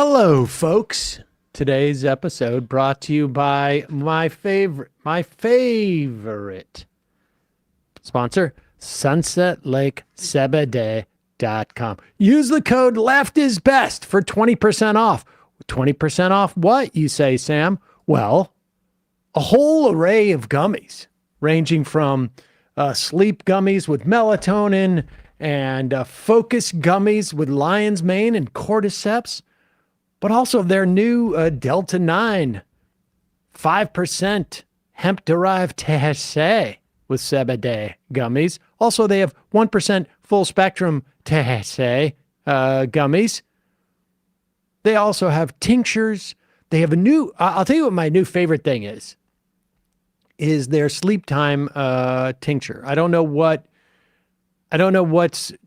Hello, folks. Today's episode brought to you by my favorite sponsor, sunsetlakesebede.com. Use the code LEFTISBEST for 20% off. 20% off what, you say, Sam? Well, a whole array of gummies, ranging from sleep gummies with melatonin and focus gummies with lion's mane and cordyceps, but also their new Delta 9, 5% hemp-derived THC with Sebede gummies. Also, they have 1% full-spectrum THC gummies. They also have tinctures. They have a new, I'll tell you what my new favorite thing is their sleep time tincture. I don't know what's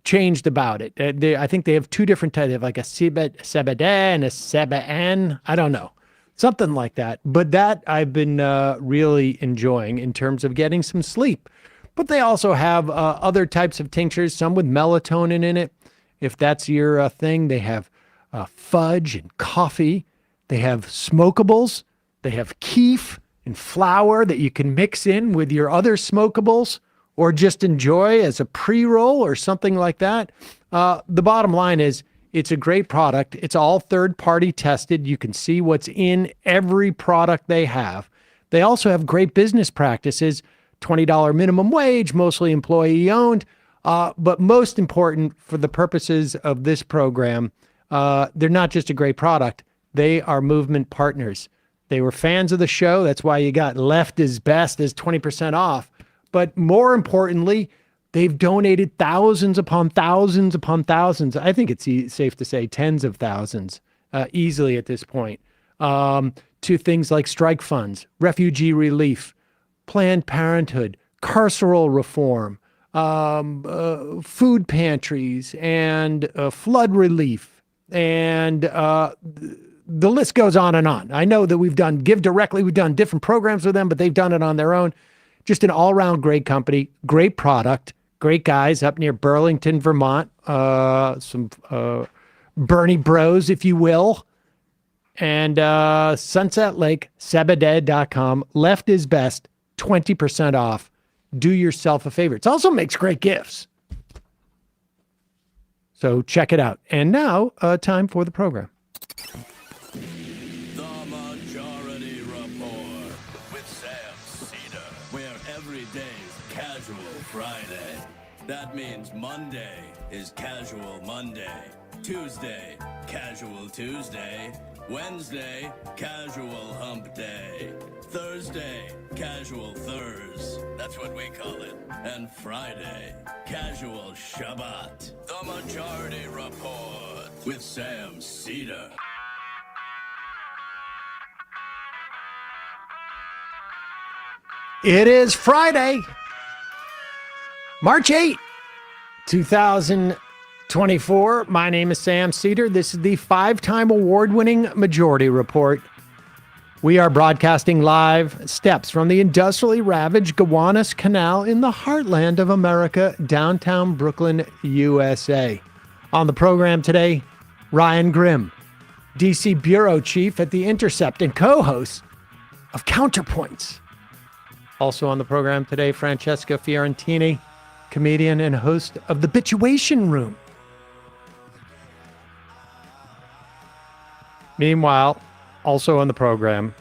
changed about it. I think they have two different types. They have like a Sebede and a Seben. I don't know. Something like that. But that I've been really enjoying in terms of getting some sleep. But they also have other types of tinctures, some with melatonin in it. If that's your thing, they have fudge and coffee. They have smokables. They have keef and flour that you can mix in with your other smokables, or just enjoy as a pre-roll or something like that. The bottom line is it's a great product. It's all third-party tested. You can see what's in every product they have. They also have great business practices, $20 minimum wage, mostly employee-owned. But most important for the purposes of this program, they're not just a great product. They are movement partners. They were fans of the show. That's why you got Left is Best as 20% off. But more importantly, they've donated thousands upon thousands upon thousands. I think it's safe to say tens of thousands easily at this point, to things like strike funds, refugee relief, Planned Parenthood, carceral reform, food pantries, and flood relief. And the list goes on and on. I know that we've done Give Directly. We've done different programs with them, but they've done it on their own. Just an all-around great company, great product, great guys up near Burlington, Vermont, some Bernie bros, if you will, and sunsetlakesebede.com. Left is best, 20% off. Do yourself a favor. It also makes great gifts. So check it out. And now, time for the program. That means Monday is Casual Monday, Tuesday, Casual Tuesday, Wednesday, Casual Hump Day, Thursday, Casual Thurs, that's what we call it, and Friday, Casual Shabbat. The Majority Report with Sam Seder. It is Friday, March 8, 2024. My name is Sam Seder. This is the 5-time award-winning Majority Report. We are broadcasting live steps from the industrially ravaged Gowanus Canal in the heartland of America, downtown Brooklyn, USA. On the program today, Ryan Grimm, DC Bureau Chief at the Intercept and co-host of Counterpoints. Also on the program today, Francesca Fiorentini, comedian and host of the Bitchuation Room. Meanwhile, also on the program,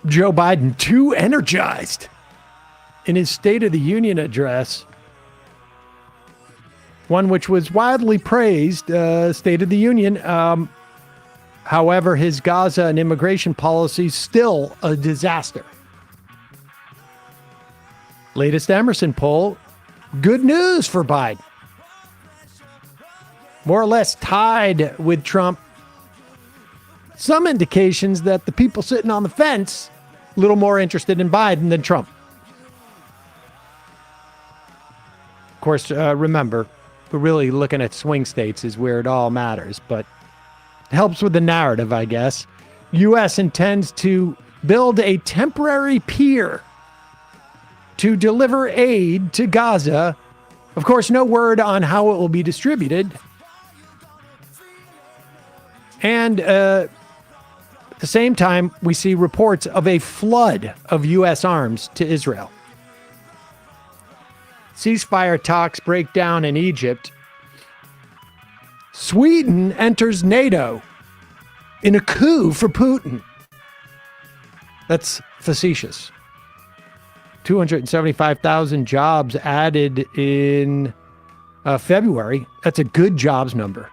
Joe Biden, too energized in his State of the Union address, one which was widely praised, State of the Union. However, his Gaza and immigration policy still a disaster. Latest Emerson poll, good news for Biden. More or less tied with Trump. Some indications that the people sitting on the fence, a little more interested in Biden than Trump. Of course, remember, we're really looking at swing states is where it all matters, but it helps with the narrative, I guess. U.S. intends to build a temporary pier to deliver aid to Gaza. Of course, no word on how it will be distributed. And at the same time, we see reports of a flood of U.S. arms to Israel. Ceasefire talks break down in Egypt. Sweden enters NATO in a coup for Putin. That's facetious. 275,000 jobs added in February. That's a good jobs number.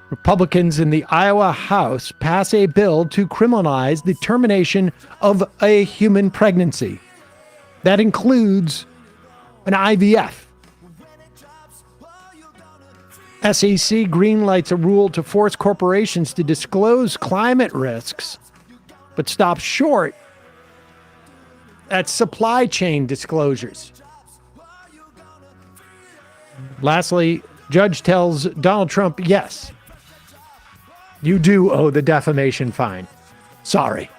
Republicans in the Iowa House pass a bill to criminalize the termination of a human pregnancy. That includes an IVF. SEC greenlights a rule to force corporations to disclose climate risks, but stops short at supply chain disclosures. Lastly, judge tells Donald Trump, yes, you do owe the defamation fine. Sorry.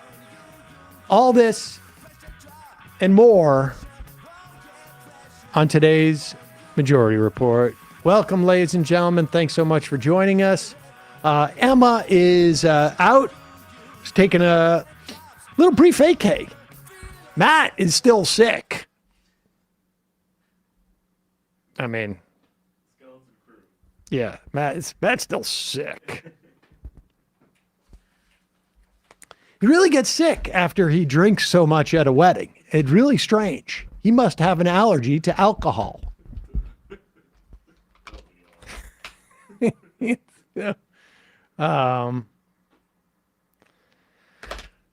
All this and more on today's Majority Report. Welcome, ladies and gentlemen. Thanks so much for joining us. Emma is out. She's taking a little brief vacay. Matt is still sick. I mean, yeah, Matt's still sick. He really gets sick after he drinks so much at a wedding. It's really strange. He must have an allergy to alcohol.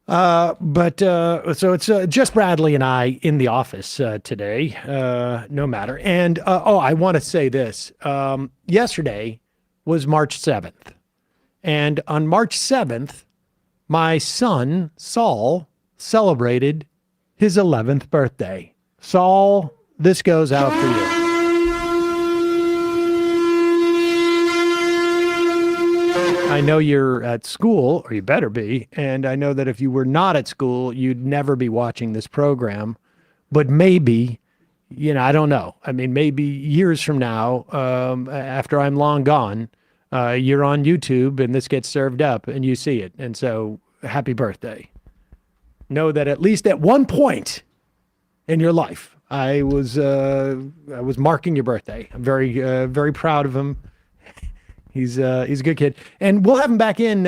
So it's just Bradley and I in the office today, no matter. And, I want to say this. Yesterday was March 7th. And on March 7th, my son, Saul, celebrated his 11th birthday. Saul, this goes out for you. I know you're at school, or you better be, and I know that if you were not at school, you'd never be watching this program. But maybe, I don't know. I mean, maybe years from now, after I'm long gone, you're on YouTube and this gets served up and you see it. And so, happy birthday. Know that at least at one point in your life, I was marking your birthday. I'm very proud of him. He's a good kid, and we'll have him back in.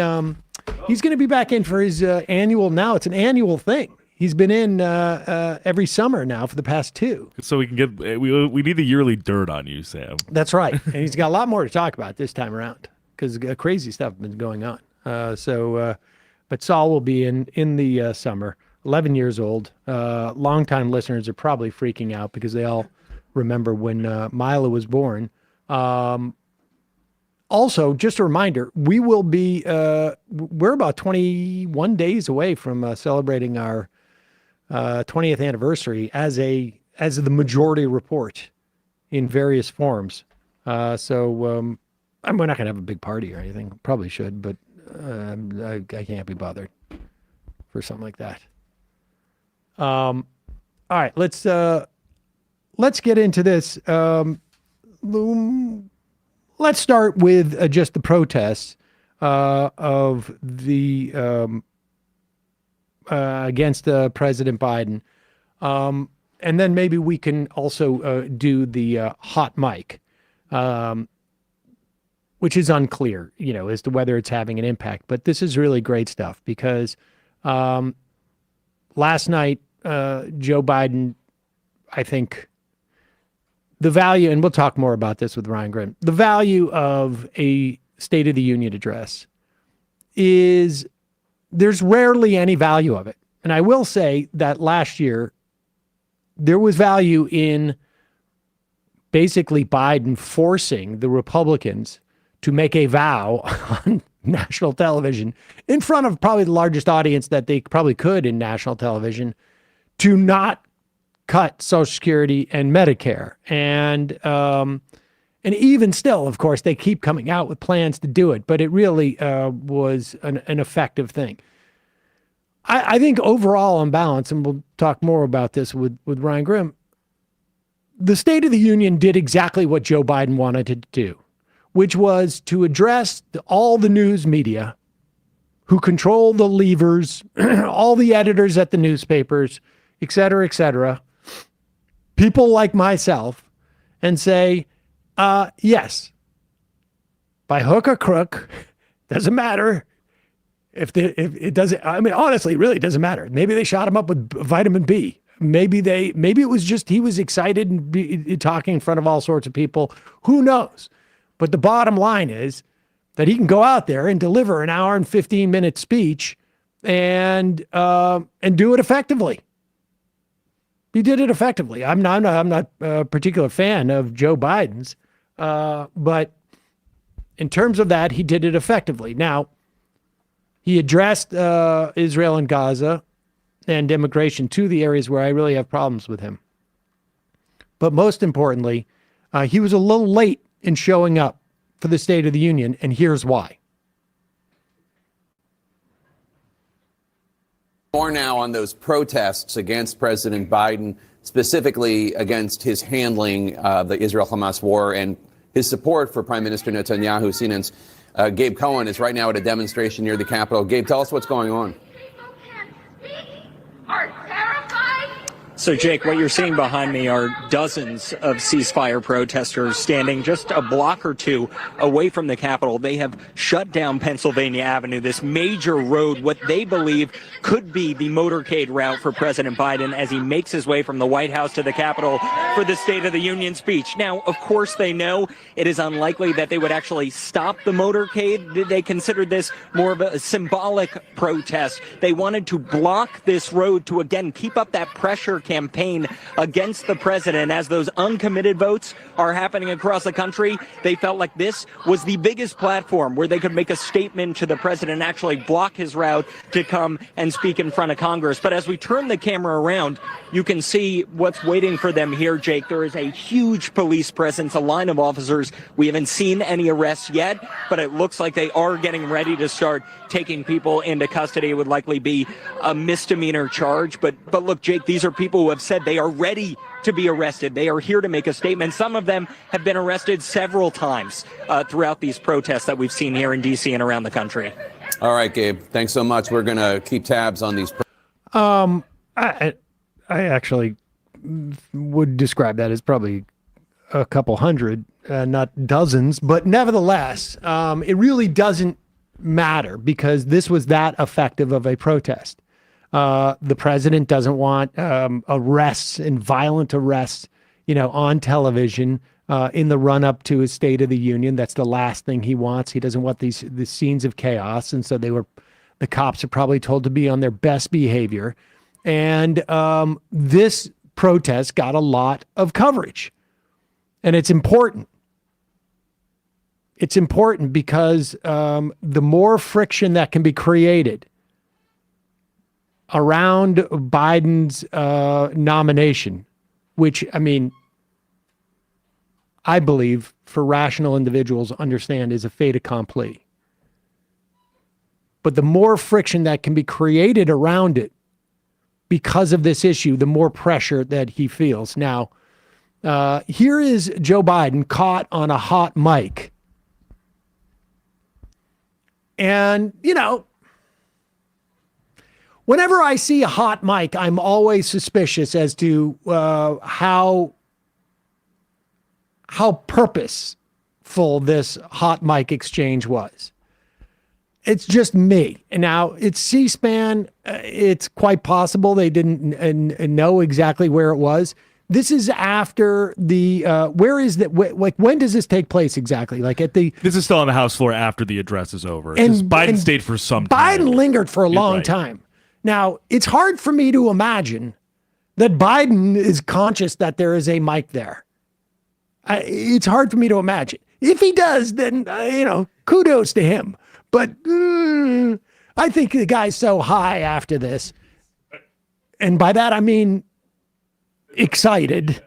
He's going to be back in for his annual. Now it's an annual thing. He's been in every summer now for the past 2. So we can get we need the yearly dirt on you, Sam. That's right, and he's got a lot more to talk about this time around because crazy stuff has been going on. But Saul will be in the summer. 11 years old. Longtime listeners are probably freaking out because they all remember when Mila was born. Also, just a reminder, we will be, we're about 21 days away from celebrating our 20th anniversary as the Majority Report in various forms. We're not going to have a big party or anything. Probably should, but I can't be bothered for something like that. All right, let's get into this. Let's start with just the protests of the against President Biden, and then maybe we can also do the hot mic, which is unclear, as to whether it's having an impact. But this is really great stuff because last night Joe Biden, I think. The value, and we'll talk more about this with Ryan Grimm, the value of a State of the Union address is there's rarely any value of it. And I will say that last year, there was value in basically Biden forcing the Republicans to make a vow on national television in front of probably the largest audience that they probably could in national television to not cut Social Security and Medicare. And even still, of course, they keep coming out with plans to do it, but it really was an effective thing. I think overall on balance, and we'll talk more about this with Ryan Grimm, the State of the Union did exactly what Joe Biden wanted to do, which was to address all the news media who control the levers, all the editors at the newspapers, et cetera, people like myself, and say, yes, by hook or crook, doesn't matter. If it doesn't, I mean, honestly, it really doesn't matter. Maybe they shot him up with vitamin B. Maybe it was just he was excited and talking in front of all sorts of people. Who knows? But the bottom line is that he can go out there and deliver an hour and 15-minute speech and do it effectively. He did it effectively. I'm not a particular fan of Joe Biden's, but in terms of that, he did it effectively. Now, he addressed Israel and Gaza and immigration, two of the areas where I really have problems with him. But most importantly, he was a little late in showing up for the State of the Union, and here's why. More now on those protests against President Biden, specifically against his handling of the Israel-Hamas war and his support for Prime Minister Netanyahu. CNN's Gabe Cohen is right now at a demonstration near the Capitol. Gabe, tell us what's going on. So, Jake, what you're seeing behind me are dozens of ceasefire protesters standing just a block or two away from the Capitol. They have shut down Pennsylvania Avenue, this major road, what they believe could be the motorcade route for President Biden as he makes his way from the White House to the Capitol for the State of the Union speech. Now, of course, they know it is unlikely that they would actually stop the motorcade. They considered this more of a symbolic protest. They wanted to block this road to, again, keep up that pressure campaign against the president. As those uncommitted votes are happening across the country, they felt like this was the biggest platform where they could make a statement to the president and actually block his route to come and speak in front of Congress. But as we turn the camera around, you can see what's waiting for them here, Jake. There is a huge police presence, a line of officers. We haven't seen any arrests yet, but it looks like they are getting ready to start taking people into custody. It would likely be a misdemeanor charge. But look, Jake, these are people who have said they are ready to be arrested. They are here to make a statement. Some of them have been arrested several times throughout these protests that we've seen here in D.C. and around the country. All right, Gabe, thanks so much. We're going to keep tabs on these. I actually would describe that as probably a couple hundred, not dozens, but nevertheless, it really doesn't matter because this was that effective of a protest. The president doesn't want arrests and violent arrests, on television in the run up to his State of the Union. That's the last thing he wants. He doesn't want these scenes of chaos, and so the cops are probably told to be on their best behavior. And this protest got a lot of coverage, and it's important. It's important because the more friction that can be created around Biden's nomination, which, I believe for rational individuals understand is a fait accompli. But the more friction that can be created around it because of this issue, the more pressure that he feels. Now, here is Joe Biden caught on a hot mic. And, whenever I see a hot mic, I'm always suspicious as to how purposeful this hot mic exchange was. It's just me. And now it's C-SPAN. It's quite possible they didn't know exactly where it was. This is after the, where is that? When does this take place exactly? This is still on the House floor after the address is over. And Biden stayed for some time. Biden lingered for a long time. Now, it's hard for me to imagine that Biden is conscious that there is a mic there. It's hard for me to imagine. If he does, then, kudos to him. But I think the guy's so high after this. And by that, I mean excited.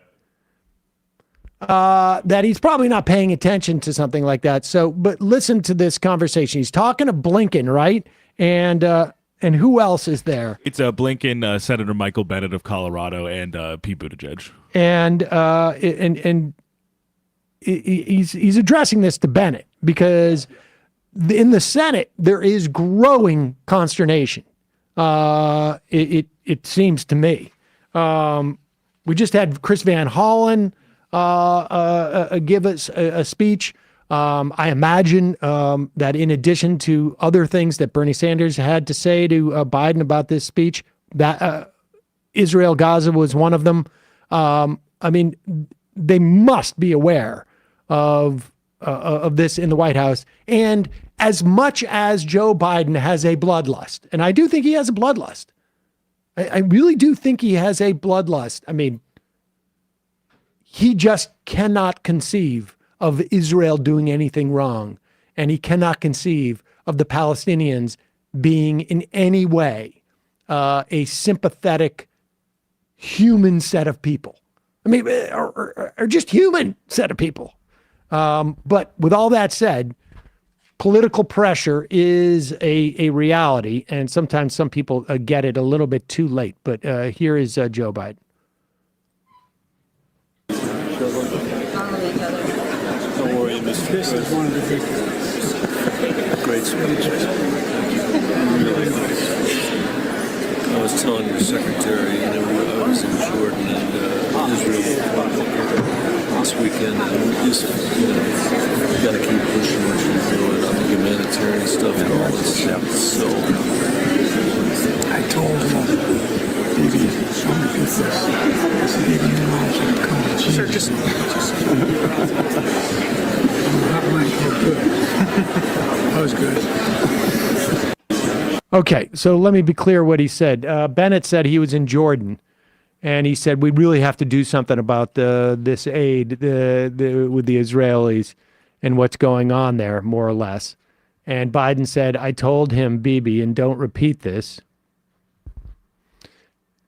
That he's probably not paying attention to something like that. So, but listen to this conversation. He's talking to Blinken, right? And who else is there? It's Blinken, Senator Michael Bennet of Colorado, and Pete Buttigieg. And he's addressing this to Bennett because in the Senate there is growing consternation. It seems to me. We just had Chris Van Hollen give us a speech. I imagine that in addition to other things that Bernie Sanders had to say to Biden about this speech, that Israel Gaza was one of them. I mean, they must be aware of this in the White House. And as much as Joe Biden has a bloodlust, and I do think he has a bloodlust, I really do think he has a bloodlust. I mean, he just cannot conceive of Israel doing anything wrong. And he cannot conceive of the Palestinians being in any way a sympathetic human set of people. I mean, or just human set of people. But with all that said, political pressure is a reality, and sometimes some people get it a little bit too late. But here is Joe Biden. Don't worry, Mr. This is one of the big great speech. Really nice. I was telling your secretary, I was in Jordan and Israel this weekend, and just, you got to keep pushing what you're doing on the humanitarian stuff and all this stuff. So I told maybe some people, I said, maybe you know should come to Jesus. sir, just That might go good. That was good. Okay, so let me be clear what he said. Bennett said he was in Jordan, and he said we really have to do something about this aid with the Israelis and what's going on there, more or less. And Biden said, I told him, Bibi, and don't repeat this.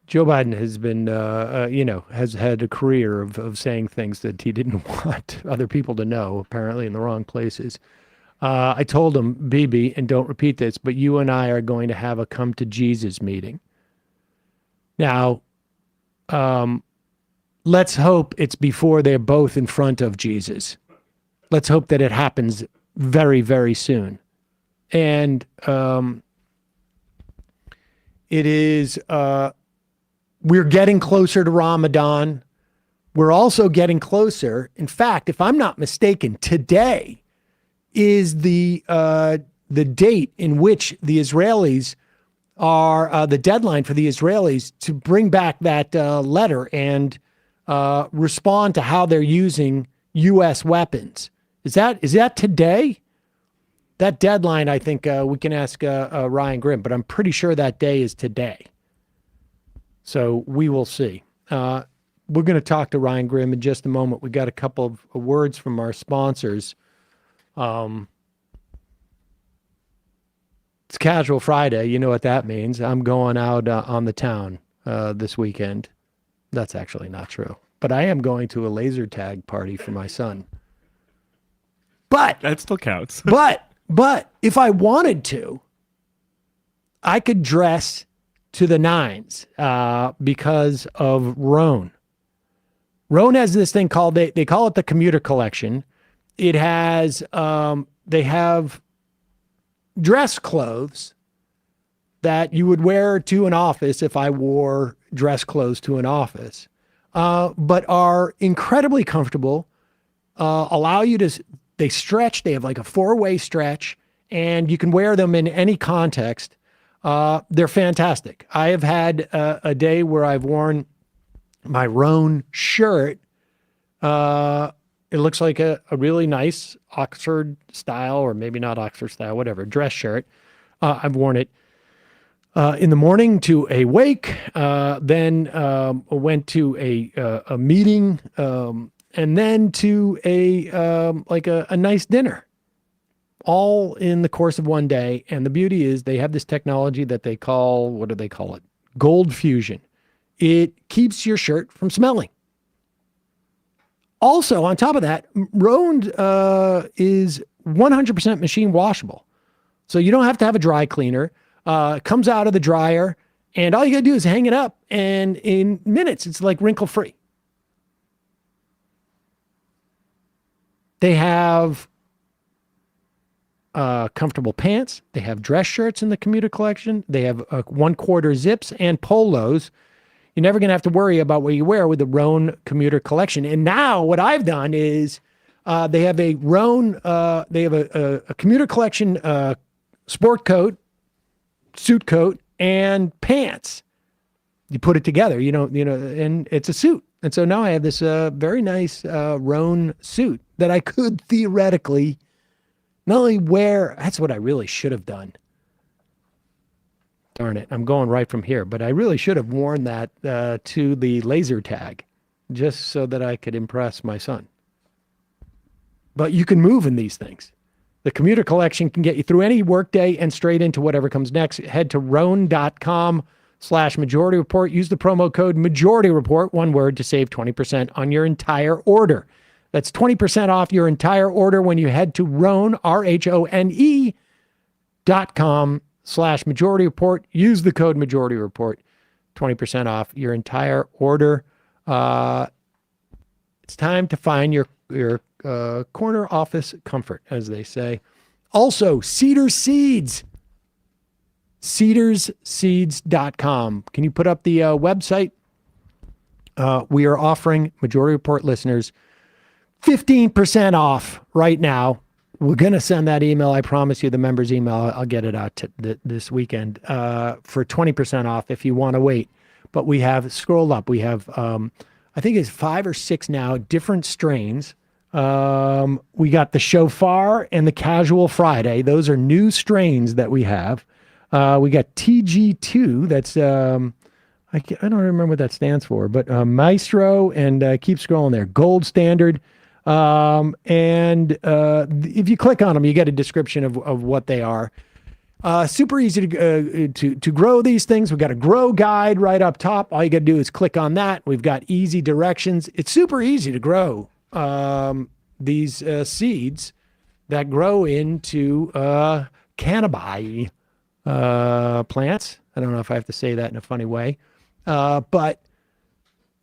Joe Biden has been, has had a career of saying things that he didn't want other people to know, apparently in the wrong places. I told him, Bibi, and don't repeat this, but you and I are going to have a come to Jesus meeting. Now, let's hope it's before they're both in front of Jesus. Let's hope that it happens very, very soon. And it is, we're getting closer to Ramadan. We're also getting closer. In fact, if I'm not mistaken, today is the date in which the Israelis are the deadline for the Israelis to bring back that letter and respond to how they're using U.S. weapons. Is that today? That deadline, I think we can ask Ryan Grimm, but I'm pretty sure that day is today. So we will see. We're going to talk to Ryan Grimm in just a moment. We got a couple of words from our sponsors. It's Casual Friday. You know what that means. I'm going out on the town this weekend. That's actually not true. But I am going to a laser tag party for my son. But That still counts. but if I wanted to, I could dress to the nines because of Roan. Roan has this thing called, they call it the commuter collection. It has, they have dress clothes that you would wear to an office if I wore dress clothes to an office, but are incredibly comfortable, allow you to, they stretch, they have like a 4-way stretch, and you can wear them in any context. They're fantastic. I have had a day where I've worn my Roan shirt. It looks like a really nice Oxford style, or maybe not Oxford style, whatever, dress shirt. I've worn it in the morning to a wake, then went to a meeting, and then to a nice dinner, all in the course of one day. And the beauty is they have this technology that they call, what do they call it? Gold fusion. It keeps your shirt from smelling. Also, on top of that, Roan is 100% machine washable. So you don't have to have a dry cleaner. It comes out of the dryer, and all you got to do is hang it up, and in minutes, it's like wrinkle-free. They have comfortable pants. They have dress shirts in the commuter collection. They have 1/4 zips and polos. You're never going to have to worry about what you wear with the Roan commuter collection. And now what I've done is they have a Roan, they have a commuter collection sport coat, suit coat, and pants. You put it together, and it's a suit. And so now I have this very nice Roan suit that I could theoretically not only wear. That's what I really should have done. Darn it, I'm going right from here, but I really should have worn that to the laser tag just so that I could impress my son. But you can move in these things. The commuter collection can get you through any workday and straight into whatever comes next. Head to roan.com/majority report. Use the promo code majority report, one word, to save 20% on your entire order. That's 20% off your entire order when you head to Roan, RHONE.com/majority report. Use the code majority report, 20% off your entire order. It's time to find your corner office comfort, as they say. Also, Seder Seeds, cedersseeds.com. Can you put up the website? We are offering Majority Report listeners 15% off right now. We're going to send that email. I promise you, the members email. I'll get it out this weekend for 20% off if you want to wait. But we have, scroll up, we have, I think it's 5 or 6 now, different strains. We got the Shofar and the Casual Friday. Those are new strains that we have. We got TG2. That's, I don't remember what that stands for, but Maestro, and keep scrolling there. Gold Standard. If you click on them, you get a description of what they are. Super easy to grow these things. We've got a grow guide right up top. All you got to do is click on that. We've got easy directions. It's super easy to grow these seeds that grow into cannabis plants. I don't know if I have to say that in a funny way, but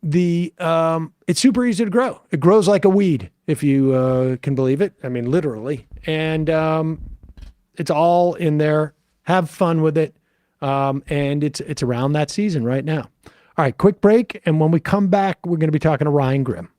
it's super easy to grow. It grows like a weed, if you can believe it. I mean, literally. And it's all in there. Have fun with it. And it's around that season right now. All right, quick break. And when we come back, we're going to be talking to Ryan Grimm.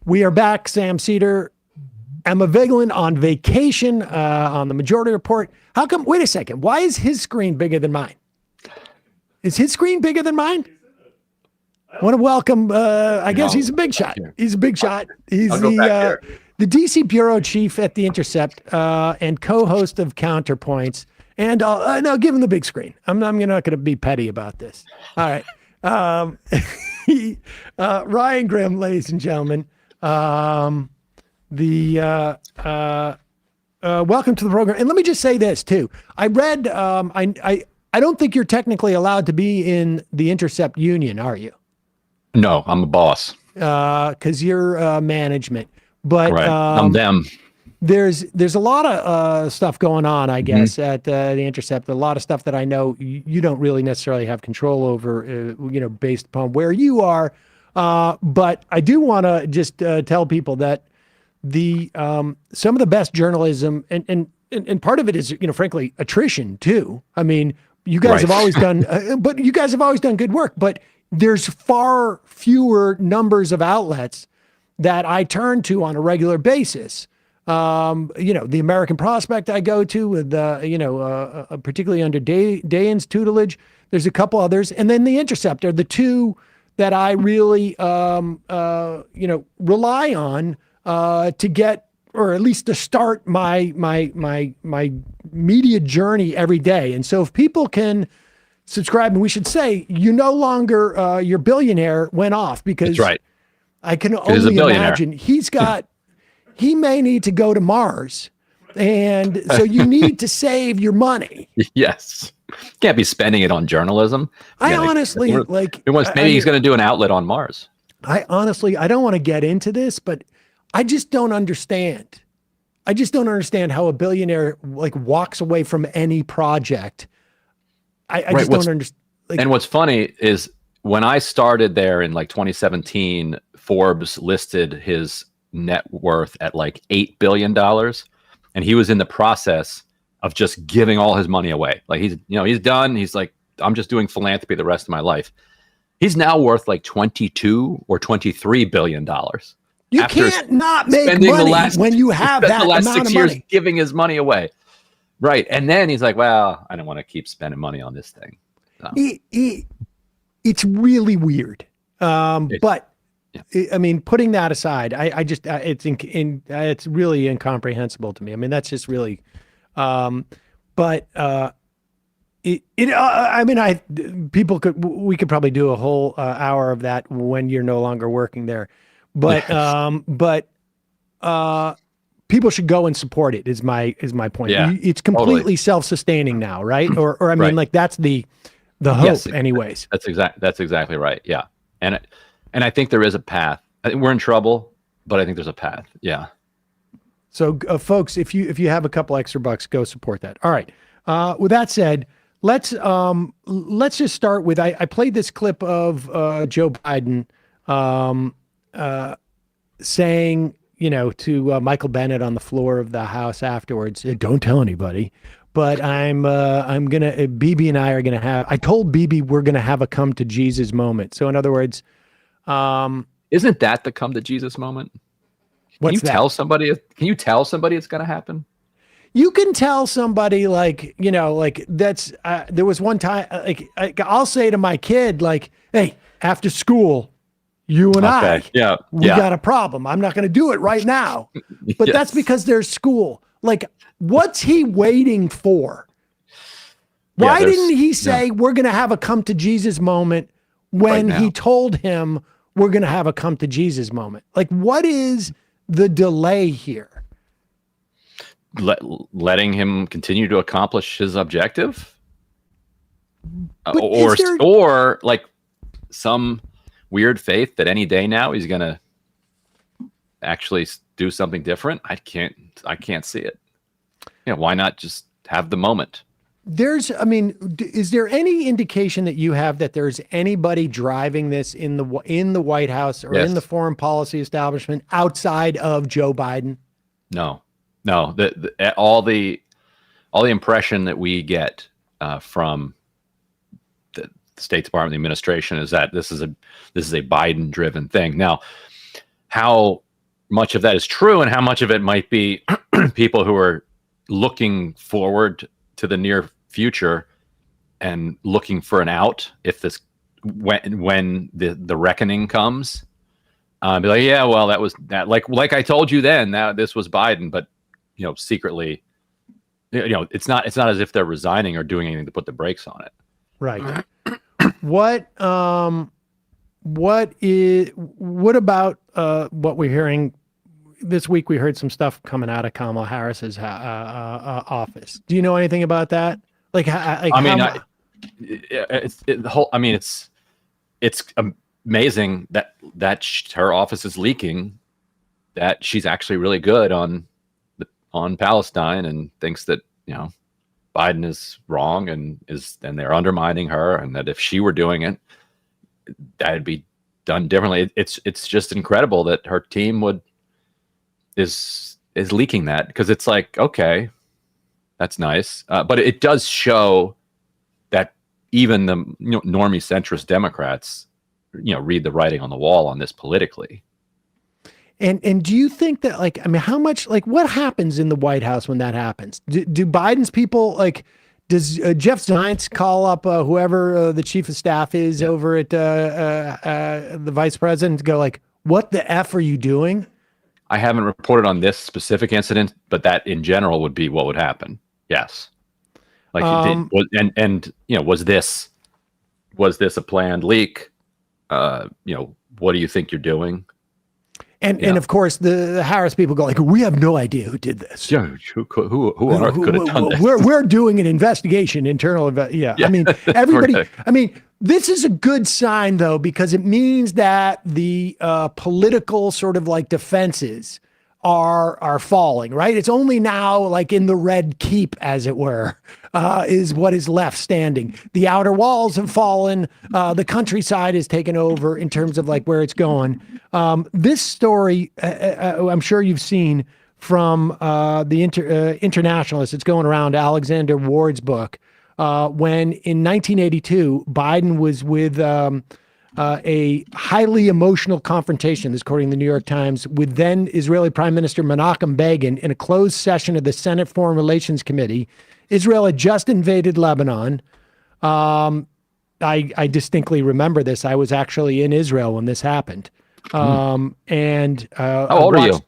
We are back. Sam Seder, Emma Vigeland on vacation on the Majority Report. How come? Wait a second. Why is his screen bigger than mine? Is his screen bigger than mine? I want to welcome. I guess he's a big shot. He's a big shot. He's the DC bureau chief at the Intercept and co-host of Counterpoints. And no, give him the big screen. I'm not going to be petty about this. All right. Ryan Grimm, ladies and gentlemen. Welcome to the program. And let me just say this too. I read, I don't think you're technically allowed to be in the Intercept union, are you? No, I'm a boss. Because you're management. But right. I'm them. There's a lot of stuff going on, I guess, at the Intercept. A lot of stuff that I know you don't really necessarily have control over, based upon where you are. But I do want to just tell people that the some of the best journalism and part of it is, frankly, attrition too. I mean, you guys have always done, but you guys have always done good work. But there's far fewer numbers of outlets that I turn to on a regular basis. The American Prospect I go to with, particularly under Dayan's tutelage. There's a couple others. And then the Intercept are the two that I really, rely on to get, or at least to start my media journey every day. And so if people can subscribe, and we should say, no longer, your billionaire went off, because that's right. I can only imagine he may need to go to Mars. And so you need to save your money. Yes. Can't be spending it on journalism. Honestly, maybe he's going to do an outlet on Mars. I don't want to get into this, but I just don't understand. I just don't understand how a billionaire walks away from any project. I just don't understand. And what's funny is when I started there in 2017, Forbes listed his net worth at $8 billion. And he was in the process of just giving all his money away. He's done. He's like, I'm just doing philanthropy the rest of my life. He's now worth 22 or $23 billion. You can't not make money when you have that the last amount 6 of years money. Giving his money away. Right. And then he's like, well, I don't want to keep spending money on this thing. So. It's really weird. But I mean, putting that aside, it's really incomprehensible to me. I mean, that's just really, we could probably do a whole hour of that when you're no longer working there, but people should go and support it is my point. Yeah, it's completely self-sustaining now, right? Or I mean, that's the hope anyways. That's exactly right. Yeah. And I think there is a path. I think we're in trouble, but I think there's a path. Yeah. So folks, if you have a couple extra bucks, go support that. All right. With that said, let's just start with, I played this clip of Joe Biden saying, to Michael Bennett on the floor of the House afterwards, don't tell anybody, but Bibi and I are going to have, I told Bibi we're going to have a come to Jesus moment. So in other words, isn't that the come to Jesus moment? Can you tell somebody it's going to happen? You can tell somebody that's, there was one time, I'll say to my kid, hey, after school, you and we got a problem. I'm not going to do it right now, but that's because there's school. What's he waiting for? Why didn't he say we're going to have a come to Jesus moment when he told him we're going to have a come to Jesus moment? What is the delay here? Letting him continue to accomplish his objective, or some weird faith that any day now he's going to actually do something different. I can't see it. Why not just have the moment? Is there any indication that you have that there's anybody driving this in the White House or in the foreign policy establishment outside of Joe Biden? No. All the impression that we get from the State Department, the administration, is that this is a Biden-driven thing. Now, how much of that is true, and how much of it might be people who are looking forward to the near future and looking for an out if this when the reckoning comes, Be like, yeah, well, that was that. Like I told you then, that this was Biden, but secretly, it's not as if they're resigning or doing anything to put the brakes on it. Right. What about what we're hearing this week? We heard some stuff coming out of Kamala Harris's office. Do you know anything about that? It's amazing that her office is leaking that she's actually really good on Palestine and thinks that Biden is wrong and they're undermining her, and that if she were doing it, that'd be done differently. It's just incredible that her team is leaking that, because it's like, okay, that's nice, but it does show that even the normie centrist Democrats read the writing on the wall on this politically. And do you think that, how much, what happens in the White House when that happens? Do Biden's people, does Jeff Zients call up whoever the chief of staff is over at the vice president to go what the F are you doing? I haven't reported on this specific incident, but that in general would be what would happen. Yes. Was this a planned leak? What do you think you're doing? And of course, the Harris people go we have no idea who did this. Yeah, who on earth could have done this? We're doing an investigation, internal. Yeah, I mean, everybody. I mean, this is a good sign though, because it means that the political sort of defenses are falling. Right. It's only now in the red keep, as it were, is what is left standing. The outer walls have fallen. The countryside is taken over in terms of where it's going. This story, I'm sure you've seen from the Internationalist. It's going around, Alexander Ward's book. When in 1982, Biden was with a highly emotional confrontation, this according to the New York Times, with then Israeli Prime Minister Menachem Begin in a closed session of the Senate Foreign Relations Committee. Israel had just invaded Lebanon. I distinctly remember this. I was actually in Israel when this happened. How old are you?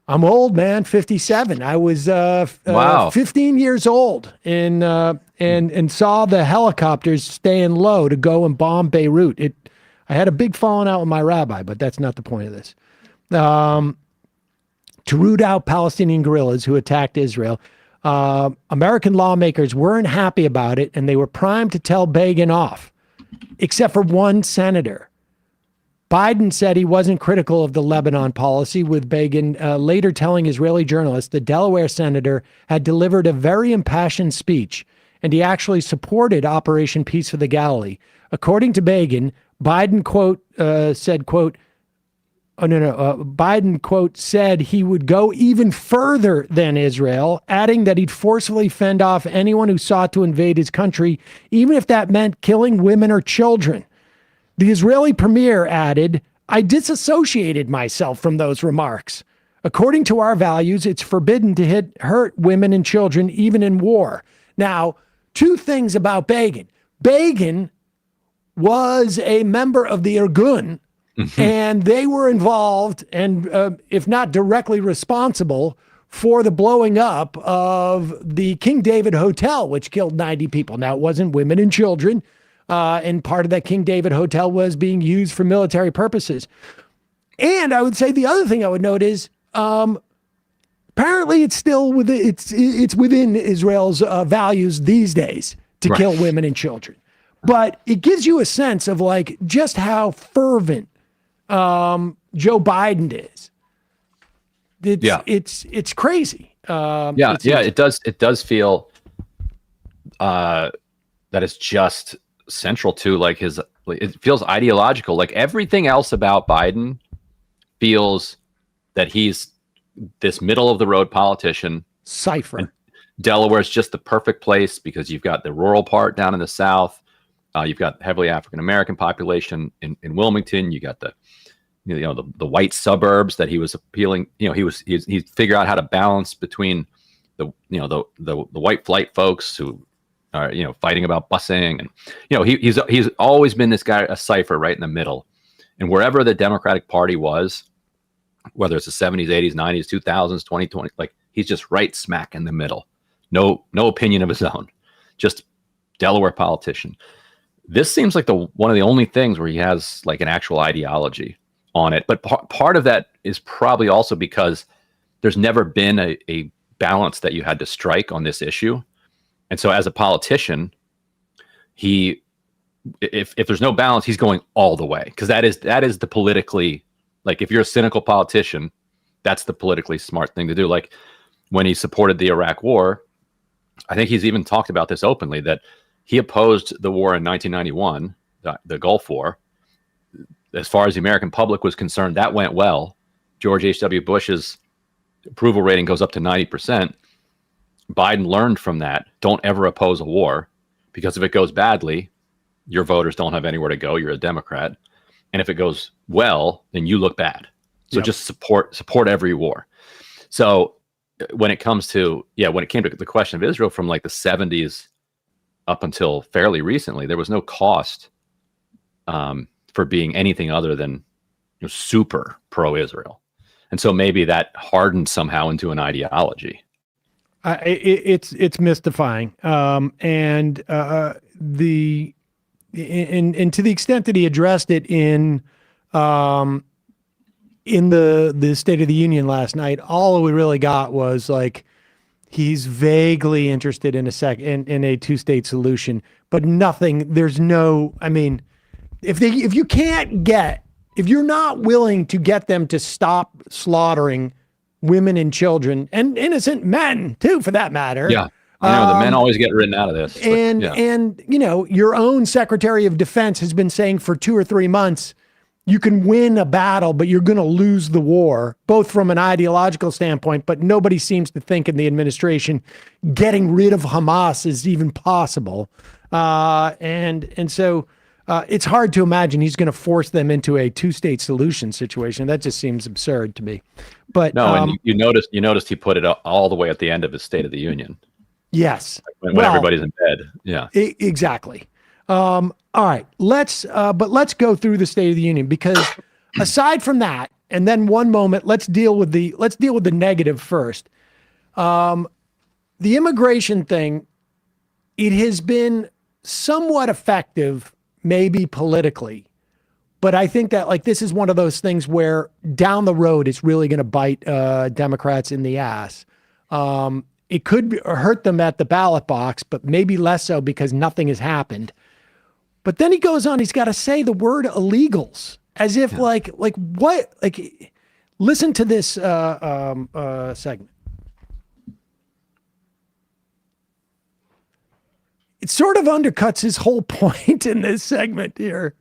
I'm old, man, 57. I was 15 years old and saw the helicopters staying low to go and bomb Beirut. I had a big falling out with my rabbi, but that's not the point of this. To root out Palestinian guerrillas who attacked Israel, American lawmakers weren't happy about it, and they were primed to tell Begin off, except for one senator. Biden said he wasn't critical of the Lebanon policy, with Begin later telling Israeli journalists the Delaware senator had delivered a very impassioned speech, and he actually supported Operation Peace for the Galilee. According to Begin, Biden, Biden, quote, said he would go even further than Israel, adding that he'd forcefully fend off anyone who sought to invade his country, even if that meant killing women or children. The Israeli premier added, I disassociated myself from those remarks. According to our values, it's forbidden to hurt women and children, even in war. Now, two things about Begin. Begin was a member of the Irgun, and they were involved and, if not directly responsible, for the blowing up of the King David Hotel, which killed 90 people. Now, it wasn't women and children, and part of that King David Hotel was being used for military purposes. And I would say the other thing I would note is, apparently it's still within Israel's values these days to kill women and children. But it gives you a sense of just how fervent Joe Biden is. It's crazy. It does feel that it's just central to it feels ideological. Everything else about Biden feels that he's this middle of the road politician. Cipher. And Delaware's just the perfect place because you've got the rural part down in the South. You've got heavily African American population in Wilmington. You got the white suburbs that he was appealing. He figured out how to balance between the white flight folks who are fighting about busing, and he's always been this guy, a cipher right in the middle. And wherever the Democratic Party was, whether it's the 70s, 80s, 90s, 2000s, 2020, like he's just right smack in the middle. No opinion of his own, just Delaware politician. This seems like one of the only things where he has like an actual ideology on it. But part of that is probably also because there's never been a balance that you had to strike on this issue. And so as a politician, if there's no balance, he's going all the way, because that is the politically, like if you're a cynical politician, that's the politically smart thing to do. Like when he supported the Iraq War, I think he's even talked about this openly, that he opposed the war in 1991, the Gulf War. As far as the American public was concerned, that went well. George H.W. Bush's approval rating goes up to 90%. Biden learned from that. Don't ever oppose a war, because if it goes badly, your voters don't have anywhere to go. You're a Democrat. And if it goes well, then you look bad. So just support every war. So when it came to the question of Israel from like the 70s up until fairly recently, there was no cost for being anything other than super pro-Israel. And so maybe that hardened somehow into an ideology. It's mystifying. And to the extent that he addressed it in the State of the Union last night, all we really got was like he's vaguely interested in in a two-state solution, but nothing. There's no. I mean, if you're not willing to get them to stop slaughtering women and children and innocent men too, for that matter. Yeah. I know the men always get written out of this. And your own Secretary of Defense has been saying for 2 or 3 months, you can win a battle, but you're going to lose the war, both from an ideological standpoint, but nobody seems to think in the administration getting rid of Hamas is even possible. And so it's hard to imagine he's going to force them into a two-state solution situation. That just seems absurd to me. But no, and you noticed he put it all the way at the end of his State of the Union. Yes. When everybody's in bed. Yeah. Exactly. All right. Let's go through the State of the Union, because aside from that, and then one moment, let's deal with the negative first. The immigration thing, it has been somewhat effective, maybe politically, but I think that like this is one of those things where down the road it's really going to bite Democrats in the ass. It could hurt them at the ballot box, but maybe less so because nothing has happened. But then he goes on, he's got to say the word illegals as if like what, like, listen to this segment. It sort of undercuts his whole point in this segment here.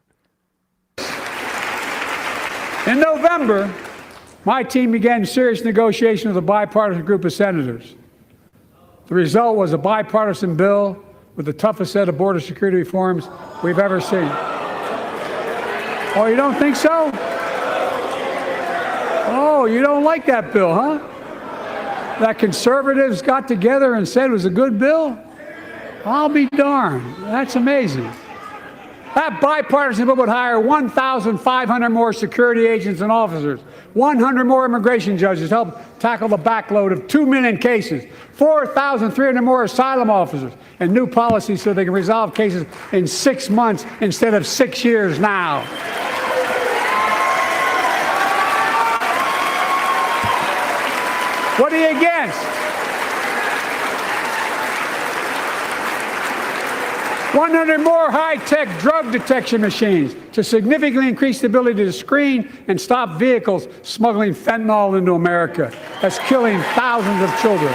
In November, my team began serious negotiation with a bipartisan group of senators. The result was a bipartisan bill with the toughest set of border security reforms we've ever seen. Oh, you don't think so? Oh, you don't like that bill, huh? That conservatives got together and said it was a good bill? I'll be darned. That's amazing. That bipartisan bill would hire 1,500 more security agents and officers, 100 more immigration judges to help tackle the backload of 2 million cases, 4,300 more asylum officers, and new policies so they can resolve cases in 6 months instead of 6 years now. What are you against? 100 more high-tech drug detection machines to significantly increase the ability to screen and stop vehicles smuggling fentanyl into America. That's killing thousands of children.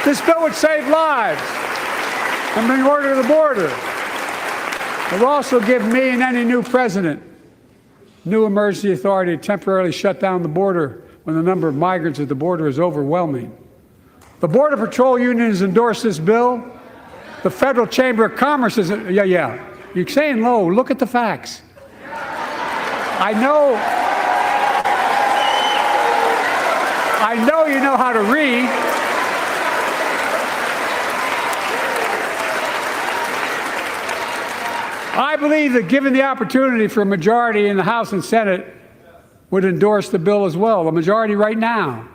This bill would save lives and bring order to the border. It will also give me and any new president new emergency authority to temporarily shut down the border when the number of migrants at the border is overwhelming. The Border Patrol Union has endorsed this bill. The Federal Chamber of Commerce is, yeah. You're saying low. Look at the facts. I know you know how to read. I I believe that given the opportunity for a majority in the House and Senate would endorse the bill as well, a majority right now.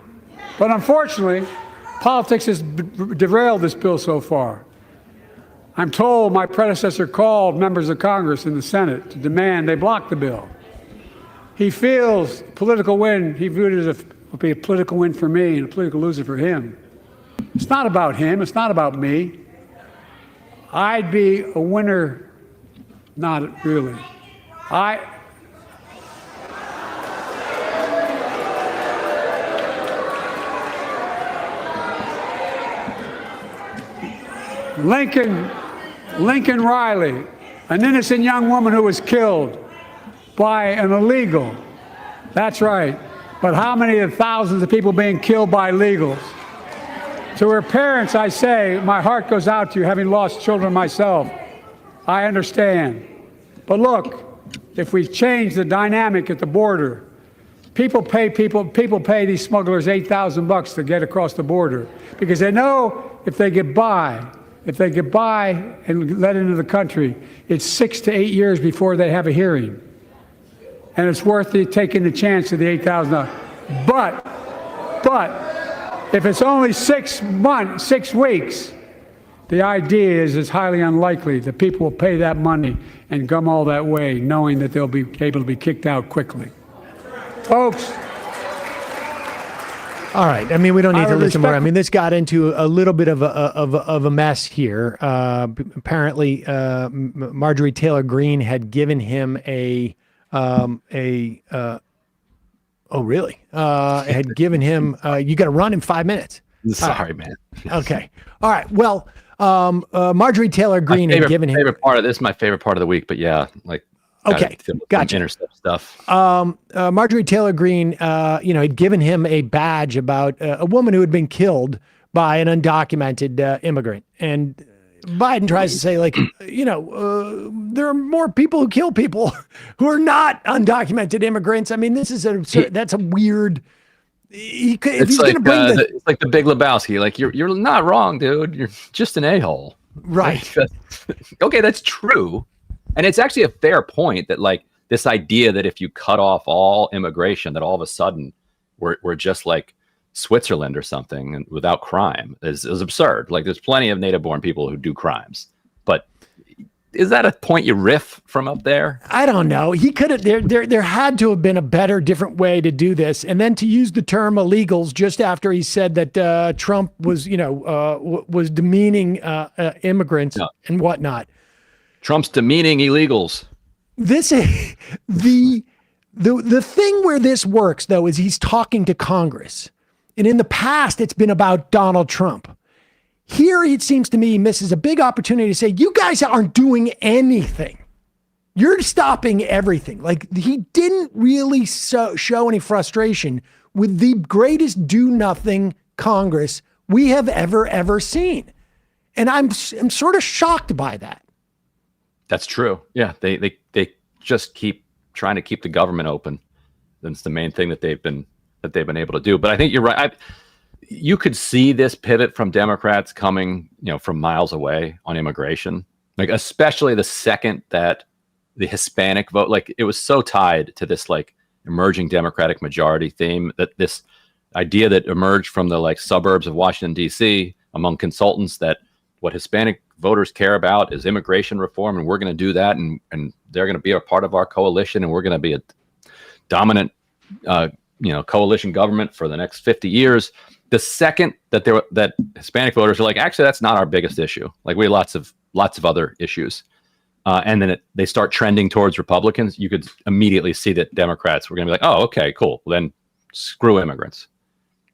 But unfortunately, politics has derailed this bill so far. I'm told my predecessor called members of Congress in the Senate to demand they block the bill. He feels political win, he viewed it as would be a political win for me and a political loser for him. It's not about him, it's not about me. I'd be a winner, not really. Lincoln Riley, an innocent young woman who was killed by an illegal. That's right. But how many of the thousands of people being killed by illegals? To her parents, I say, my heart goes out to you, having lost children myself. I understand. But look, if we change the dynamic at the border, people pay these smugglers $8,000 to get across the border because they know if they get by and let into the country, it's 6 to 8 years before they have a hearing. And it's worth taking the chance of the $8,000. But if it's only 6 weeks, the idea is it's highly unlikely that people will pay that money and come all that way, knowing that they'll be able to be kicked out quickly. Folks. All right. I mean, we don't need to listen more. I mean, this got into a little bit of a mess here. Apparently, Marjorie Taylor Greene had given him had given him, you got to run in 5 minutes. Sorry, man. Okay. All right. Well, Marjorie Taylor Greene had given him. This is my favorite part of the week, but yeah, like. Okay, gotcha. Intercept stuff. Marjorie Taylor Greene, had given him a badge about a woman who had been killed by an undocumented immigrant. And Biden tries to say, there are more people who kill people who are not undocumented immigrants. I mean, that's a weird. It's like the Big Lebowski. Like you're not wrong, dude. You're just an a-hole. Right. Okay, that's true. And it's actually a fair point that like this idea that if you cut off all immigration, that all of a sudden we're just like Switzerland or something and without crime is absurd. Like there's plenty of native-born people who do crimes, but is that a point you riff from up there? I don't know. He could have. There had to have been a better, different way to do this, and then to use the term illegals just after he said that Trump was, was demeaning immigrants and whatnot. Trump's demeaning illegals. This is the thing where this works, though, is he's talking to Congress. And in the past, it's been about Donald Trump. Here, it seems to me, he misses a big opportunity to say, you guys aren't doing anything. You're stopping everything. Like, he didn't really show any frustration with the greatest do-nothing Congress we have ever seen. And I'm sort of shocked by that. That's true. Yeah, they just keep trying to keep the government open. That's the main thing that they've been able to do. But I think you're right. You could see this pivot from Democrats coming, from miles away on immigration. Like especially the second that the Hispanic vote, like it was so tied to this like emerging Democratic majority theme that this idea that emerged from the like suburbs of Washington D.C. among consultants that what Hispanic voters care about is immigration reform, and we're going to do that, and they're going to be a part of our coalition, and we're going to be a dominant, coalition government for the next 50 years. The second that Hispanic voters are like, actually, that's not our biggest issue. Like we have lots of other issues, and then they start trending towards Republicans. You could immediately see that Democrats were going to be like, oh, okay, cool. Well, then screw immigrants.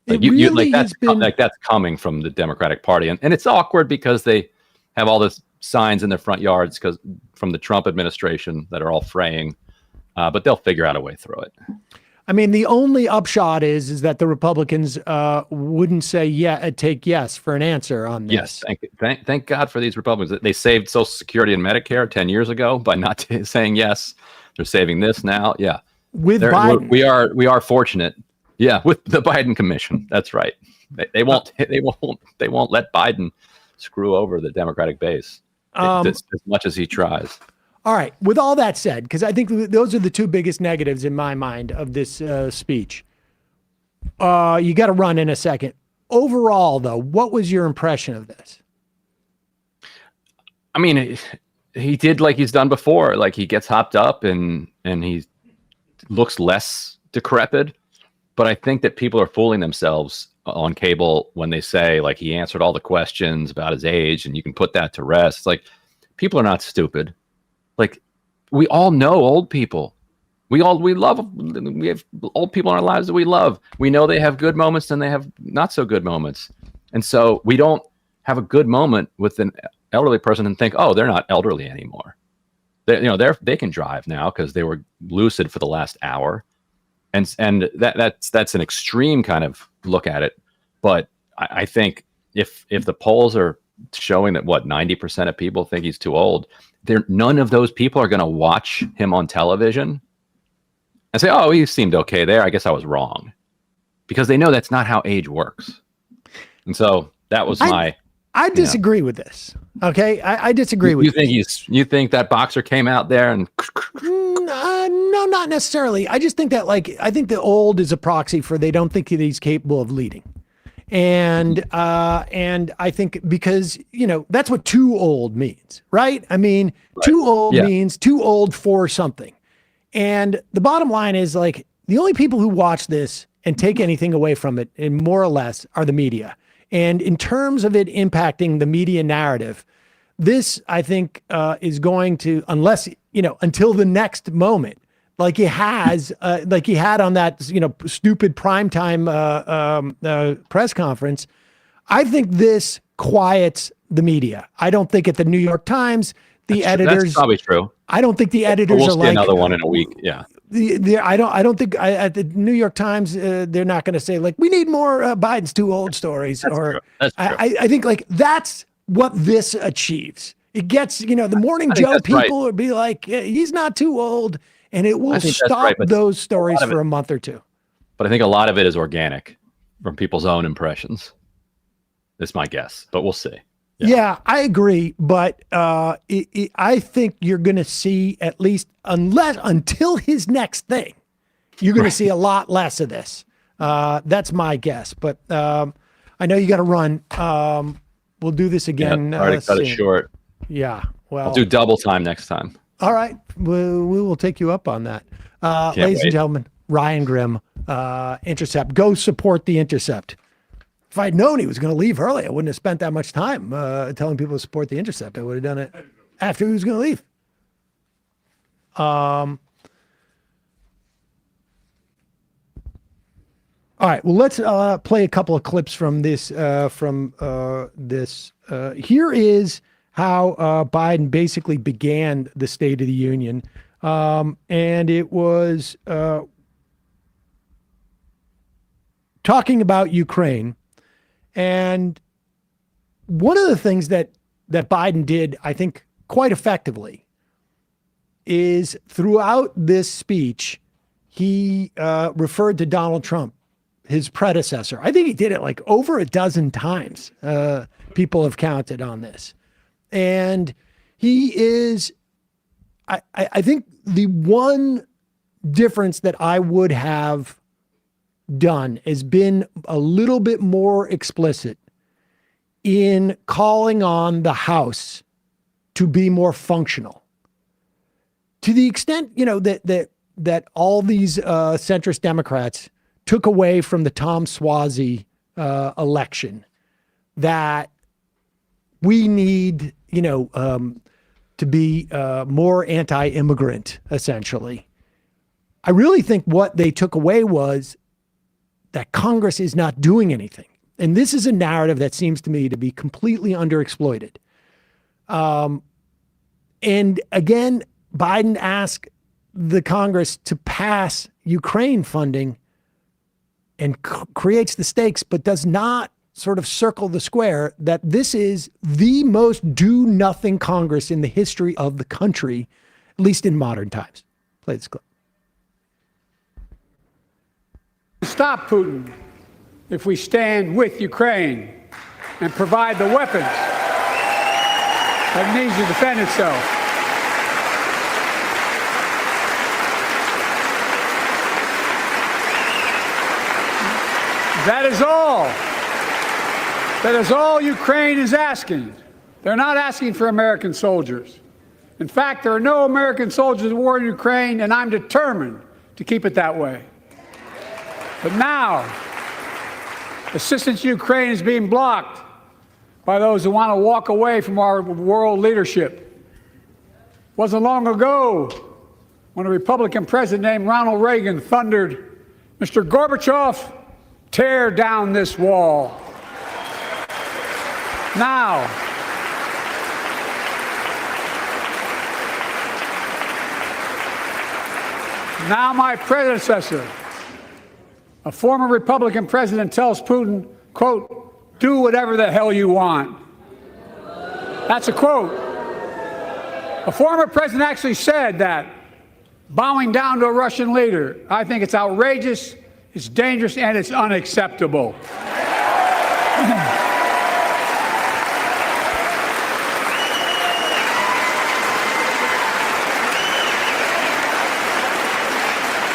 Like that's coming from the Democratic Party, and it's awkward because they have all the signs in their front yards because from the Trump administration that are all fraying, but they'll figure out a way through it. I mean, the only upshot is that the Republicans wouldn't say take yes for an answer on this. Yes, thank God for these Republicans. They saved Social Security and Medicare 10 years ago by not saying yes. They're saving this now. Yeah, with Biden, we are fortunate. Yeah, with the Biden commission. That's right. They won't let Biden screw over the Democratic base as much as he tries. All right. With all that said, because I think those are the two biggest negatives in my mind of this speech. You got to run in a second. Overall, though, what was your impression of this? I mean, he did like he's done before. Like, he gets hopped up and he looks less decrepit. But I think that people are fooling themselves on cable when they say, like, he answered all the questions about his age and you can put that to rest. It's like, people are not stupid. Like, we all know old people. We have old people in our lives that we love. We know they have good moments and they have not so good moments. And so we don't have a good moment with an elderly person and think, oh, they're not elderly anymore. They can drive now because they were lucid for the last hour. And that's an extreme kind of look at it. But I think if the polls are showing that 90% of people think he's too old, none of those people are going to watch him on television and say, oh, he seemed okay there. I guess I was wrong. Because they know that's not how age works. And so that was I disagree with this. Okay. I disagree with you think that boxer came out there and no, not necessarily. I just think that I think the old is a proxy for they don't think that he's capable of leading. And I think because, that's what too old means, right? I mean, right. Too old means too old for something. And the bottom line is the only people who watch this and take anything away from it, and more or less, are the media. And in terms of it impacting the media narrative, this, I think, is going to, unless, until the next moment, like he had on that, stupid primetime press conference, I think this quiets the media. I don't think at the New York Times, editors. That's probably true. I don't think the editors we'll see another one in a week. Yeah. I don't think at the New York Times they're not going to say we need more Biden's too old stories. That's true. That's true. I think that's what this achieves. It gets the Morning Joe people would be like, he's not too old, and it will stop those stories for a month or two. But I think a lot of it is organic from people's own impressions. That's my guess, but we'll see. Yeah, I agree, but I think you're going to see, at least until his next thing, you're going to see a lot less of this. That's my guess. But I know you got to run. We'll do this again. Yeah, already cut it short. Yeah, well, I'll do double time next time. All right, we will take you up on that. Ladies and gentlemen, Ryan Grimm, Intercept. Go support the Intercept. If I'd known he was going to leave early, I wouldn't have spent that much time telling people to support the Intercept. I would have done it after he was going to leave. All right. Well, let's play a couple of clips from this. Here is how Biden basically began the State of the Union, and it was talking about Ukraine. And one of the things that Biden did, I think, quite effectively is throughout this speech, he referred to Donald Trump, his predecessor. I think he did it over a dozen times. People have counted on this. And he is, I think the one difference that I would have done has been a little bit more explicit in calling on the House to be more functional. To the extent, that all these centrist Democrats took away from the Tom Suozzi election, that we need, to be more anti-immigrant, essentially. I really think what they took away was that Congress is not doing anything. And this is a narrative that seems to me to be completely underexploited. And again, Biden asked the Congress to pass Ukraine funding and creates the stakes, but does not sort of circle the square that this is the most do-nothing Congress in the history of the country, at least in modern times. Play this clip. Stop Putin if we stand with Ukraine and provide the weapons that it needs to defend itself. That is all. That is all Ukraine is asking. They're not asking for American soldiers. In fact, there are no American soldiers at war in Ukraine, and I'm determined to keep it that way. But now, assistance to Ukraine is being blocked by those who want to walk away from our world leadership. It wasn't long ago when a Republican president named Ronald Reagan thundered, "Mr. Gorbachev, tear down this wall." Now, my predecessor, a former Republican president, tells Putin, quote, "Do whatever the hell you want." That's a quote. A former president actually said that, bowing down to a Russian leader. I think it's outrageous, it's dangerous, and it's unacceptable.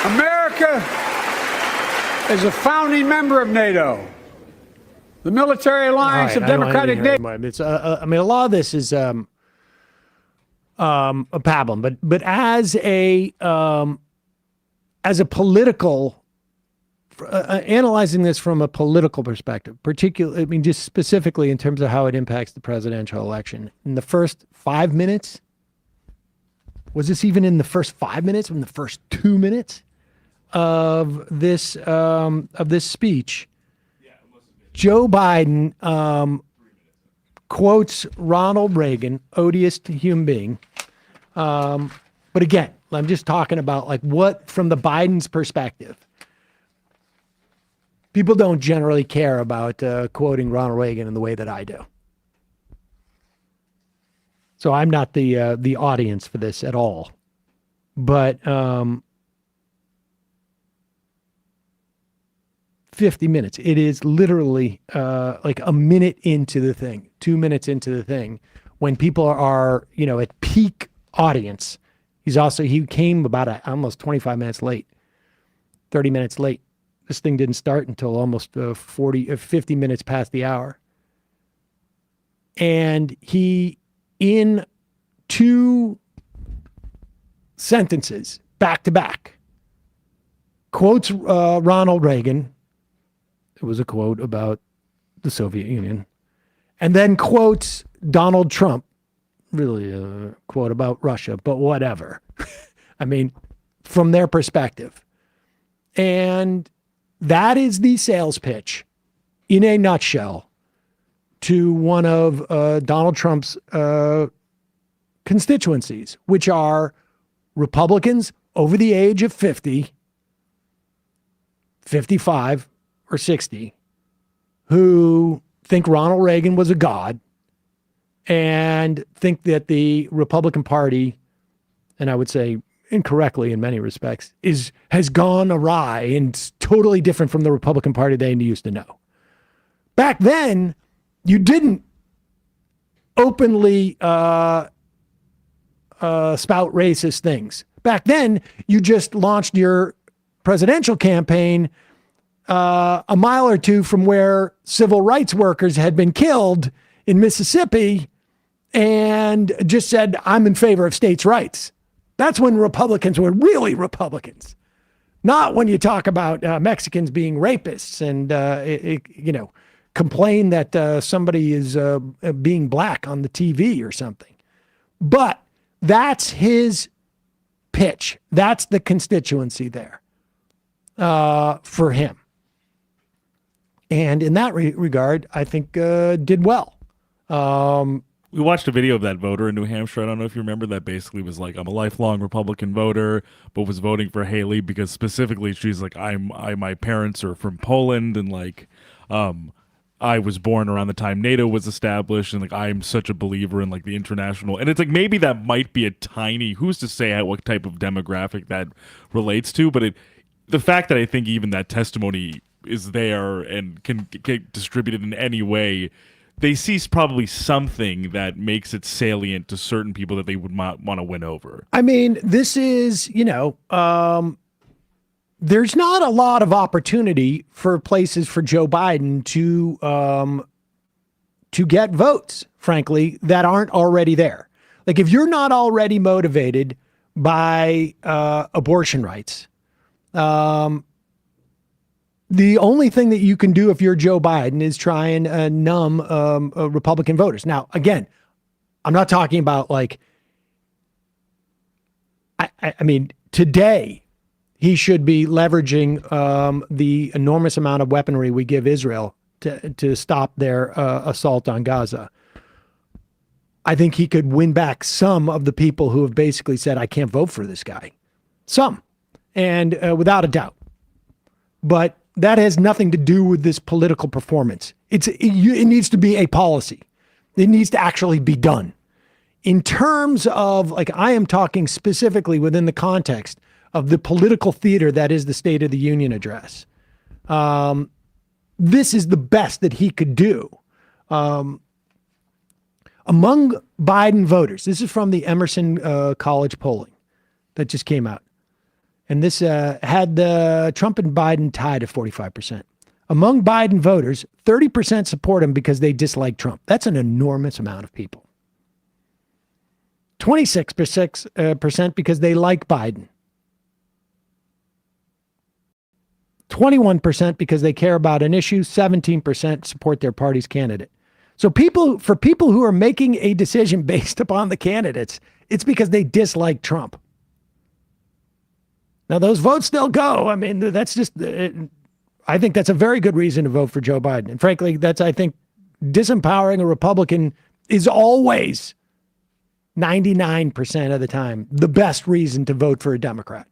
America is a founding member of NATO, the military alliance of democratic nations. It's I mean, a lot of this is a pablum, but as a political, analyzing this from a political perspective, particularly, I mean, just specifically in terms of how it impacts the presidential election. In the first 5 minutes, was this even in the first 5 minutes? In the first 2 minutes of this speech, Joe Biden quotes Ronald Reagan, odious human being. But again, I'm just talking about like what, from the Biden's perspective, people don't generally care about quoting Ronald Reagan in the way that I do. So I'm not the audience for this at all. But 50 minutes. It is literally like a minute into the thing, 2 minutes into the thing, when people are, at peak audience. He came about almost 25 minutes late, 30 minutes late. This thing didn't start until almost 50 minutes past the hour. And he, in 2 sentences, back to back, quotes Ronald Reagan. It was a quote about the Soviet Union, and then quotes Donald Trump, really a quote about Russia, but whatever. I mean, from their perspective. And that is the sales pitch in a nutshell to one of Donald Trump's constituencies, which are Republicans over the age of 50, 55, or 60, who think Ronald Reagan was a god and think that the Republican Party, and I would say incorrectly in many respects, has gone awry and totally different from the Republican Party they used to know. Back then, you didn't openly spout racist things. Back then, you just launched your presidential campaign a mile or two from where civil rights workers had been killed in Mississippi and just said, I'm in favor of states' rights. That's when Republicans were really Republicans. Not when you talk about Mexicans being rapists and, complain that somebody is being black on the TV or something. But that's his pitch. That's the constituency there for him. And in that regard, I think did well. We watched a video of that voter in New Hampshire. I don't know if you remember, that basically was like, I'm a lifelong Republican voter, but was voting for Haley because specifically she's like, my parents are from Poland, and like, I was born around the time NATO was established, and like, I'm such a believer in like the international. And it's like, maybe that might be a tiny, who's to say what type of demographic that relates to, but the fact that I think even that testimony is there and can get distributed in any way, they see probably something that makes it salient to certain people that they would want to win over. I mean, this is, there's not a lot of opportunity for places for Joe Biden to get votes, frankly, that aren't already there. Like if you're not already motivated by abortion rights, the only thing that you can do if you're Joe Biden is try and numb Republican voters. Now, again, I'm not talking about like, I mean, today he should be leveraging the enormous amount of weaponry we give Israel to stop their assault on Gaza. I think he could win back some of the people who have basically said, I can't vote for this guy. Some, and without a doubt. But that has nothing to do with this political performance. It needs to be a policy. It needs to actually be done. In terms of, like, I am talking specifically within the context of the political theater that is the State of the Union address. This is the best that he could do. Among Biden voters, this is from the Emerson College polling that just came out. And this had Trump and Biden tied at 45%. Among Biden voters, 30% support him because they dislike Trump. That's an enormous amount of people. 26% because they like Biden. 21% because they care about an issue. 17% support their party's candidate. So for people who are making a decision based upon the candidates, it's because they dislike Trump. Now, those votes still go. I mean, that's just, I think that's a very good reason to vote for Joe Biden. And frankly, I think, disempowering a Republican is always 99% of the time the best reason to vote for a Democrat.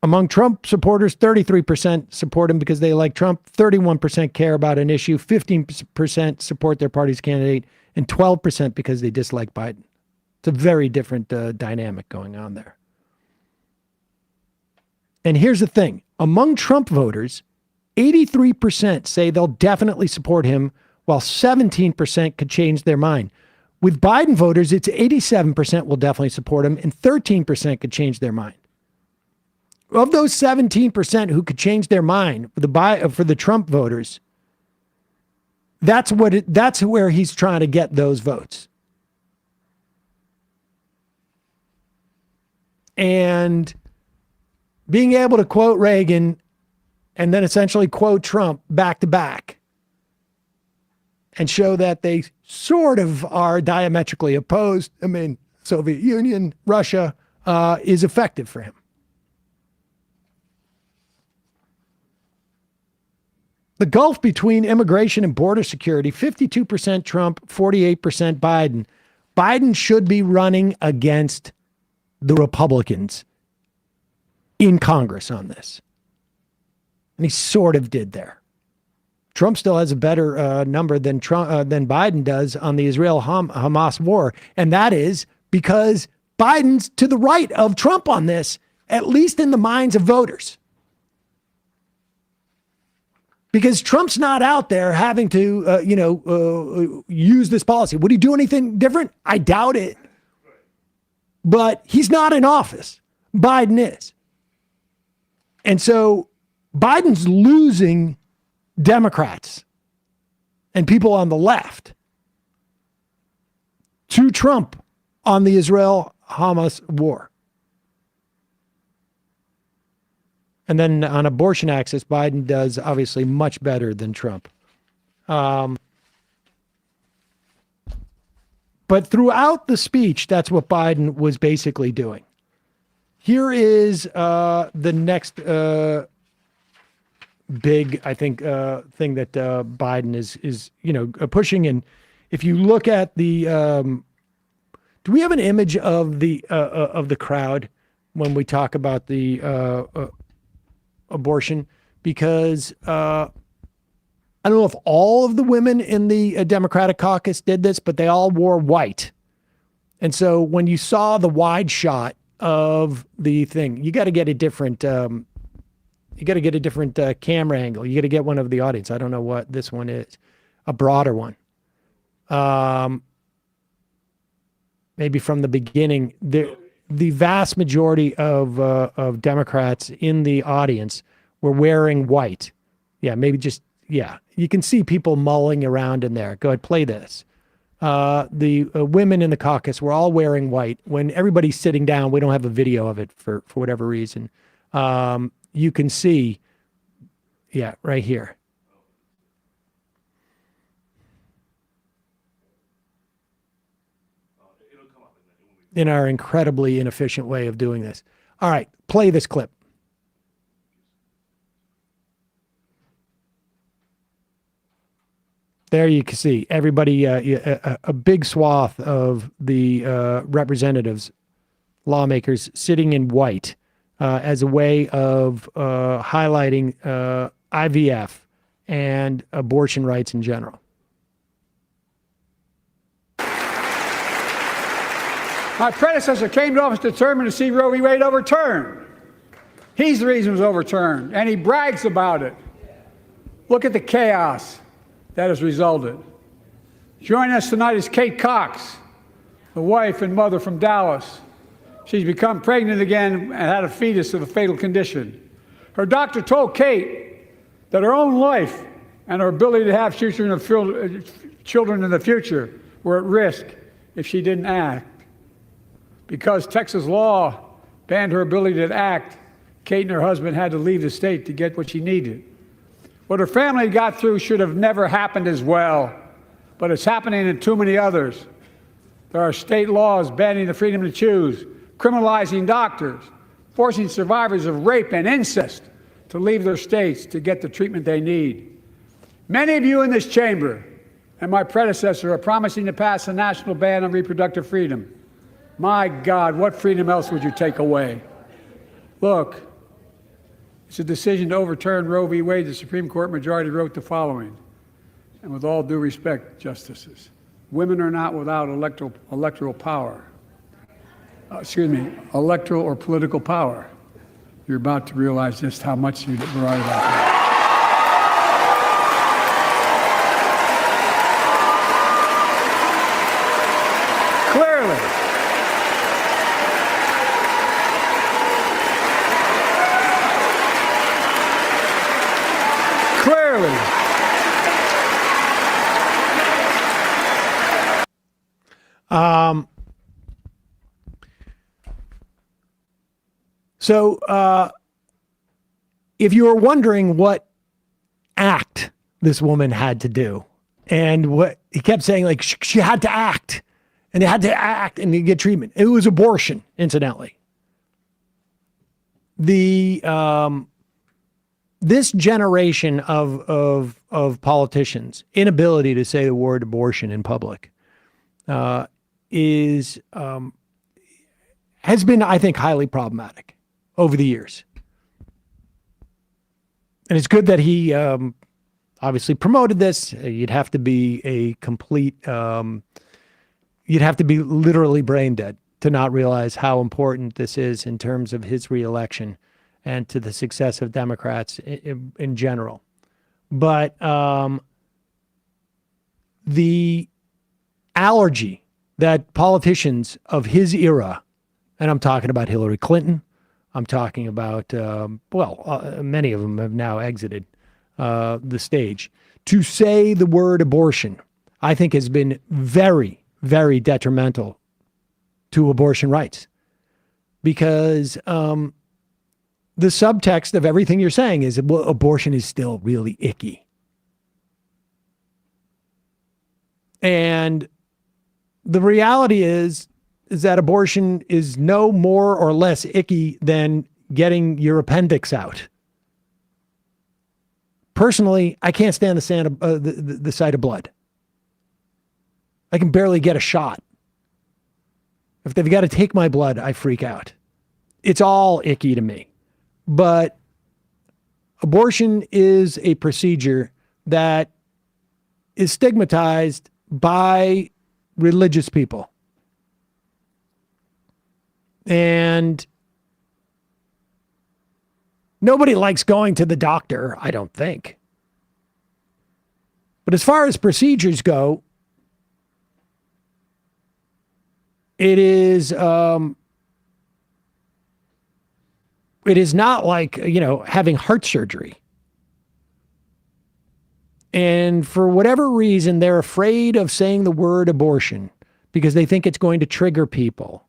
Among Trump supporters, 33% support him because they like Trump, 31% care about an issue, 15% support their party's candidate, and 12% because they dislike Biden. It's a very different dynamic going on there. And here's the thing. Among Trump voters, 83% say they'll definitely support him, while 17% could change their mind. With Biden voters, it's 87% will definitely support him, and 13% could change their mind. Of those 17% who could change their mind for the Trump voters, that's where he's trying to get those votes. And being able to quote Reagan and then essentially quote Trump back to back and show that they sort of are diametrically opposed. I mean, Soviet Union, Russia, is effective for him. The gulf between immigration and border security, 52% Trump, 48% Biden. Biden should be running against the Republicans in Congress on this. And he sort of did there. Trump still has a better number than Biden does on the Israel-Hamas war. And that is because Biden's to the right of Trump on this, at least in the minds of voters. Because Trump's not out there having to, use this policy. Would he do anything different? I doubt it. But he's not in office. Biden is. And so Biden's losing Democrats and people on the left to Trump on the Israel-Hamas war. And then on abortion access, Biden does obviously much better than Trump. But throughout the speech, that's what Biden was basically doing. Here is the next big, I think, thing that Biden is pushing. And if you look at the, do we have an image of the crowd when we talk about the abortion? Because I don't know if all of the women in the Democratic caucus did this, but they all wore white. And so when you saw the wide shot of the thing, you got to get a different camera angle. You got to get one of the audience. I don't know what this one is, a broader one. Maybe from the beginning. the vast majority of Democrats in the audience were wearing white. Yeah, maybe just, yeah. You can see people mulling around in there. Go ahead, play this. The women in the caucus were all wearing white. When everybody's sitting down, we don't have a video of it for whatever reason. You can see, yeah, right here. In our incredibly inefficient way of doing this. All right, play this clip. There you can see everybody, a big swath of the representatives, lawmakers sitting in white as a way of highlighting IVF and abortion rights in general. My predecessor came to office determined to see Roe v. Wade overturned. He's the reason it was overturned, and he brags about it. Look at the chaos that has resulted. Joining us tonight is Kate Cox, the wife and mother from Dallas. She's become pregnant again and had a fetus of a fatal condition. Her doctor told Kate that her own life and her ability to have children in the future were at risk if she didn't act. Because Texas law banned her ability to act, Kate and her husband had to leave the state to get what she needed. What her family got through should have never happened as well, but it's happening in too many others. There are state laws banning the freedom to choose, criminalizing doctors, forcing survivors of rape and incest to leave their states to get the treatment they need. Many of you in this chamber and my predecessor are promising to pass a national ban on reproductive freedom. My God, what freedom else would you take away? Look, it's a decision to overturn Roe v. Wade. The Supreme Court majority wrote the following, and with all due respect, justices, women are not without electoral power. Electoral or political power. You're about to realize just how much you're right about that. So if you were wondering what act this woman had to do, and what he kept saying, like she had to act, and they had to act and get treatment. It was abortion, incidentally. The this generation of politicians' inability to say the word abortion in public has been, I think, highly problematic over the years. And it's good that he obviously promoted this. You'd have to be a complete, you'd have to be literally brain dead to not realize how important this is in terms of his reelection and to the success of Democrats in general. But the allergy that politicians of his era, and I'm talking about Hillary Clinton, I'm talking about, many of them have now exited the stage, to say the word abortion, I think has been very, very detrimental to abortion rights. Because the subtext of everything you're saying is, well, abortion is still really icky. And the reality is that abortion is no more or less icky than getting your appendix out. Personally, I can't stand the sight of blood. I can barely get a shot. If they've got to take my blood, I freak out. It's all icky to me. But abortion is a procedure that is stigmatized by religious people. And nobody likes going to the doctor, I don't think. But as far as procedures go, it is It is not like, having heart surgery. And for whatever reason, they're afraid of saying the word abortion because they think it's going to trigger people.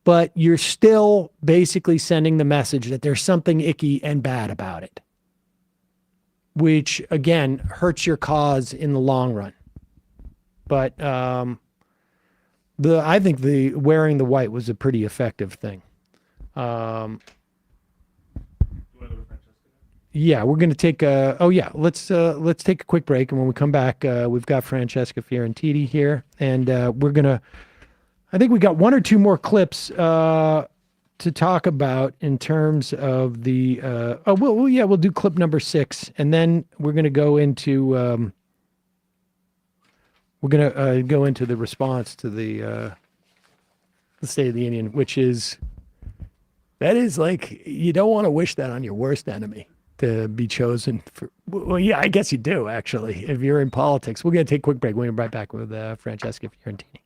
But you're still basically sending the message that there's something icky and bad about it, which, again, hurts your cause in the long run. But I think the wearing the white was a pretty effective thing. Yeah, we're going to take let's take a quick break. And when we come back, we've got Francesca Fiorentini here, and I think we got one or two more clips to talk about in terms of the, we'll do clip number 6. And then we're going to go into, the response to the State of the Union, which is, that is like, you don't want to wish that on your worst enemy. To be chosen for, well, yeah, I guess you do, actually, if you're in politics. We're going to take a quick break. We'll be right back with Francesca Fiorentini.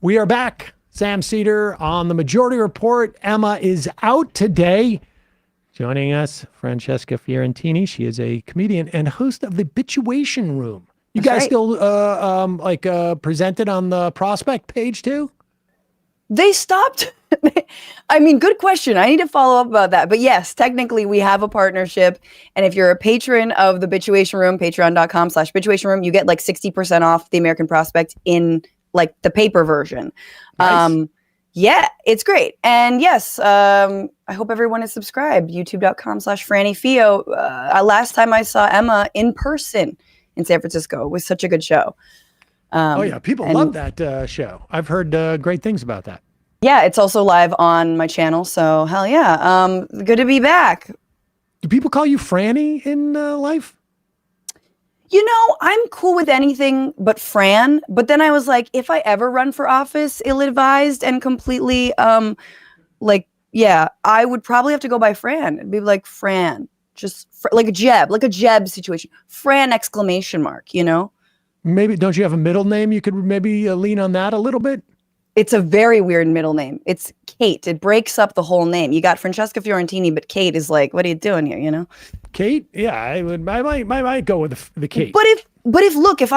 We are back. Sam Seder on the Majority Report. Emma is out today. Joining us, Francesca Fiorentini. She is a comedian and host of the Bitchuation Room. You guys still presented on the Prospect page too? They stopped. I mean, good question. I need to follow up about that. But yes, technically we have a partnership. And if you're a patron of the Bitchuation Room, patreon.com/Bitchuation Room, you get like 60% off the American Prospect in like the paper version. Nice. Yeah, it's great. And yes, I hope everyone is subscribed. YouTube.com/FrannyFio. Last time I saw Emma in person in San Francisco, it was such a good show. People love that show. I've heard great things about that. Yeah, it's also live on my channel. So hell yeah. Good to be back. Do people call you Franny in life? You know, I'm cool with anything but Fran. But then I was like, if I ever run for office, ill-advised and completely, I would probably have to go by Fran. It'd be like Fran, just like a Jeb situation. Fran ! You know? Maybe, don't you have a middle name? You could maybe lean on that a little bit. It's a very weird middle name. It's Kate. It breaks up the whole name. You got Francesca Fiorentini, but Kate is like, what are you doing here? You know? Kate? Yeah, I might go with the Kate. But if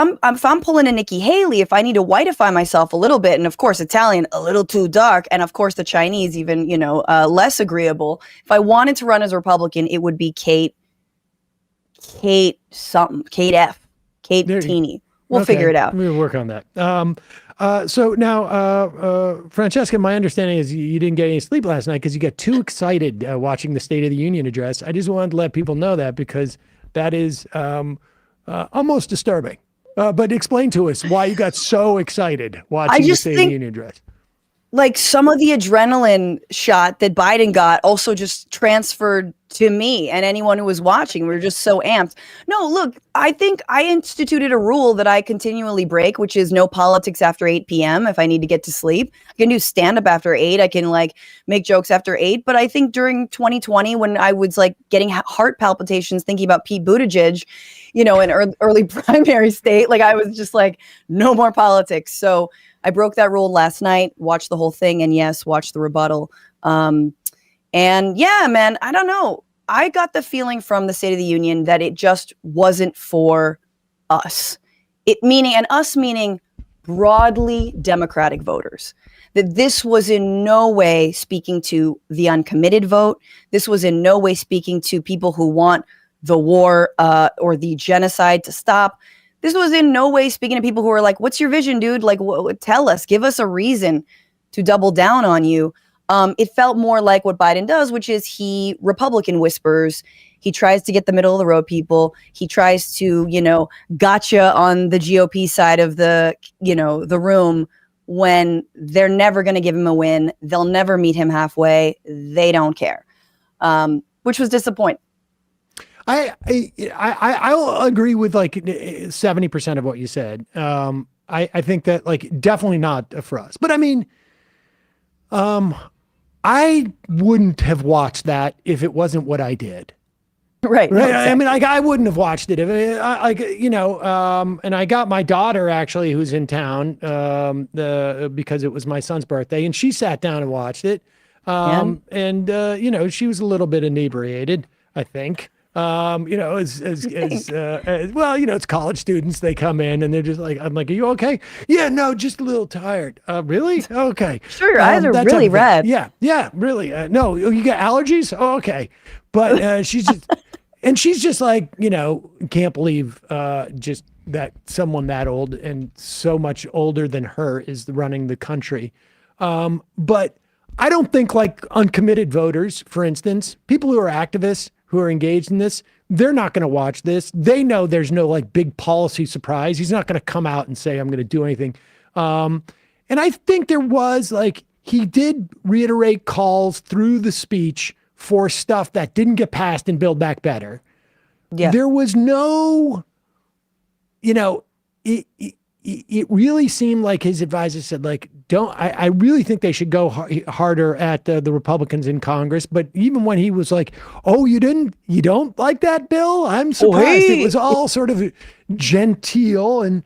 I'm pulling a Nikki Haley, if I need to whiteify myself a little bit, and of course Italian a little too dark, and of course the Chinese even less agreeable. If I wanted to run as a Republican, it would be Kate Teeny. We'll figure it out. We'll work on that. So now, Francesca, my understanding is you didn't get any sleep last night because you got too excited watching the State of the Union address. I just wanted to let people know that because that is almost disturbing. But explain to us why you got so excited watching the just State of think- the Union address. Like some of the adrenaline shot that Biden got also just transferred to me and anyone who was watching. We were just so amped. No, look, I think I instituted a rule that I continually break, which is no politics after 8 p.m. if I need to get to sleep. I can do stand up after 8. I can like make jokes after 8. But I think during 2020, when I was like getting heart palpitations thinking about Pete Buttigieg, in early primary state, like I was just like, no more politics. So I broke that rule last night, watched the whole thing, and yes, watched the rebuttal. And yeah, man, I don't know. I got the feeling from the State of the Union that it just wasn't for us. Us meaning broadly Democratic voters. That this was in no way speaking to the uncommitted vote. This was in no way speaking to people who want the war or the genocide to stop. This was in no way speaking to people who are like, what's your vision, dude? Like, tell us, give us a reason to double down on you. It felt more like what Biden does, which is he Republican whispers. He tries to get the middle of the road people. He tries to, gotcha on the GOP side of the room when they're never going to give him a win. They'll never meet him halfway. They don't care, which was disappointing. I'll agree with like 70% of what you said. I think that like definitely not for us, but I mean, I wouldn't have watched that if it wasn't what I did. Right. No, exactly. I mean, like I wouldn't have watched it if and I got my daughter actually who's in town because it was my son's birthday and she sat down and watched it. And she was a little bit inebriated, I think. It's college students. They come in and they're just like, I'm like, are you okay? Yeah, no, just a little tired. Really? Okay. Sure. Your eyes are really red. Yeah, really. No, you got allergies? Oh, okay. But she's just like, can't believe just that someone that old and so much older than her is running the country. But I don't think like uncommitted voters, for instance, people who are activists, who are engaged in this, they're not going to watch this. They know there's no like big policy surprise. He's not going to come out and say, I'm going to do anything. And I think there was like, he did reiterate calls through the speech for stuff that didn't get passed in Build Back Better. Yeah. There was no, it really seemed like his advisor said, like, I really think they should go harder at the Republicans in Congress. But even when he was like, oh, you don't like that bill? I'm surprised. It was all sort of genteel and,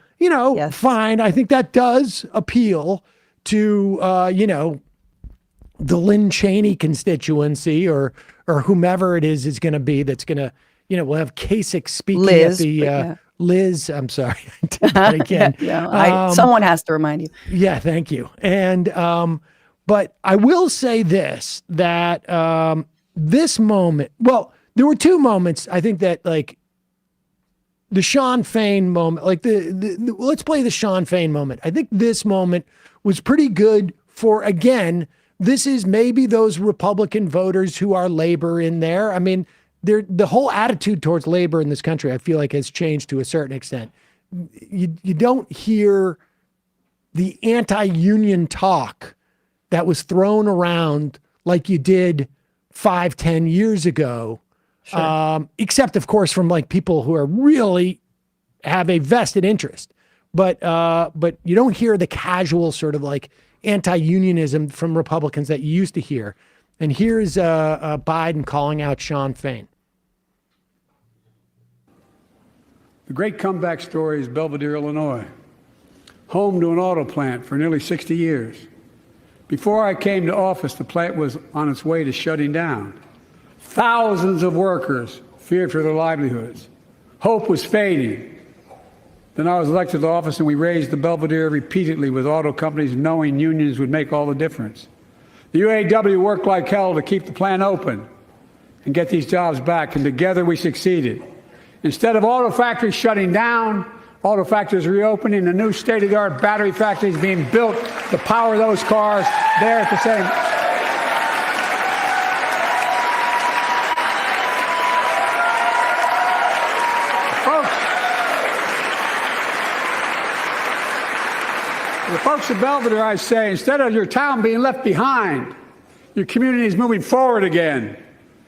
fine. I think that does appeal to, the Lynn Cheney constituency or whomever it is going to be that's going to, we'll have Kasich speaking at the Liz, I'm sorry. I did that again. Someone has to remind you. Yeah, thank you. And but I will say this, that this moment, well, there were two moments, I think that like the Sean Fain moment, like the let's play the Sean Fain moment. I think this moment was pretty good for, again, this is maybe those Republican voters who are labor in there. I mean, the whole attitude towards labor in this country, I feel like, has changed to a certain extent. You don't hear the anti-union talk that was thrown around like you did 5-10 years ago. Sure. Except, of course, from like people who are really have a vested interest. But you don't hear the casual sort of like anti-unionism from Republicans that you used to hear. And here's Biden calling out Sean Fain. The great comeback story is Belvedere, Illinois, home to an auto plant for nearly 60 years. Before I came to office, the plant was on its way to shutting down. Thousands of workers feared for their livelihoods. Hope was fading. Then I was elected to office and we raised the Belvedere repeatedly with auto companies knowing unions would make all the difference. The UAW worked like hell to keep the plant open and get these jobs back, and together we succeeded. Instead of auto factories shutting down, auto factories reopening, a new state-of-the-art battery factories being built to power those cars there at the same. folks of Belvedere, I say, instead of your town being left behind, your community is moving forward again.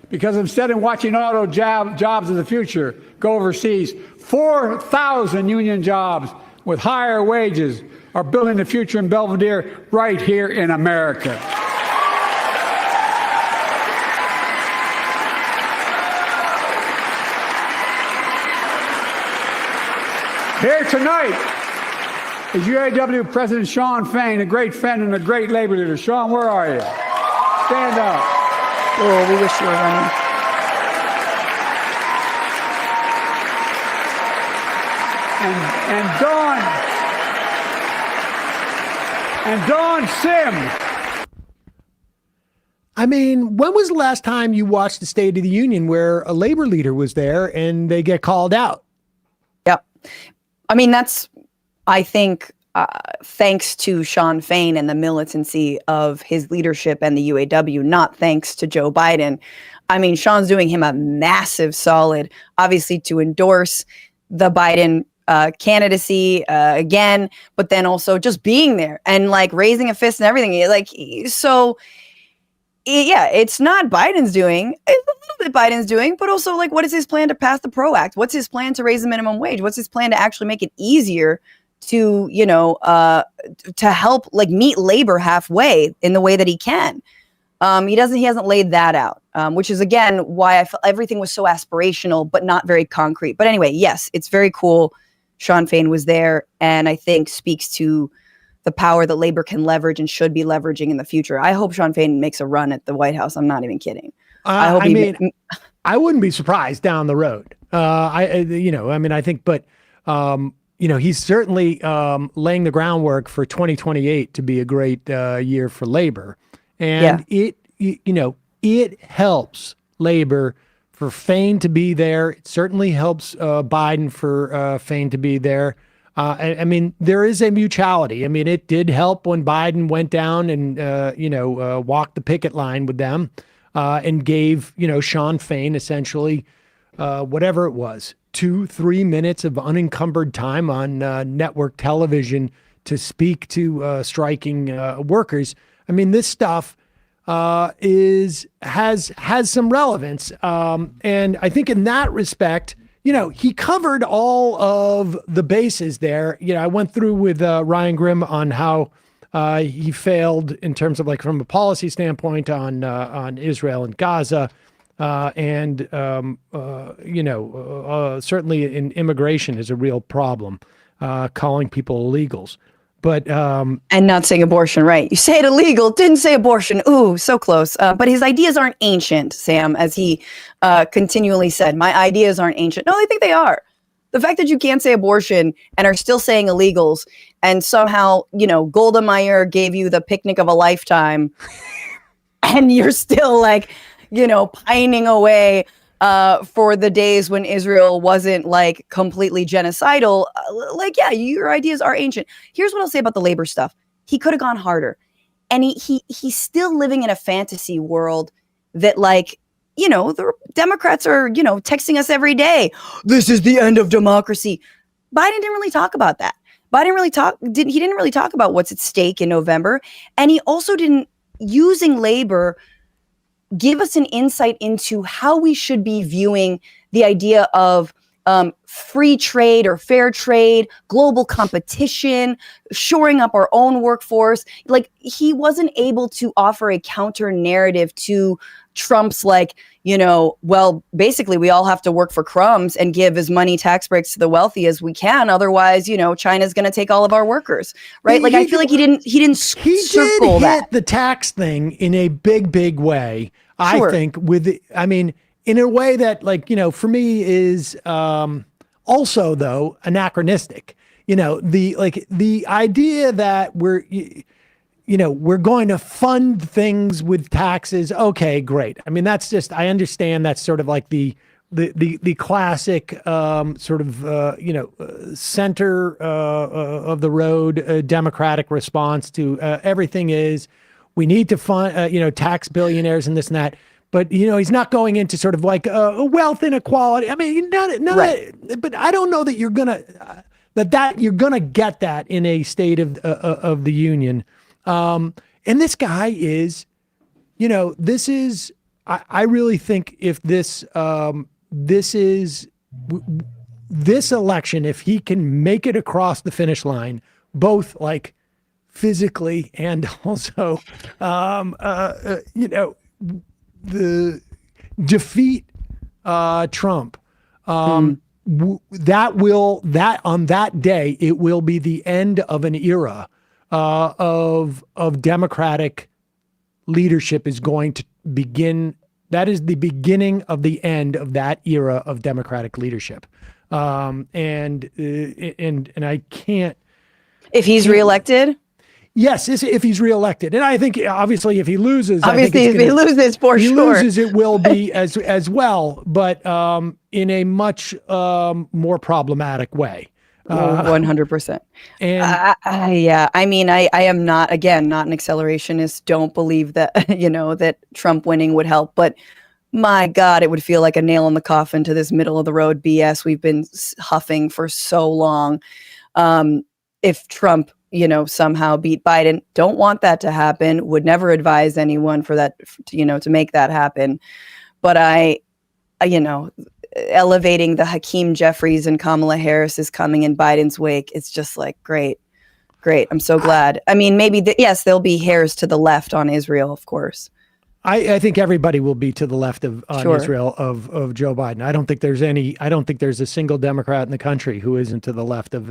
Because instead of watching auto jobs of the future go overseas, 4,000 union jobs with higher wages are building the future in Belvedere right here in America. Here tonight is UAW President Shawn Fain, a great friend and a great labor leader. Shawn, where are you? Stand up. Oh, we wish you were running. And Dawn Sim. I mean, when was the last time you watched the State of the Union where a labor leader was there and they get called out? Yep. I mean, that's, I think, thanks to Shawn Fain and the militancy of his leadership and the UAW, not thanks to Joe Biden. I mean, Shawn's doing him a massive solid, obviously, to endorse the Biden candidacy again, but then also just being there and like raising a fist and everything. Like, so yeah, it's not Biden's doing. It's a little bit Biden's doing, but also like, what is his plan to pass the PRO Act? What's his plan to raise the minimum wage? What's his plan to actually make it easier to, you know, to help like meet labor halfway in the way that he can? He hasn't laid that out, which is again why I felt everything was so aspirational, but not very concrete. But anyway, yes, it's very cool. Shawn Fain was there, and I think speaks to the power that labor can leverage and should be leveraging in the future. I hope Shawn Fain makes a run at the White House. I'm not even kidding. I wouldn't be surprised down the road. I think, but he's certainly laying the groundwork for 2028 to be a great year for labor, and it helps labor for Fain to be there. It certainly helps Biden for Fain to be there. I mean, there is a mutuality. I mean, it did help when Biden went down and, walked the picket line with them and gave, Shawn Fain essentially whatever it was, 2-3 minutes of unencumbered time on network television to speak to striking workers. I mean, this stuff has some relevance. And I think in that respect, he covered all of the bases there. I went through with Ryan Grimm on how he failed in terms of like from a policy standpoint on Israel and Gaza, and certainly in immigration is a real problem, calling people illegals. But and not saying abortion, right? You say it illegal, didn't say abortion. Ooh, so close. But his ideas aren't ancient, Sam, as he continually said. My ideas aren't ancient. No, I think they are. The fact that you can't say abortion and are still saying illegals, and somehow, Golda Meir gave you the picnic of a lifetime, and you're still like, pining away for the days when Israel wasn't like completely genocidal. Your ideas are ancient. Here's what I'll say about the labor stuff. He could have gone harder. And he's still living in a fantasy world that like, the Democrats are, texting us every day. This is the end of democracy. Biden didn't really talk about that. He didn't really talk about what's at stake in November. And he also didn't, using labor, give us an insight into how we should be viewing the idea of free trade or fair trade, global competition, shoring up our own workforce. Like, he wasn't able to offer a counter narrative to Trump's basically we all have to work for crumbs and give as many tax breaks to the wealthy as we can. Otherwise, China's going to take all of our workers, right? I feel like he didn't circle that. Hit the tax thing in a big way. Sure. I think in a way that for me is also though anachronistic. The idea that we're going to fund things with taxes. Okay, great. I mean, that's just, I understand that's sort of like the classic center of the road Democratic response to everything is we need to fund, tax billionaires and this and that. But, he's not going into sort of like wealth inequality. I mean, none right. But I don't know that you're going to, that you're going to get that in a state of the union. And this guy is, this is, I really think if this election, if he can make it across the finish line, both like physically and also, the defeat Trump, that on that day, it will be the end of an era of Democratic leadership is going to begin. That is the beginning of the end of that era of Democratic leadership. And I can't. If he's reelected? Yes, if he's reelected. And I think obviously if he loses, obviously if he loses for he sure. loses, it will be as well, but in a much more problematic way. 100%. And yeah, I mean, I am not an accelerationist. Don't believe that, that Trump winning would help, but my God, it would feel like a nail in the coffin to this middle of the road BS we've been huffing for so long. If Trump, somehow beat Biden, don't want that to happen, would never advise anyone for that, to make that happen. But elevating the Hakeem Jeffries and Kamala Harris is coming in Biden's wake. It's just like, great. I'm so glad. I mean, maybe, yes, there'll be hairs to the left on Israel, of course. I think everybody will be to the left on Sure. Israel of Joe Biden. I don't think there's a single Democrat in the country who isn't to the left of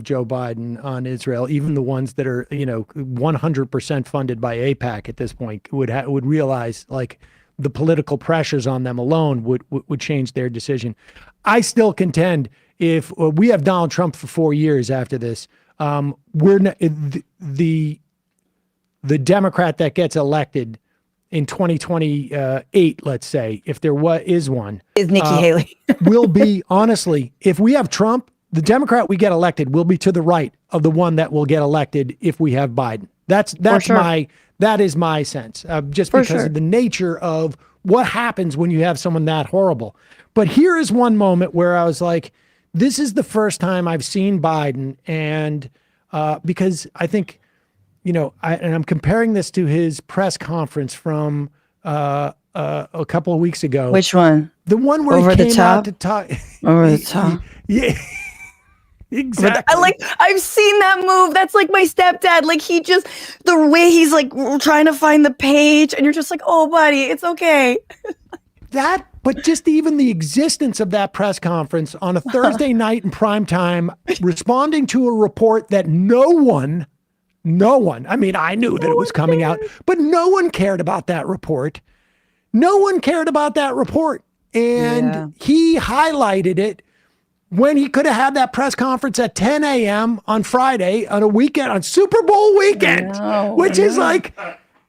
Joe Biden on Israel. Even the ones that are 100% funded by AIPAC at this point would realize like the political pressures on them alone would change their decision. I still contend if we have Donald Trump for 4 years after this, we're not, the Democrat that gets elected in 2028, let's say, if there is one, is Nikki Haley. will be, honestly, if we have Trump, the Democrat we get elected will be to the right of the one that will get elected if we have Biden. That is my sense, just because of the nature of what happens when you have someone that horrible. But here is one moment where I was like, this is the first time I've seen Biden, and because I think, and I'm comparing this to his press conference from a couple of weeks ago. Which one? The one where Over he the came top? out to talk. Over the top. Yeah, exactly. I've seen that move. That's like my stepdad. Like the way he's like trying to find the page, and you're just like, oh, buddy, it's okay. But just even the existence of that press conference on a Thursday night in prime time, responding to a report that no one, I mean, I knew that it was coming out, but no one cared about that report. And he highlighted it when he could have had that press conference at 10 a.m. on Friday on a weekend, on Super Bowl weekend, which is like,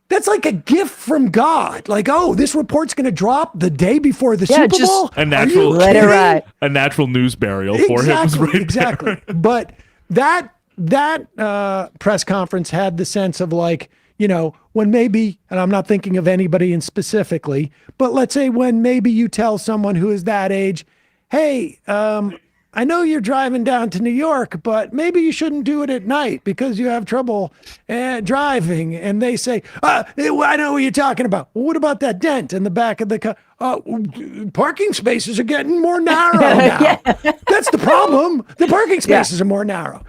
that's like a gift from God. Like, oh, this report's going to drop the day before the Super Bowl. A natural, let it ride. A natural news burial for him. Exactly. But that press conference had the sense of like, when maybe, and I'm not thinking of anybody in specifically, but let's say when maybe you tell someone who is that age, hey, I know you're driving down to New York, but maybe you shouldn't do it at night because you have trouble driving. And they say, I know what you're talking about. Well, what about that dent in the back of the car? Parking spaces are getting more narrow now. That's the problem. The parking spaces are more narrow.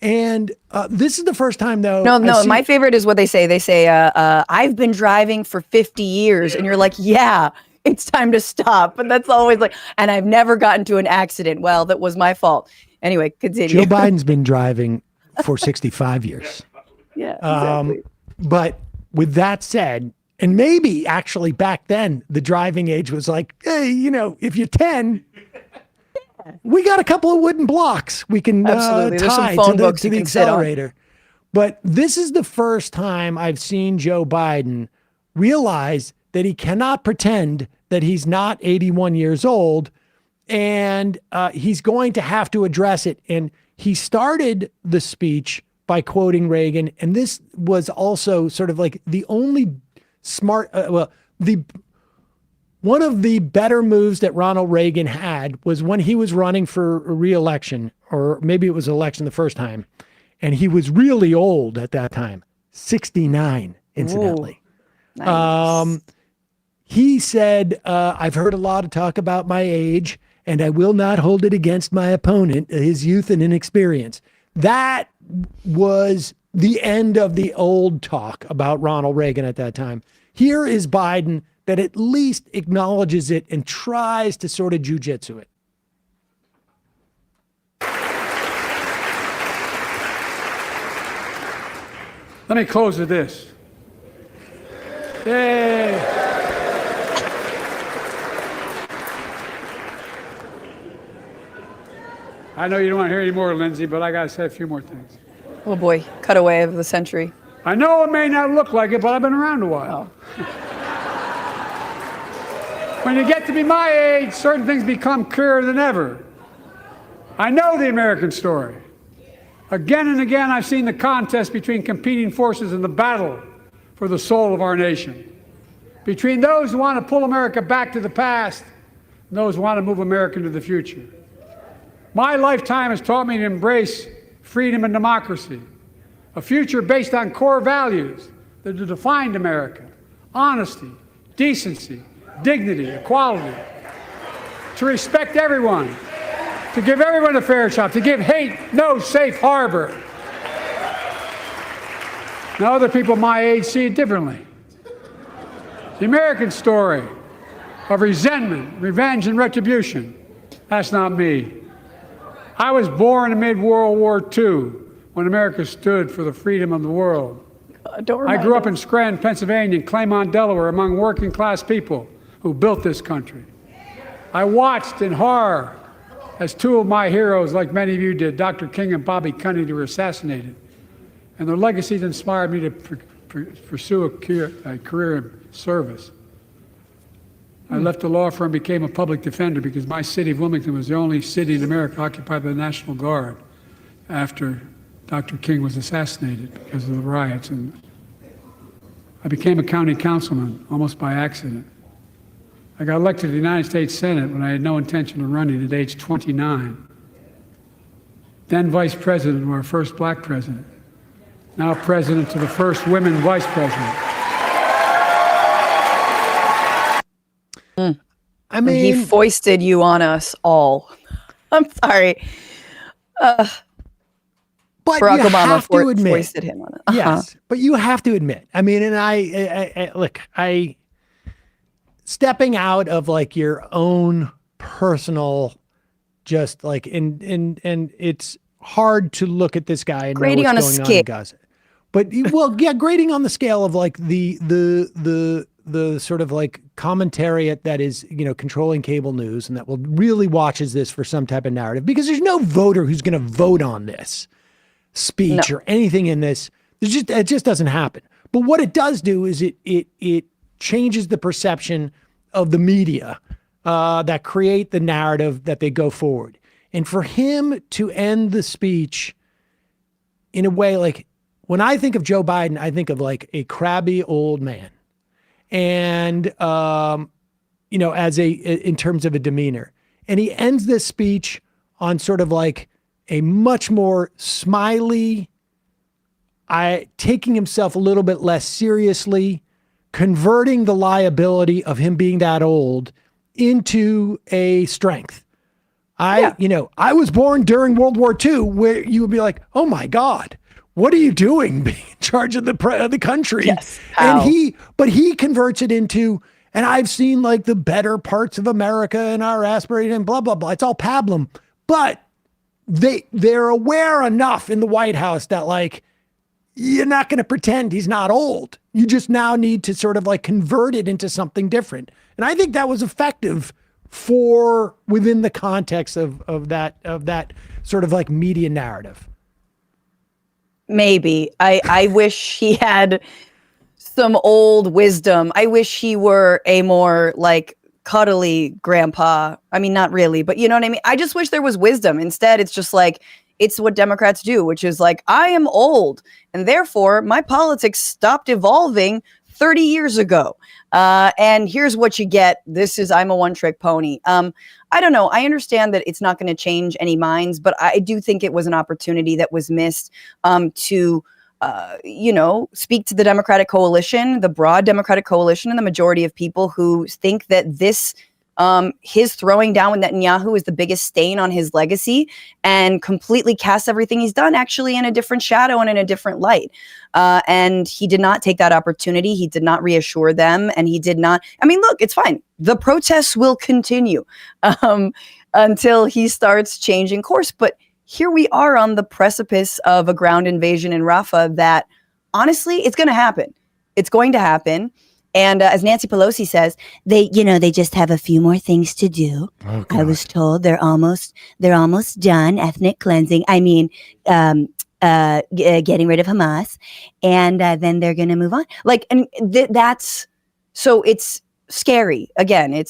And this is the first time, though. No, my favorite is what they say. They say, I've been driving for 50 years. And you're like, yeah, it's time to stop. But that's always like, and I've never gotten to an accident. Well, that was my fault. Anyway, continue. Joe Biden's been driving for 65 years. Yeah, exactly. But with that said, and maybe actually back then, the driving age was like, hey, if you're 10, we got a couple of wooden blocks we can Absolutely. There's some tie phone to books the you can sit on. accelerator. But this is the first time I've seen Joe Biden realize that he cannot pretend that he's not 81 years old, and he's going to have to address it. And he started the speech by quoting Reagan, and this was also sort of like the only smart, one of the better moves that Ronald Reagan had was when he was running for re-election, or maybe it was election the first time, and he was really old at that time, 69, incidentally. Ooh, nice. He said, I've heard a lot of talk about my age, and I will not hold it against my opponent, his youth and inexperience. That was the end of the old talk about Ronald Reagan at that time. Here is Biden that at least acknowledges it and tries to sort of jujitsu it. Let me close with this. Yay. I know you don't want to hear any more, Lindsay, but I got to say a few more things. Oh boy, cutaway of the century. I know it may not look like it, but I've been around a while. When you get to be my age, certain things become clearer than ever. I know the American story. Again and again, I've seen the contest between competing forces in the battle for the soul of our nation. Between those who want to pull America back to the past and those who want to move America into the future. My lifetime has taught me to embrace freedom and democracy, a future based on core values that have defined America: honesty, decency, dignity, equality, to respect everyone, to give everyone a fair shot, to give hate no safe harbor. Now, other people my age see it differently. The American story of resentment, revenge, and retribution, that's not me. I was born amid World War II when America stood for the freedom of the world. I grew up in Scranton, Pennsylvania, and Claymont, Delaware, among working class people who built this country. I watched in horror as two of my heroes, like many of you did, Dr. King and Bobby Kennedy, were assassinated. And their legacies inspired me to pursue a career in service. I left the law firm and became a public defender because my city of Wilmington was the only city in America occupied by the National Guard after Dr. King was assassinated because of the riots. And I became a county councilman almost by accident. I got elected to the United States Senate when I had no intention of running at age 29. Then vice president of our first black president. Now president to the first women vice president. I mean, he foisted you on us all. I'm sorry. but Barack you Obama have to admit, foisted him on it. Yes, but you have to admit. I mean, and I stepping out of like your own personal, just like and it's hard to look at this guy and grading know what's on going a on scale. in Gaza. But well, yeah, grading on the scale of like the sort of like commentary that is, you know, controlling cable news and that will really watches this for some type of narrative, because there's no voter who's going to vote on this speech or anything in this. It just doesn't happen. But what it does do is it changes the perception of the media that create the narrative that they go forward. And for him to end the speech in a way, like when I think of Joe Biden, I think of like a crabby old man. And, you know, in terms of a demeanor. And he ends this speech on sort of like a much more smiley, taking himself a little bit less seriously, converting the liability of him being that old into a strength. You know, I was born during World War II, where you would be like, oh my God, what are you doing being in charge of the country? Yes. And he converts it into, and I've seen like the better parts of America and our aspiration and blah, blah, blah. It's all pablum. But they're aware enough in the White House that like, you're not going to pretend he's not old. You just now need to sort of like convert it into something different. And I think that was effective for within the context of that sort of like media narrative. Maybe. I wish he had some old wisdom. I wish he were a more like cuddly grandpa. I mean, not really, but you know what I mean? I just wish there was wisdom. Instead, it's just like, it's what Democrats do, which is like, I am old, and therefore my politics stopped evolving 30 years ago. And here's what you get. I'm a one-trick pony. I don't know. I understand that it's not going to change any minds, but I do think it was an opportunity that was missed to speak to the Democratic coalition, the broad Democratic coalition, and the majority of people who think that this his throwing down with Netanyahu is the biggest stain on his legacy and completely casts everything he's done actually in a different shadow and in a different light. And he did not take that opportunity. He did not reassure them. And he did not. I mean, look, it's fine. The protests will continue until he starts changing course. But here we are on the precipice of a ground invasion in Rafah that honestly, it's going to happen. It's going to happen. And as Nancy Pelosi says, they just have a few more things to do. Oh, I was told they're almost done ethnic cleansing. I mean, getting rid of Hamas, and then they're going to move on. That's so it's scary. Again,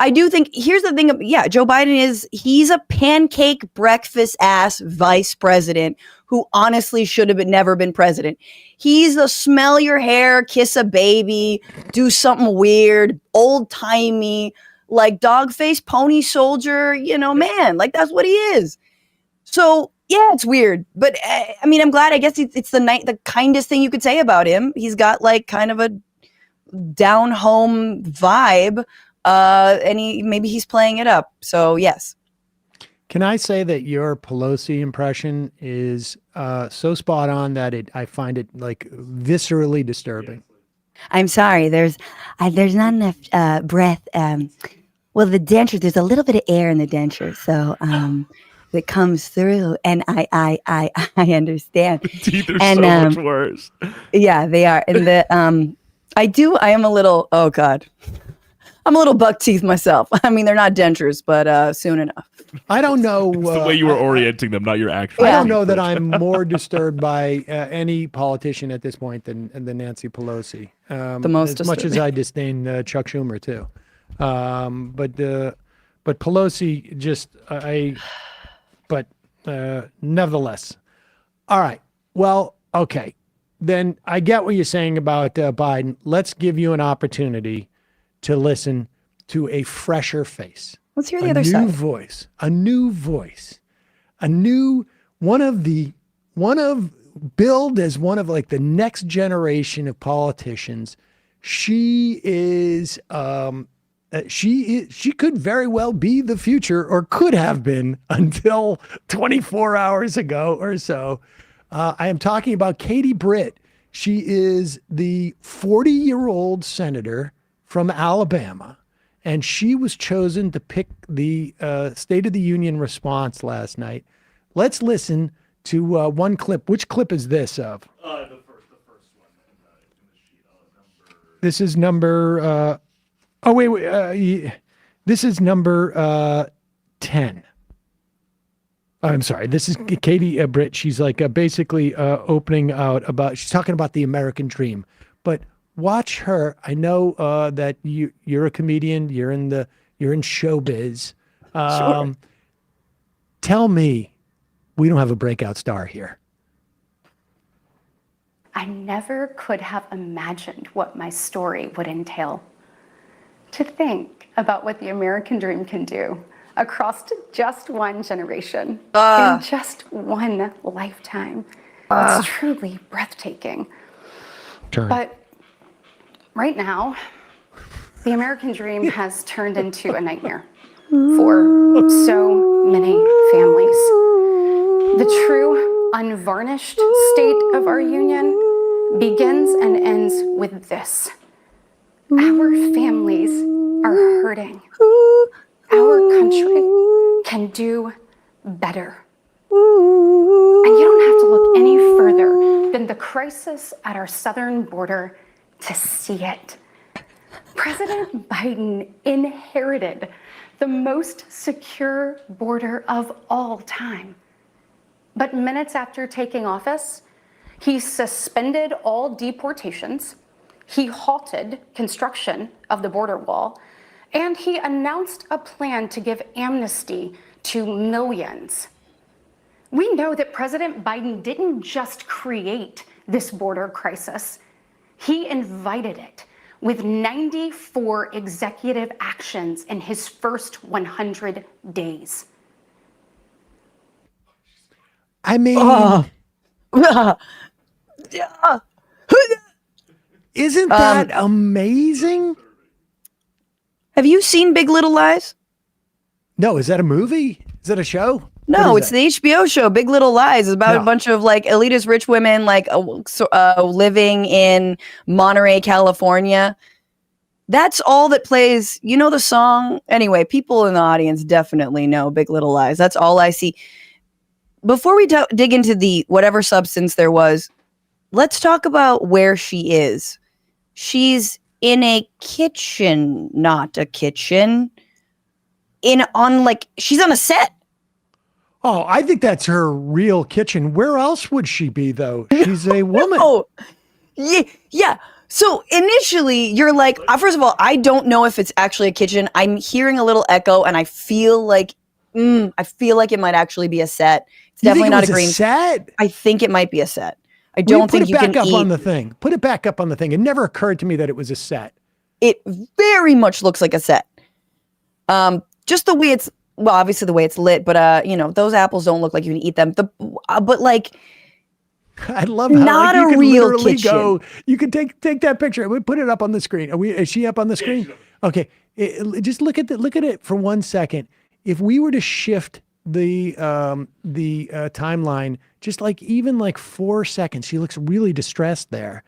I do think here's the thing. Yeah, Joe Biden he's a pancake breakfast ass vice president who honestly should have never been president. He's the smell your hair, kiss a baby, do something weird, old timey, like dog face pony soldier, man, like that's what he is. So yeah, it's weird, but I mean, I'm glad. I guess it's the kindest thing you could say about him. He's got like kind of a down home vibe. And maybe he's playing it up. So yes. Can I say that your Pelosi impression is so spot on that I find it like viscerally disturbing? I'm sorry. There's not enough breath. Well, the denture. There's a little bit of air in the denture, so that comes through, and I understand. The teeth are so much worse. Yeah, they are. And I am a little. Oh God. I'm a little buck teeth myself. I mean, they're not dentures, but soon enough. I don't know. It's the way you were orienting them, not your actual. I don't know that I'm more disturbed by any politician at this point than Nancy Pelosi. The most as much as I disdain Chuck Schumer too. But Pelosi just but nevertheless. All right. Well, okay. Then I get what you're saying about Biden. Let's give you an opportunity to listen to a fresher face. Let's hear the other side. A new voice, billed as one of like the next generation of politicians. She could very well be the future, or could have been until 24 hours ago or so. I am talking about Katie Britt. She is the 40-year-old senator from Alabama, and she was chosen to pick the State of the Union response last night. Let's listen to one clip. Which clip is this of? The first one. This is number. This is number 10. I'm sorry. This is Katie Britt. She's like basically opening out about. She's talking about the American dream, but. Watch her. I know that you're a comedian. You're in showbiz. Sure. Tell me, we don't have a breakout star here. I never could have imagined what my story would entail. To think about what the American dream can do across just one generation, in just one lifetime, it's truly breathtaking. But right now, the American dream has turned into a nightmare for so many families. The true, unvarnished state of our union begins and ends with this. Our families are hurting. Our country can do better. And you don't have to look any further than the crisis at our southern border to see it. President Biden inherited the most secure border of all time. But minutes after taking office, he suspended all deportations, he halted construction of the border wall, and he announced a plan to give amnesty to millions. We know that President Biden didn't just create this border crisis. He invited it with 94 executive actions in his first 100 days. I mean, isn't that amazing? Have you seen Big Little Lies? No, is that a movie? Is that a show? No, it's the HBO show Big Little Lies. It's about a bunch of like elitist rich women like living in Monterey, California. That's all that plays. You know the song? Anyway, people in the audience definitely know Big Little Lies. That's all I see. Before we dig into the whatever substance there was, let's talk about where she is. She's in a kitchen, not a kitchen. She's on a set. Oh, I think that's her real kitchen. Where else would she be, though? She's a woman. Oh, yeah. So initially, you're like, first of all, I don't know if it's actually a kitchen. I'm hearing a little echo, and I feel like it might actually be a set. It's definitely not a green set. I think it might be a set. I don't think you can put it back up on the thing. Put it back up on the thing. It never occurred to me that it was a set. It very much looks like a set. Just the way it's. Well, obviously the way it's lit, but those apples don't look like you can eat them. But like, I love how not you a can real literally kitchen. go. You can take that picture. We put it up on the screen. Is she up on the screen? Okay, just look at it for 1 second. If we were to shift the timeline, just even 4 seconds, she looks really distressed there,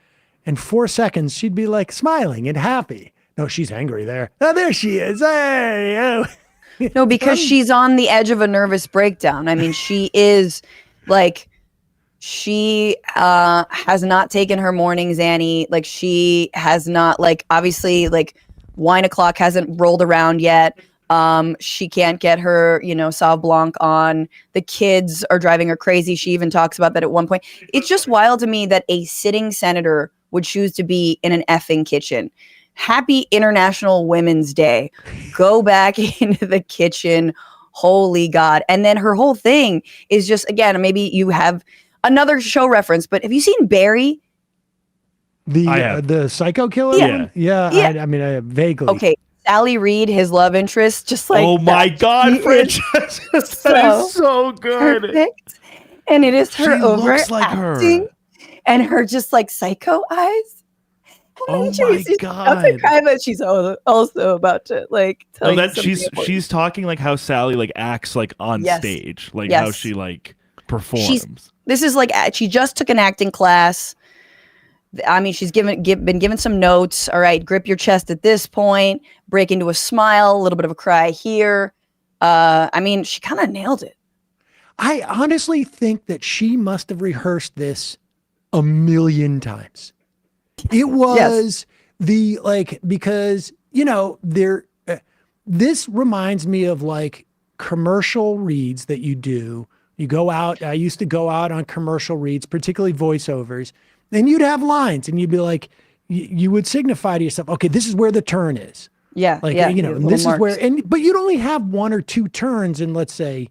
and 4 seconds she'd be like smiling and happy. No, she's angry there. Oh, there she is. Hey, oh. No, because she's on the edge of a nervous breakdown. I mean, she is she has not taken her morning Xanny. Like, she has not, obviously, wine o'clock hasn't rolled around yet. She can't get her, Sauv Blanc on. The kids are driving her crazy. She even talks about that at one point. It's just wild to me that a sitting senator would choose to be in an effing kitchen. Happy International Women's Day. Go back into the kitchen. Holy God. And then her whole thing is just, again, maybe you have another show reference, but have you seen Barry? The psycho killer? Yeah. I mean, vaguely. Okay. Sally Reed, his love interest, just like. Oh my God, Francesca. That is so good. Perfect. And it is her looks like overacting her. And her just psycho eyes. Oh my God! That's a crime that she's also about to tell you something she's talking like how Sally acts on stage, how she performs. This is she just took an acting class. I mean, she's been given some notes. All right, grip your chest at this point, break into a smile, a little bit of a cry here. I mean, she kind of nailed it. I honestly think that she must have rehearsed this a million times. It was because this reminds me of commercial reads that you do. You go out. I used to go out on commercial reads, particularly voiceovers, and you'd have lines, and you'd be like, you would signify to yourself, okay, this is where the turn is. Yeah, and this is where, but you'd only have one or two turns, and let's say,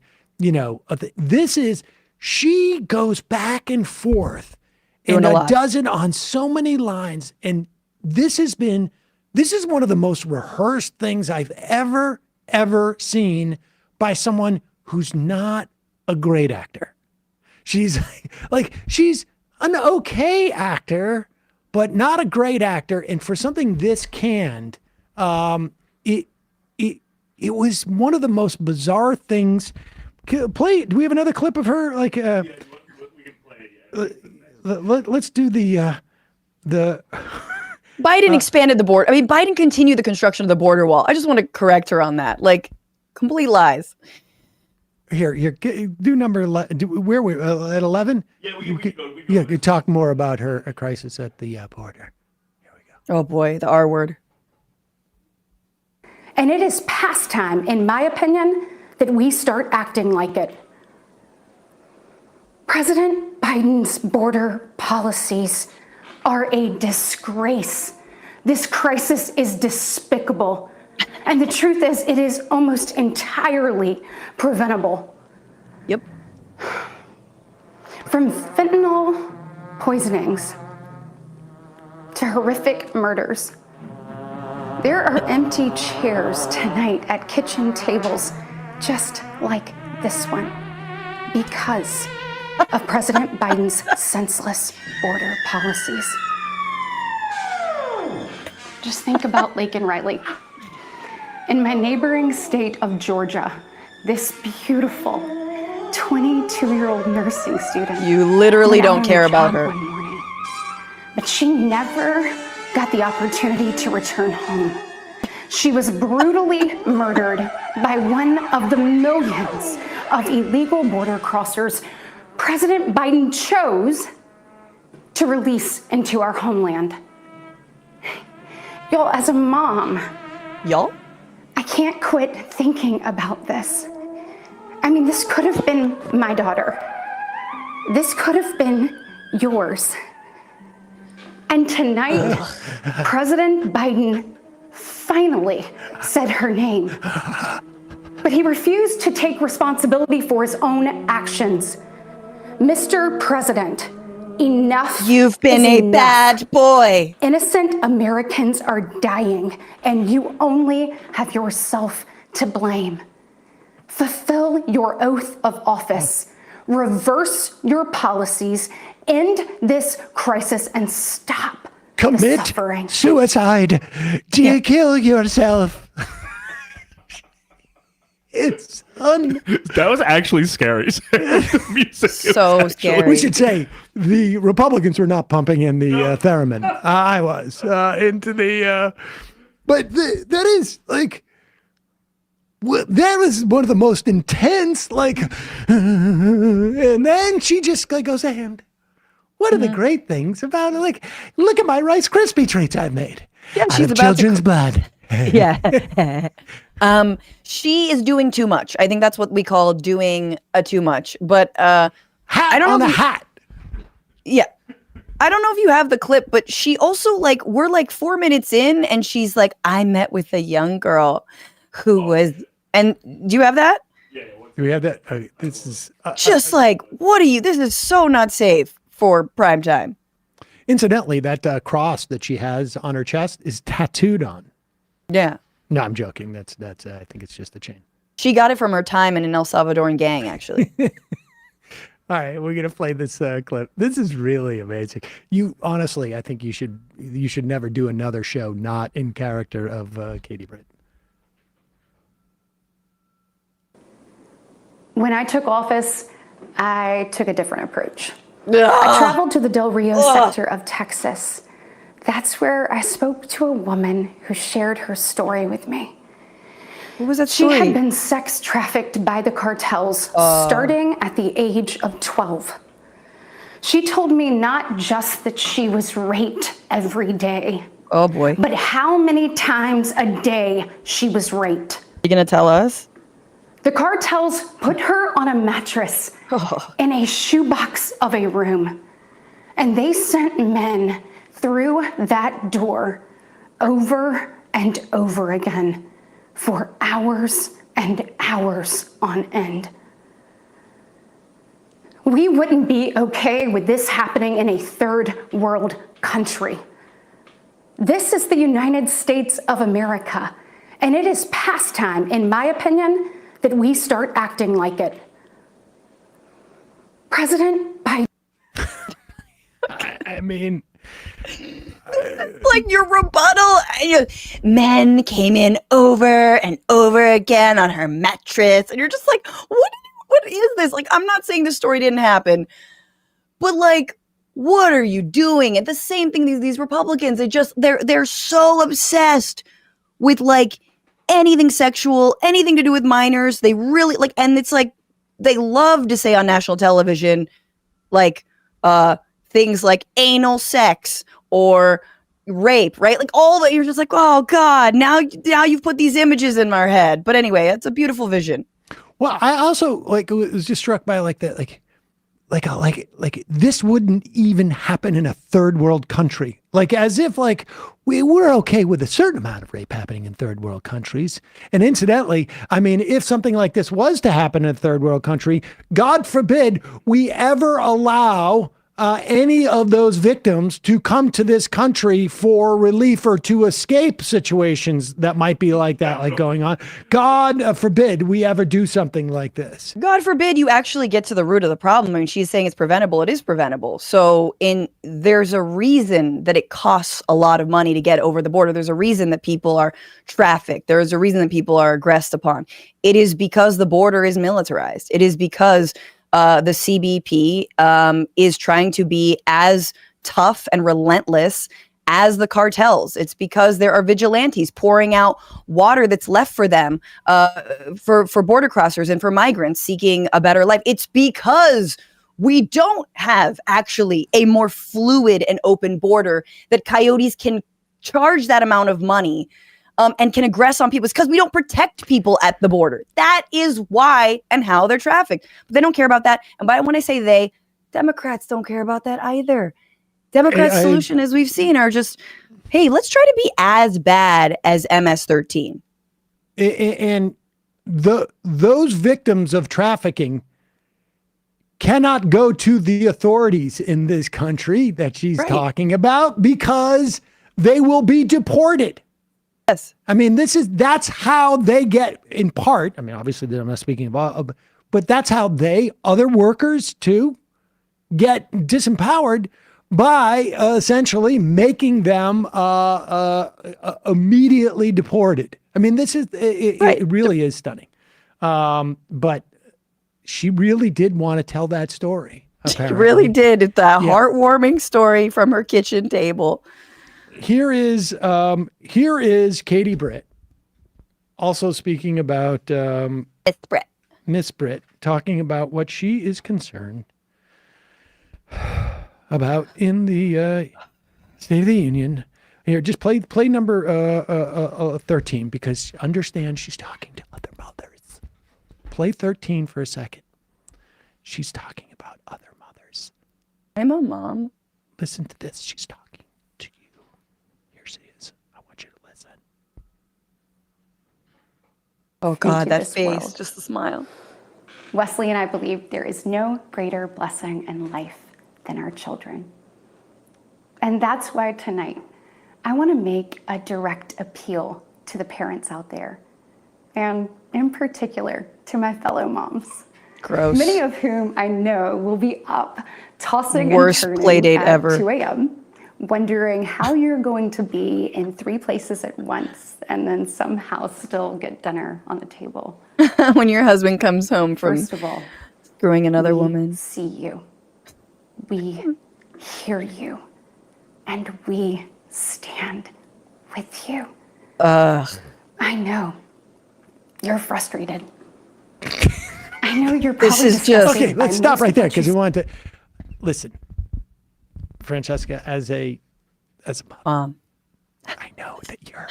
she goes back and forth. And a dozen on so many lines. And this is one of the most rehearsed things I've ever seen by someone who's not a great actor. She's she's an okay actor, but not a great actor. And for something this canned, it was one of the most bizarre things. Do we have another clip of her? We can play it, yeah. Let's do the Biden expanded the border. I mean, Biden continued the construction of the border wall. I just want to correct her on that. Complete lies. Here, do number 11. Where we at 11? Yeah, we can go. We could talk more about her crisis at the border. Here we go. Oh boy, the R word. And it is past time, in my opinion, that we start acting like it. President Biden's border policies are a disgrace. This crisis is despicable. And the truth is, it is almost entirely preventable. Yep. From fentanyl poisonings to horrific murders. There are empty chairs tonight at kitchen tables just like this one because of President Biden's senseless border policies. Just think about Laken Riley. In my neighboring state of Georgia, this beautiful 22-year-old nursing student. You literally went out don't on a care about jog her. one morning, but she never got the opportunity to return home. She was brutally murdered by one of the millions of illegal border crossers President Biden chose to release into our homeland. Y'all, as a mom, I can't quit thinking about this. I mean, this could have been my daughter. This could have been yours. And tonight, President Biden finally said her name. But he refused to take responsibility for his own actions. Mr. President, enough. You've been is a enough. bad boy. Innocent Americans are dying, and you only have yourself to blame. Fulfill your oath of office. Reverse your policies. End this crisis and stop the Commit suffering. suicide. Do you kill yourself? It's That was actually scary. The music is So actually- scary. We should say the Republicans were not pumping in the theremin. I was into the, but that is like, that was one of the most intense, like, and then she just like goes, and what are the great things about it? Like, look at my Rice Krispie treats I've made. Yeah, out she's of about children's blood. Yeah. She is doing too much. I think that's what we call doing too much. But Hat I don't on know a if you- hat. yeah. I don't know if you have the clip, but she also like we're like 4 minutes in and she's like, I met with a young girl who was and do you have that? Do we have that? This is Just like, what are you? This is so not safe for prime time. incidentally, that cross that she has on her chest is tattooed on. Yeah. No, I'm joking. That's I think it's just a chain. She got it from her time in an El Salvadoran gang, actually. All right, we're gonna play this clip. This is really amazing. You honestly, I think you should never do another show not in character of Katie Britt. When I took office, I took a different approach. I traveled to the Del Rio sector of Texas. That's where I spoke to a woman who shared her story with me. What was that She story? had been sex trafficked by the cartels starting at the age of 12. She told me not just that she was raped every day, Oh boy. but how many times a day she was raped. You gonna tell us? The cartels put her on a mattress in a shoebox of a room, and they sent men through that door over and over again for hours and hours on end. We wouldn't be okay with this happening in a third world country. This is the United States of America, and it is past time, in my opinion, that we start acting like it. President Biden. I mean, Like your rebuttal. Men came in over and over again on her mattress, and you're just like, what is this? Like, I'm not saying this story didn't happen, but like, what are you doing? And the same thing, these Republicans, they're so obsessed with like anything sexual, anything to do with minors. They really like, and it's like they love to say on national television, like things like anal sex or rape, right? Like all that. You're just like, oh God, now you've put these images in my head. But anyway, it's a beautiful vision. well, I also like was just struck by like that, like this wouldn't even happen in a third world country. Like as if like we're okay with a certain amount of rape happening in third world countries. And incidentally, I mean, if something like this was to happen in a third world country, God forbid we ever allow any of those victims to come to this country for relief or to escape situations that might be like that, like going on. God forbid we ever do something like this. God forbid you actually get to the root of the problem. I mean, she's saying it's preventable. It is preventable. So there's a reason that it costs a lot of money to get over the border. There's a reason that people are trafficked. There is a reason that people are aggressed upon. It is because the border is militarized. It is because the CBP is trying to be as tough and relentless as the cartels. It's because there are vigilantes pouring out water that's left for them, for border crossers and for migrants seeking a better life. It's because we don't have actually a more fluid and open border that coyotes can charge that amount of money and can aggress on people. It's because we don't protect people at the border. That is why and how they're trafficked. But they don't care about that. And when I say they, Democrats don't care about that either. Democrats' solution, as we've seen, are just, hey, let's try to be as bad as MS-13. And those victims of trafficking cannot go to the authorities in this country that she's talking about because they will be deported. Yes. I mean, that's how they get, in part, I mean, obviously I'm not speaking about, but that's how other workers too, get disempowered by essentially making them immediately deported. I mean, it really is stunning. But she really did want to tell that story. Apparently. She really did. It's a heartwarming story from her kitchen table. Here is Katie Britt, also speaking about Miss Britt, talking about what she is concerned about in the State of the Union. Here, just play number 13 because understand she's talking to other mothers. Play 13 for a second. She's talking about other mothers. I'm a mom. Listen to this. She's talking. Oh God, that face, just the smile. Wesley and I believe there is no greater blessing in life than our children. And that's why tonight, I want to make a direct appeal to the parents out there, and in particular, to my fellow moms. Gross. Many of whom I know will be up, tossing Worst and turning play date at ever. 2 a.m., wondering how you're going to be in 3 places at once and then somehow still get dinner on the table. When your husband comes home from First of all, screwing another we woman. see you. We hear you. And we stand with you. Ugh. I know. You're frustrated. I know you're probably This is just... Okay, let's stop right there because we want to... Listen, Franchesca, as a mom, I know that you're,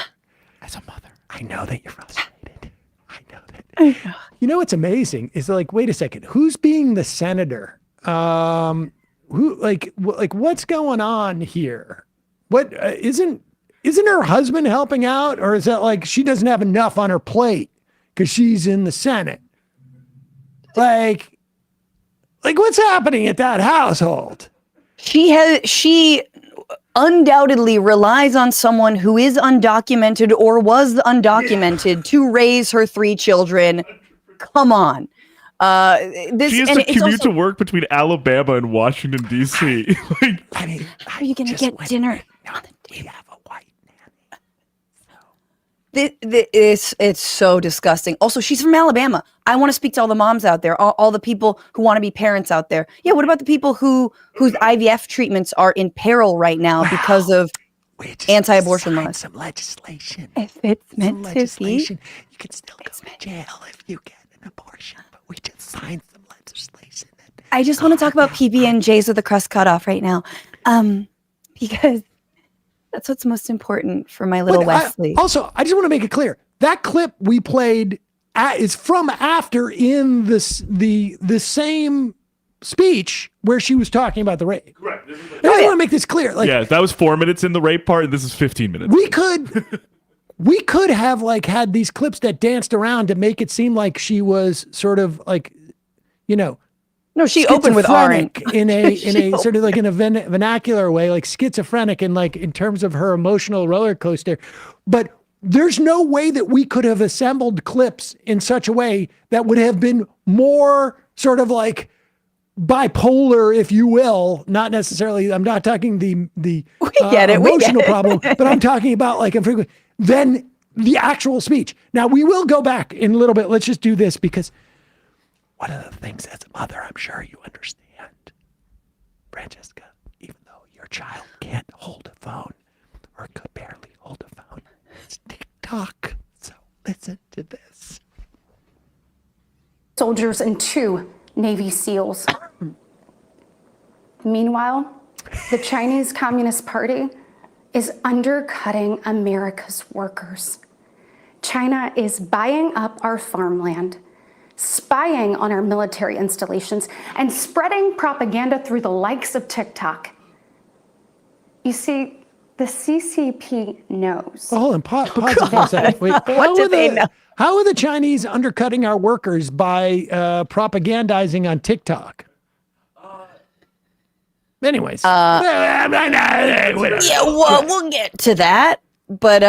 as a mother, I know that you're frustrated. I know that. You know what's amazing is like, wait a second, who's being the senator? Who like what's going on here? What isn't her husband helping out, or is that like she doesn't have enough on her plate because she's in the Senate? Like what's happening at that household? She undoubtedly relies on someone who is undocumented or was undocumented to raise her 3 children. Come on. She has to commute to work between Alabama and Washington, D.C. How are you going to get dinner? We have a white It's so disgusting. Also, she's from Alabama. I want to speak to all the moms out there, all the people who want to be parents out there. Yeah, what about the people whose IVF treatments are in peril right now because of anti-abortion laws? Some legislation. If it's meant to be. You can still go to jail if you get an abortion, but we just signed some legislation. I just want to talk about PB&Js with the crust cut off right now, because that's what's most important for my little Wesley. I just want to make it clear that clip we played is from after in the same speech where she was talking about the rape. Correct. I just want to make this clear. Like, yeah, that was 4 minutes in the rape part. This is 15 minutes. We could have like had these clips that danced around to make it seem like she was sort of like, No, she opened with R. schizophrenic in a sort of like in a vernacular way, like schizophrenic and like in terms of her emotional roller coaster. But there's no way that we could have assembled clips in such a way that would have been more sort of like bipolar, if you will. Not necessarily, I'm not talking the emotional problem, but I'm talking about like then the actual speech. Now we will go back in a little bit. Let's just do this because one of the things as a mother, I'm sure you understand, Franchesca, even though your child can't hold a phone or could barely hold a phone, it's TikTok. So listen to this. Soldiers and 2 Navy SEALs. Meanwhile, the Chinese Communist Party is undercutting America's workers. China is buying up our farmland, spying on our military installations, and spreading propaganda through the likes of TikTok. You see, the CCP knows. Well, hold on, pause it for a second. Wait, What do they know? How are the Chinese undercutting our workers by propagandizing on TikTok? Anyways, Yeah, well, we'll get to that. But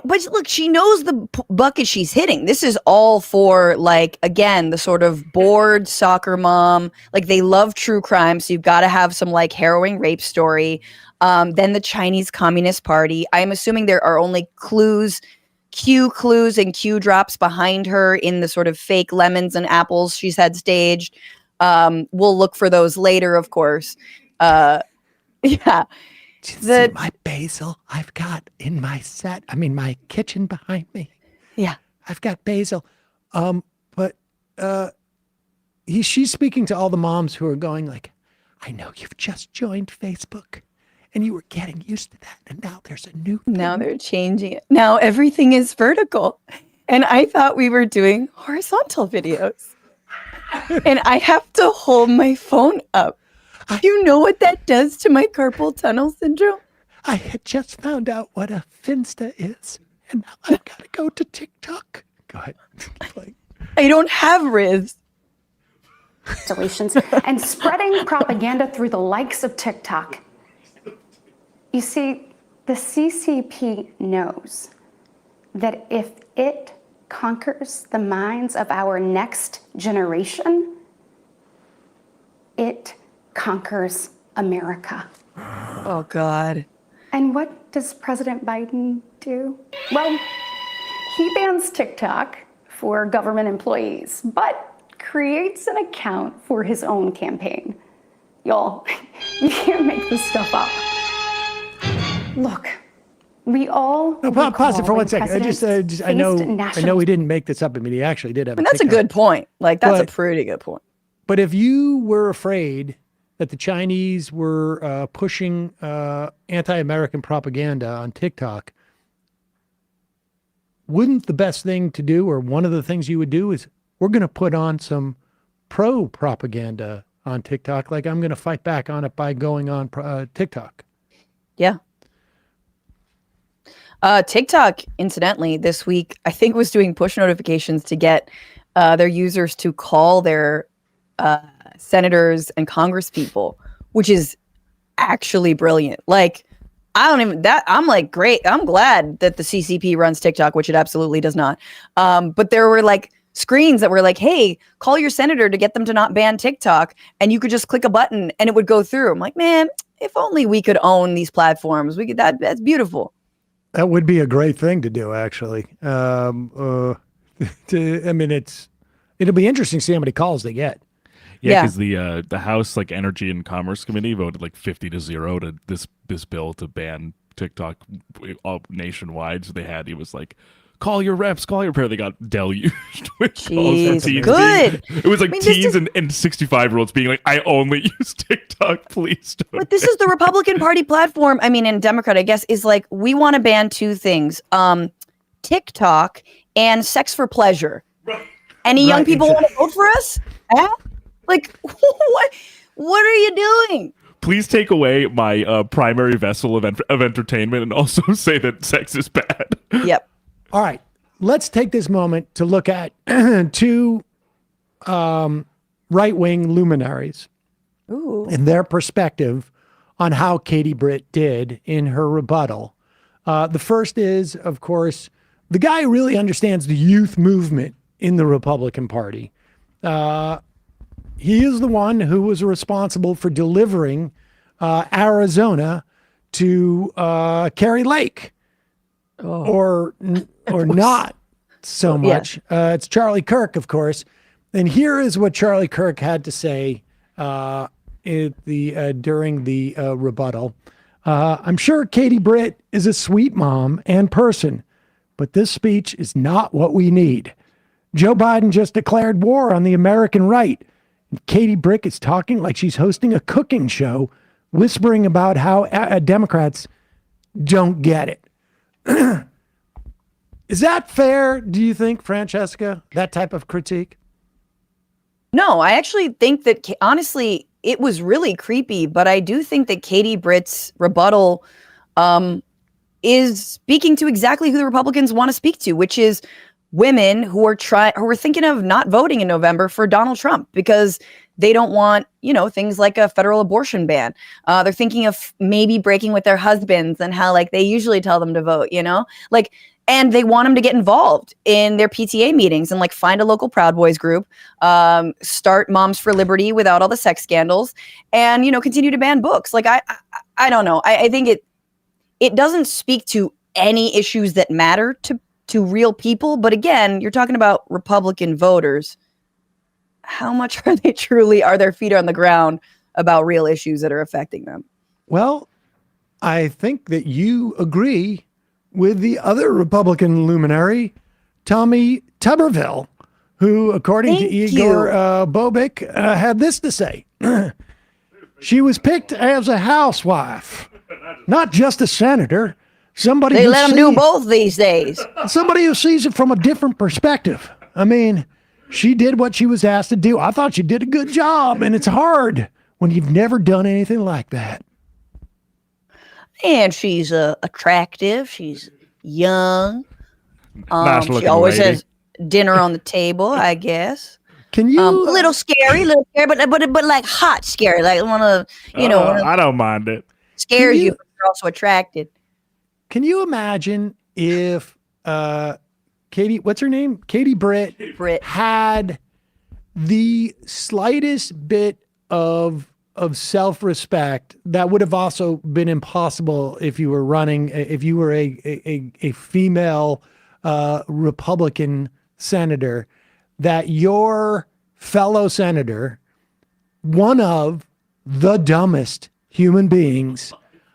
but look, she knows the bucket she's hitting. This is all for, like, again, the sort of bored soccer mom. Like, they love true crime, so you've got to have some like harrowing rape story. Then the Chinese Communist Party. I'm assuming there are only Q clues and Q drops behind her in the sort of fake lemons and apples she's had staged. We'll look for those later, of course. Yeah. See my basil I've got in my set. I mean, my kitchen behind me. Yeah. I've got basil. But she's speaking to all the moms who are going like, I know you've just joined Facebook and you were getting used to that. And now there's a new thing. Now they're changing it. Now everything is vertical. And I thought we were doing horizontal videos. And I have to hold my phone up. You know what that does to my carpal tunnel syndrome? I had just found out what a Finsta is, and now I've got to go to TikTok. Go ahead. I don't have Riz. Installations and spreading propaganda through the likes of TikTok. You see, the CCP knows that if it conquers the minds of our next generation, it conquers America. Oh, God. And what does President Biden do? Well, he bans TikTok for government employees, but creates an account for his own campaign. Y'all, you can't make this stuff up. Look, we all. No, pause it for 1 second. I know we didn't make this up. I mean, he actually did have. And that's a good point. Like, that's a pretty good point. But if you were afraid that the Chinese were pushing anti-American propaganda on TikTok, wouldn't the best thing to do, or one of the things you would do, is we're going to put on some pro-propaganda on TikTok, like I'm going to fight back on it by going on TikTok. Yeah. TikTok, incidentally, this week, I think was doing push notifications to get their users to call their senators and congresspeople, which is actually brilliant. Like, I'm like, great. I'm glad that the CCP runs TikTok, which it absolutely does not. But there were like screens that were like, hey, call your senator to get them to not ban TikTok. And you could just click a button and it would go through. I'm like, man, if only we could own these platforms. We could, that's beautiful. That would be a great thing to do, actually. I mean, it'll be interesting to see how many calls they get. Yeah, because the House Energy and Commerce Committee voted 50-0 to this bill to ban TikTok all nationwide. So he was like, call your reps, call your prayer. They got deluged with calls from teens. Good. It was teens and 65-year-olds being like, I only use TikTok, please don't. But this is the Republican Party platform. I mean, and Democrat, I guess, is like, we want to ban two things, TikTok and sex for pleasure. Right. Any young people want to vote for us? Huh? Like, what are you doing? Please take away my primary vessel of entertainment and also say that sex is bad. Yep. All right. Let's take this moment to look at two right-wing luminaries Ooh. and their perspective on how Katie Britt did in her rebuttal. The first is, of course, the guy who really understands the youth movement in the Republican Party. He is the one who was responsible for delivering Arizona to Carrie Lake, or not so much. It's Charlie Kirk, of course. And here is what Charlie Kirk had to say during the rebuttal. I'm sure Katie Britt is a sweet mom and person, but this speech is not what we need. Joe Biden just declared war on the American right. And Katie Britt is talking like she's hosting a cooking show, whispering about how Democrats don't get it. Is that fair, do you think, Franchesca, that type of critique? No, I actually think that, honestly, it was really creepy, but I do think that Katie Britt's rebuttal is speaking to exactly who the Republicans want to speak to, which is women who are thinking of not voting in November for Donald Trump because they don't want, things like a federal abortion ban. They're thinking of maybe breaking with their husbands and how like they usually tell them to vote, and they want them to get involved in their PTA meetings and like find a local Proud Boys group, start Moms for Liberty without all the sex scandals, and continue to ban books. Like I don't know. I think it doesn't speak to any issues that matter to real people. But again, you're talking about Republican voters. How much are their feet on the ground about real issues that are affecting them? Well, I think that you agree with the other Republican luminary, Tommy Tuberville, who, according to Igor Bobik, had this to say. She was picked as a housewife, not just a senator. They let them do both these days. Somebody who sees it from a different perspective. I mean, she did what she was asked to do. I thought she did a good job, and it's hard when you've never done anything like that. And she's attractive. She's young. Nice She looking always lady. has dinner on the table, I guess. Can you a little scary, but like hot scary, like one of I don't mind it. scares you, but you're also attracted. Can you imagine if what's her name? Katie Britt had the slightest bit of self-respect that would have also been impossible if you were a female Republican senator, that your fellow senator, one of the dumbest human beings,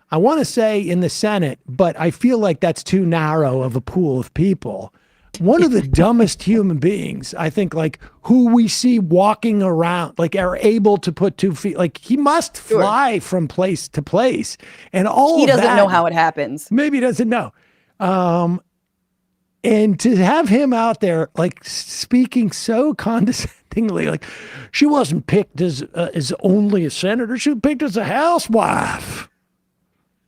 I want to say in the Senate, but I feel like that's too narrow of a pool of people. One of the dumbest human beings, I think, like who we see walking around, like are able to put 2 feet, like he must fly from place to place, and all He of doesn't that, know how it happens. Maybe he doesn't know. And to have him out there, like speaking so condescendingly, like she wasn't picked as only a senator, she was picked as a housewife.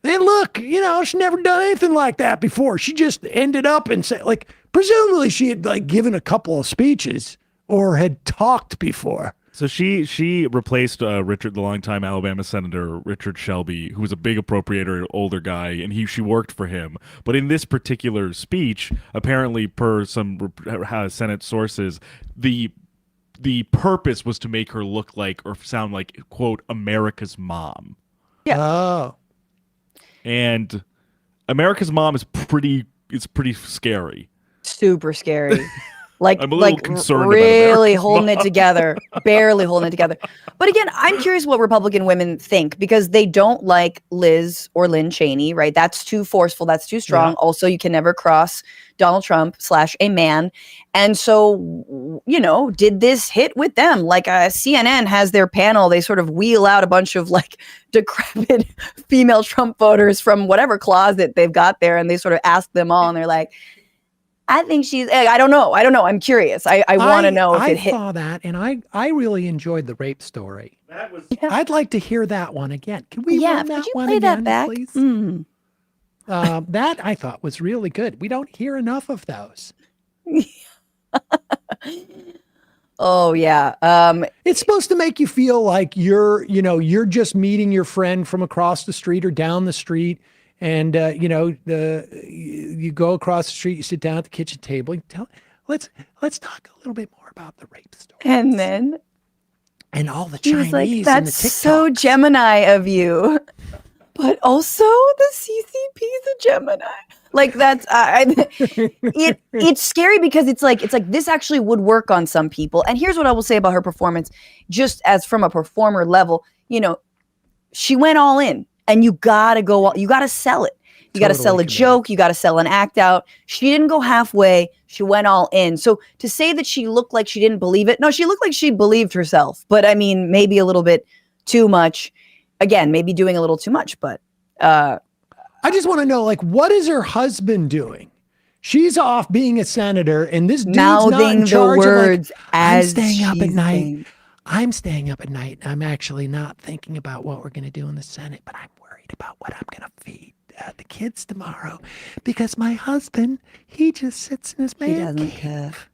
And look, she never done anything like that before. She just ended up and said, like, presumably she had like given a couple of speeches or had talked before. So she replaced Richard, the longtime Alabama Senator Richard Shelby, who was a big appropriator, older guy, and she worked for him. But in this particular speech, apparently per some Senate sources, the purpose was to make her look like or sound like, quote, America's mom. Yeah. Oh. And America's mom is pretty scary. Super scary. Like, I'm a little concerned about really America's holding mom. it together, barely holding it together. But again, I'm curious what Republican women think, because they don't like Liz or Lynn Cheney, right? That's too forceful. That's too strong. Yeah. Also, you can never cross Donald Trump / a man. And so, did this hit with them? Like CNN has their panel. They sort of wheel out a bunch of like decrepit female Trump voters from whatever closet they've got there. And they sort of ask them all. And they're like, I think I don't know. I'm curious. I want to know if it hit. I saw that, and I really enjoyed the rape story. That was I'd like to hear that one again. Can we run that could you one play again, that back? please? Mm. That I thought was really good. We don't hear enough of those. Oh yeah. It's supposed to make you feel like you're just meeting your friend from across the street or down the street, and you go across the street, you sit down at the kitchen table, and let's talk a little bit more about the rape story. And all the he was like, Chinese and the "That's so TikToks." Gemini of you," but also the CCP is a Gemini. Like that's it's scary because it's like this actually would work on some people. And here's what I will say about her performance, just as from a performer level, she went all in, and you gotta sell it. You gotta sell a joke. You gotta sell an act out. She didn't go halfway. She went all in. So to say that she looked like she didn't believe it, no, she looked like she believed herself. But I mean, maybe a little bit too much. Again, maybe doing a little too much, but I just want to know, like, what is her husband doing? She's off being a senator, and this dude's not in charge of, like, I'm staying up at night. I'm staying up at night. I'm actually not thinking about what we're going to do in the Senate, but I'm worried about what I'm going to feed the kids tomorrow, because my husband, he just sits in his man cave.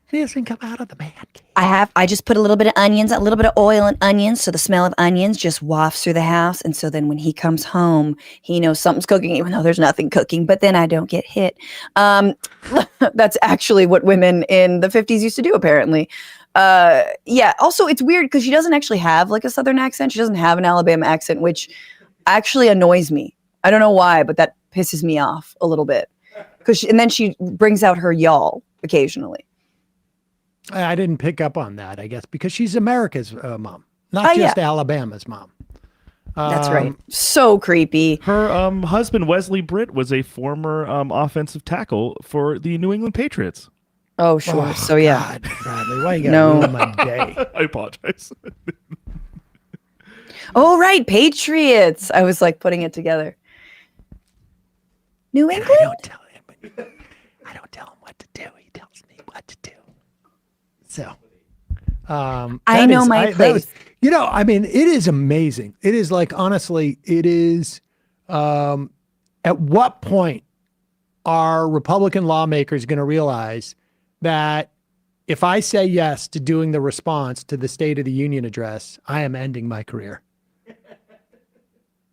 He doesn't come out of the man cave. I just put a little bit of onions, a little bit of oil and onions, so the smell of onions just wafts through the house. And so then when he comes home, he knows something's cooking, even though there's nothing cooking. But then I don't get hit. That's actually what women in the 50s used to do, apparently. Yeah. Also, it's weird because she doesn't actually have like a Southern accent. She doesn't have an Alabama accent, which actually annoys me. I don't know why, but that pisses me off a little bit. And then she brings out her y'all occasionally. I didn't pick up on that, I guess, because she's America's mom, not just Alabama's mom. That's right. So creepy. Her husband, Wesley Britt, was a former offensive tackle for the New England Patriots. Oh, sure. So, yeah. God, Bradley, why you gotta ruin my day? I apologize. Oh, right. Patriots. I was like putting it together. New England? I don't tell him what to do. He tells me what to do. So, I know my place. I mean, it is amazing. It is like, honestly, it is, at what point are Republican lawmakers going to realize that if I say yes to doing the response to the State of the Union address, I am ending my career? Do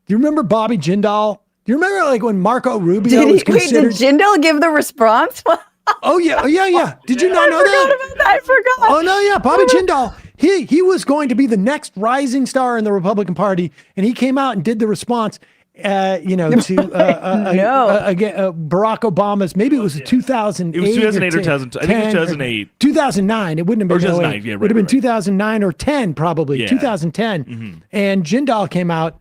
you remember Bobby Jindal? Do you remember like when Marco Rubio was considered? Wait, did Jindal give the response? Oh yeah. Did you not know that? I forgot. Oh no, yeah. Bobby Jindal. He was going to be the next rising star in the Republican Party, and he came out and did the response. To Barack Obama's. Maybe it was 2008. It was 2008 or 2000. I think it was 2008. 2009. It wouldn't have been 2009. Yeah, it would have been 2009 or 10 probably. Yeah. 2010. Mm-hmm. And Jindal came out,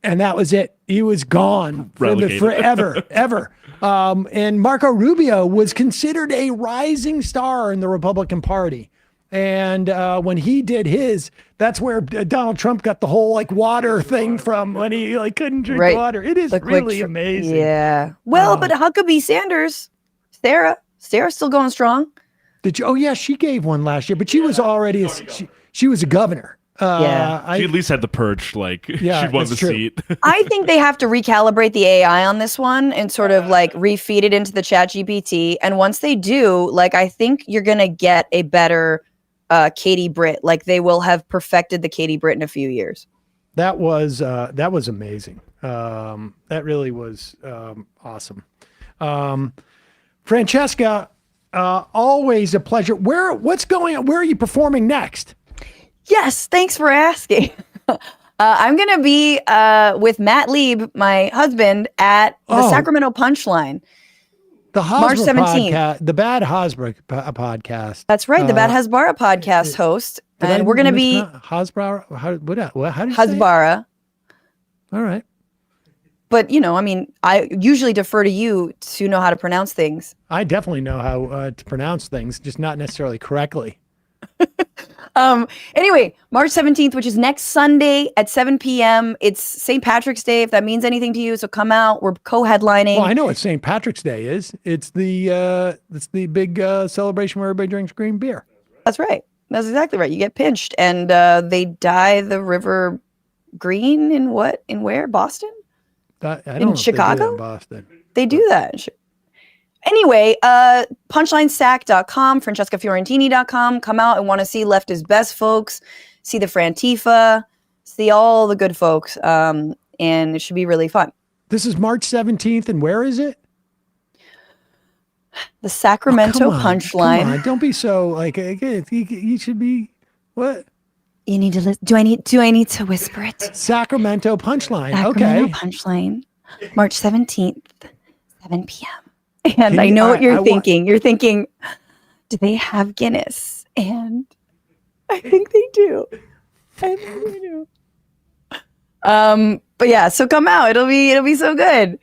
and that was it. He was gone forever, ever. And Marco Rubio was considered a rising star in the Republican Party. And when he did his, that's where Donald Trump got the whole like water thing from, when he like couldn't drink water. It is really amazing. Yeah. Well, but Huckabee Sanders, Sarah's still going strong. Did you? Oh yeah, she gave one last year, but she was already she was a governor. She at least had the perch, like she won the seat. I think they have to recalibrate the AI on this one and sort of like refeed it into the ChatGPT. And once they do, like, I think you're gonna get a better Katie Britt. Like, they will have perfected the Katie Britt in a few years. That was amazing. That really was awesome. Franchesca, always a pleasure. What's going on? Where are you performing next? Yes, thanks for asking. I'm going to be with Matt Lieb, my husband, at the Sacramento Punchline. The March 17th. The Bad Hasbara podcast. That's right, the Bad Hasbara podcast host. And we're going to be... Hasbara? How do you Hasbara. All right. But, I mean, I usually defer to you to know how to pronounce things. I definitely know how to pronounce things, just not necessarily correctly. Anyway, March 17th, which is next Sunday at 7 p.m. It's St. Patrick's Day, if that means anything to you. So come out. We're co-headlining. Well, I know what St. Patrick's Day is. It's the big celebration where everybody drinks green beer. That's right. That's exactly right. You get pinched, and they dye the river green in where? Boston? I don't in know Chicago? in Boston. They do that. Anyway, punchlinesack.com, francescafiorentini.com. Come out and want to see Leftist Best folks, see the Frantifa, see all the good folks, and it should be really fun. This is March 17th, and where is it? The Sacramento Punchline. Come on, don't be so like you should be what? You need to listen. Do I need to whisper it? Sacramento Punchline. Sacramento Okay. Punchline, March 17th, 7 p.m. And I know what you're thinking. You're thinking, do they have Guinness? And I think they do. I think they do. But yeah, so come out. It'll be so good.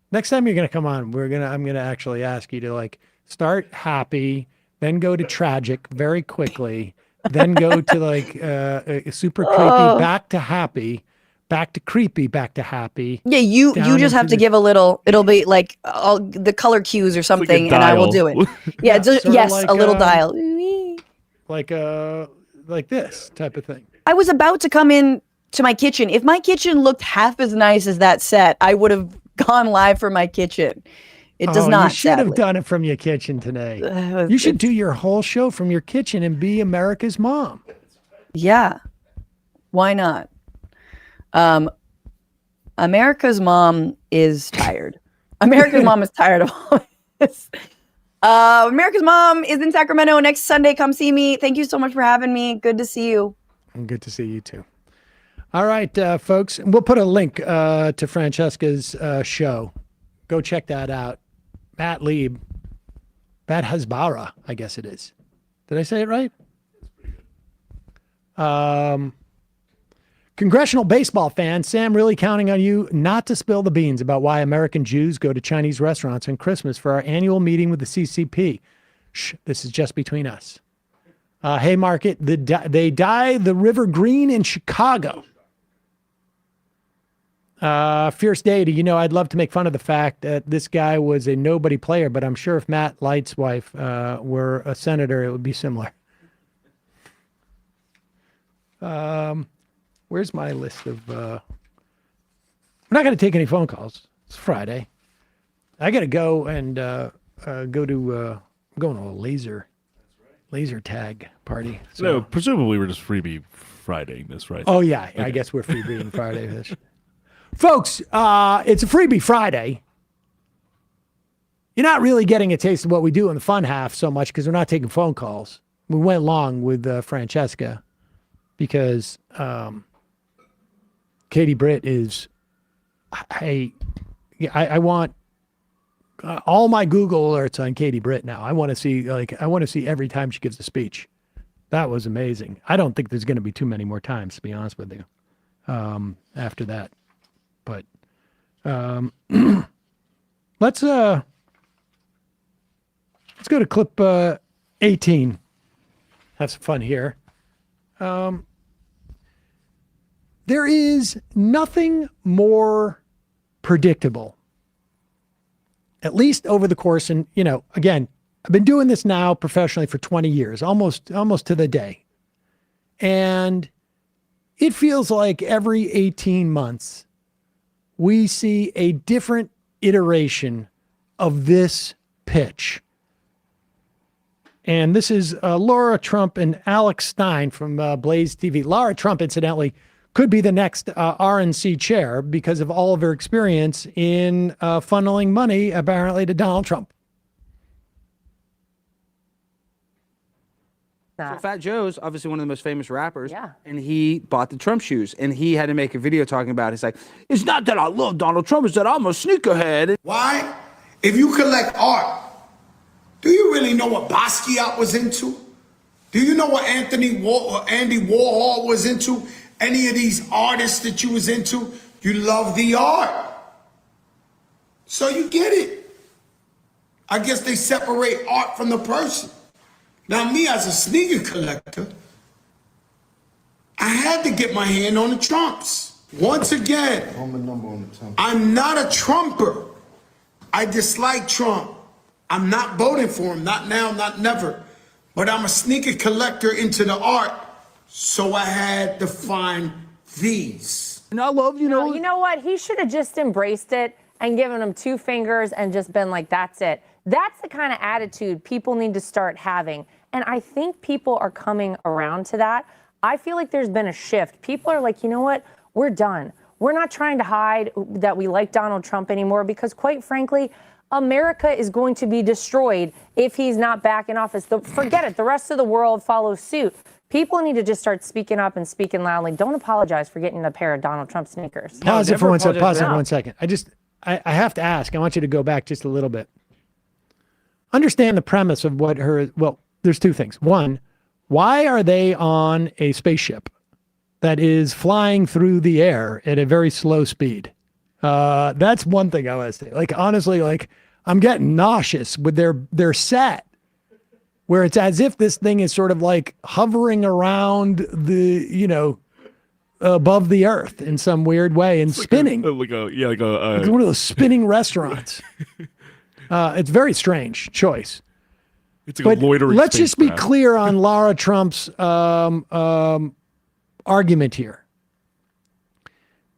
Next time you're gonna come on, I'm gonna actually ask you to like start happy, then go to tragic very quickly, then go to like super creepy, back to happy, back to creepy, back to happy. Yeah, you just have to give a little. It'll be like all the color cues or something, and I will do it. Yeah, yes, like, a little dial. Like this type of thing. I was about to come in to my kitchen. If my kitchen looked half as nice as that set, I would have gone live for my kitchen. It does not. You should have done it from your kitchen today. You should do your whole show from your kitchen and be America's mom. Yeah, why not? America's mom is tired. America's mom is tired of all this. America's mom is in Sacramento next Sunday. Come see me. Thank you so much for having me. Good to see you. And good to see you too. All right, folks, we'll put a link to Francesca's show. Go check that out. Matt Lieb, Matt Hasbara, I guess it is. Did I say it right? Congressional baseball fan, Sam really counting on you not to spill the beans about why American Jews go to Chinese restaurants on Christmas for our annual meeting with the CCP. Shh, this is just between us. Haymarket, they dye the river green in Chicago. Fierce Deity, I'd love to make fun of the fact that this guy was a nobody player, but I'm sure if Matt Light's wife were a senator, it would be similar. Where's my list of... we're not going to take any phone calls. It's Friday. I got to go and go to... I'm going to a laser tag party. So presumably we're just freebie Friday this, right? Oh, yeah. Okay. I guess we're freebieing Friday. Folks, it's a freebie Friday. You're not really getting a taste of what we do in the fun half so much because we're not taking phone calls. We went long with Franchesca because Katie Britt is... I want all my Google alerts on Katie Britt now. I want to see every time she gives a speech. That was amazing. I don't think there's going to be too many more times, to be honest with you, after that. But let's go to clip 18. Have some fun here. There is nothing more predictable, at least over the course. And, again, I've been doing this now professionally for 20 years, almost to the day. And it feels like every 18 months, we see a different iteration of this pitch. And this is Laura Trump and Alex Stein from Blaze TV. Laura Trump, incidentally, could be the next RNC chair because of all of her experience in funneling money, apparently, to Donald Trump. So Fat Joe's obviously one of the most famous rappers, and he bought the Trump shoes, and he had to make a video talking about it. He's like, it's not that I love Donald Trump, it's that I'm a sneakerhead. Why? If you collect art, do you really know what Basquiat was into? Do you know what Andy Warhol was into? Any of these artists that you was into? You love the art. So you get it. I guess they separate art from the person. Now, me as a sneaker collector, I had to get my hand on the Trumps. Once again, I'm not a Trumper. I dislike Trump. I'm not voting for him, not now, not never. But I'm a sneaker collector into the art, so I had to find these. And I love, You know what? He should have just embraced it and given him 2 fingers and just been like, that's it. That's the kind of attitude people need to start having. And I think people are coming around to that. I feel like there's been a shift. People are like, you know what? We're done. We're not trying to hide that we like Donald Trump anymore because, quite frankly, America is going to be destroyed if he's not back in office. Forget it. The rest of the world follows suit. People need to just start speaking up and speaking loudly. Don't apologize for getting a pair of Donald Trump sneakers. Pause it for 1 second. Pause it for 1 second. I have to ask. I want you to go back just a little bit. Understand the premise of what well, there's 2 things. One, why are they on a spaceship that is flying through the air at a very slow speed? That's one thing I want to say. Like, honestly, like, I'm getting nauseous with their set, where it's as if this thing is sort of like hovering around the, above the earth in some weird way and spinning. Like one of those spinning restaurants. It's very strange choice. It's like a loitering let's just be spacecraft. clear on Lara Trump's argument here.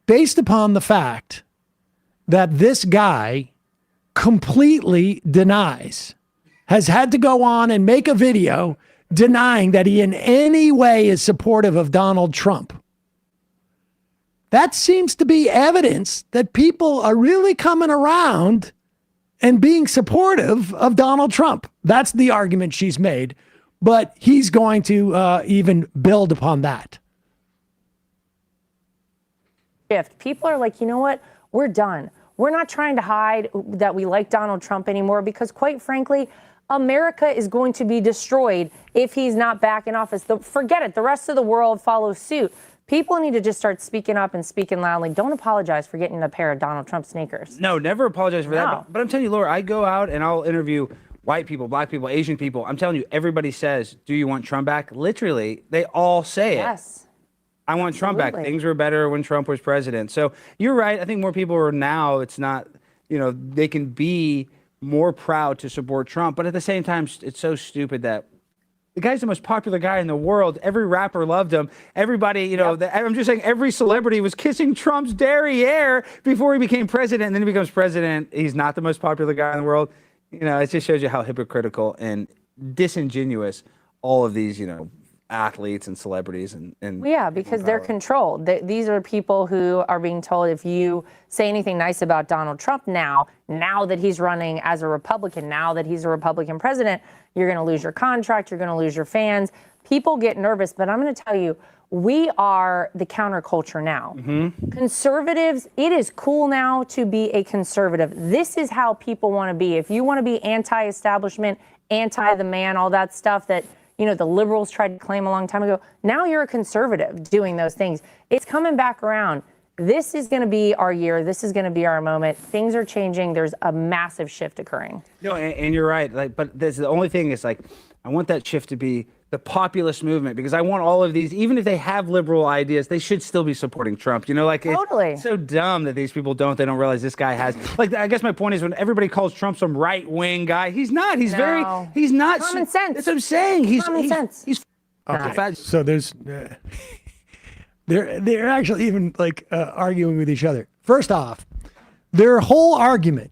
Based upon the fact that this guy completely denies, has had to go on and make a video denying that he in any way is supportive of Donald Trump. That seems to be evidence that people are really coming around and being supportive of Donald Trump. That's the argument she's made, but he's going to even build upon that. People are like, you know what? We're done. We're not trying to hide that we like Donald Trump anymore because, quite frankly, America is going to be destroyed if he's not back in office. Forget it. The rest of the world follows suit. People need to just start speaking up and speaking loudly. Don't apologize for getting a pair of Donald Trump sneakers. No, never apologize for that. But I'm telling you, Laura, I go out and I'll interview white people, black people, Asian people. I'm telling you, everybody says, do you want Trump back? Literally, they all say it. Yes. I want Trump back. Things were better when Trump was president. So you're right. I think more people are now, it's not, they can be more proud to support Trump. But at the same time, it's so stupid that the guy's the most popular guy in the world. Every rapper loved him. Everybody, I'm just saying every celebrity was kissing Trump's derriere before he became president. And then he becomes president. He's not the most popular guy in the world. It just shows you how hypocritical and disingenuous all of these, athletes and celebrities and yeah, because they're controlled. These are people who are being told if you say anything nice about Donald Trump now that he's running as a Republican, now that he's a Republican president, you're going to lose your contract, you're going to lose your fans. People get nervous, but I'm going to tell you, we are the counterculture now. Mm-hmm. Conservatives, it is cool now to be a conservative. This is how people want to be. If you want to be anti-establishment, anti-the man, all that stuff that the liberals tried to claim a long time ago. Now you're a conservative doing those things. It's coming back around. This is going to be our year. This is going to be our moment. Things are changing. There's a massive shift occurring. No, and you're right. But the only thing is, I want that shift to be the populist movement, because I want all of these, even if they have liberal ideas, they should still be supporting Trump. Totally. It's so dumb that these people they don't realize this guy has, I guess my point is when everybody calls Trump some right-wing guy, he's not. He's he's not. Common sense. That's what I'm saying. He's common sense. He's okay. So there's, they're actually even arguing with each other. First off, their whole argument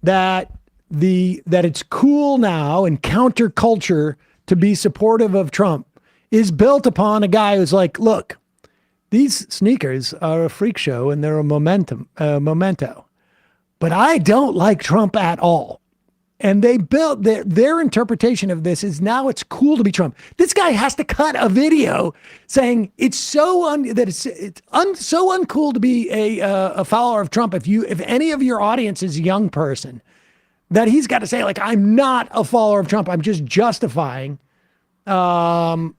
that it's cool now and counterculture to be supportive of Trump is built upon a guy who's like, look, these sneakers are a freak show and they're a memento, but I don't like Trump at all. And they built their interpretation of this is now it's cool to be Trump. This guy has to cut a video saying it's so so uncool to be a follower of Trump. If any of your audience is a young person, that he's got to say, I'm not a follower of Trump. I'm just justifying in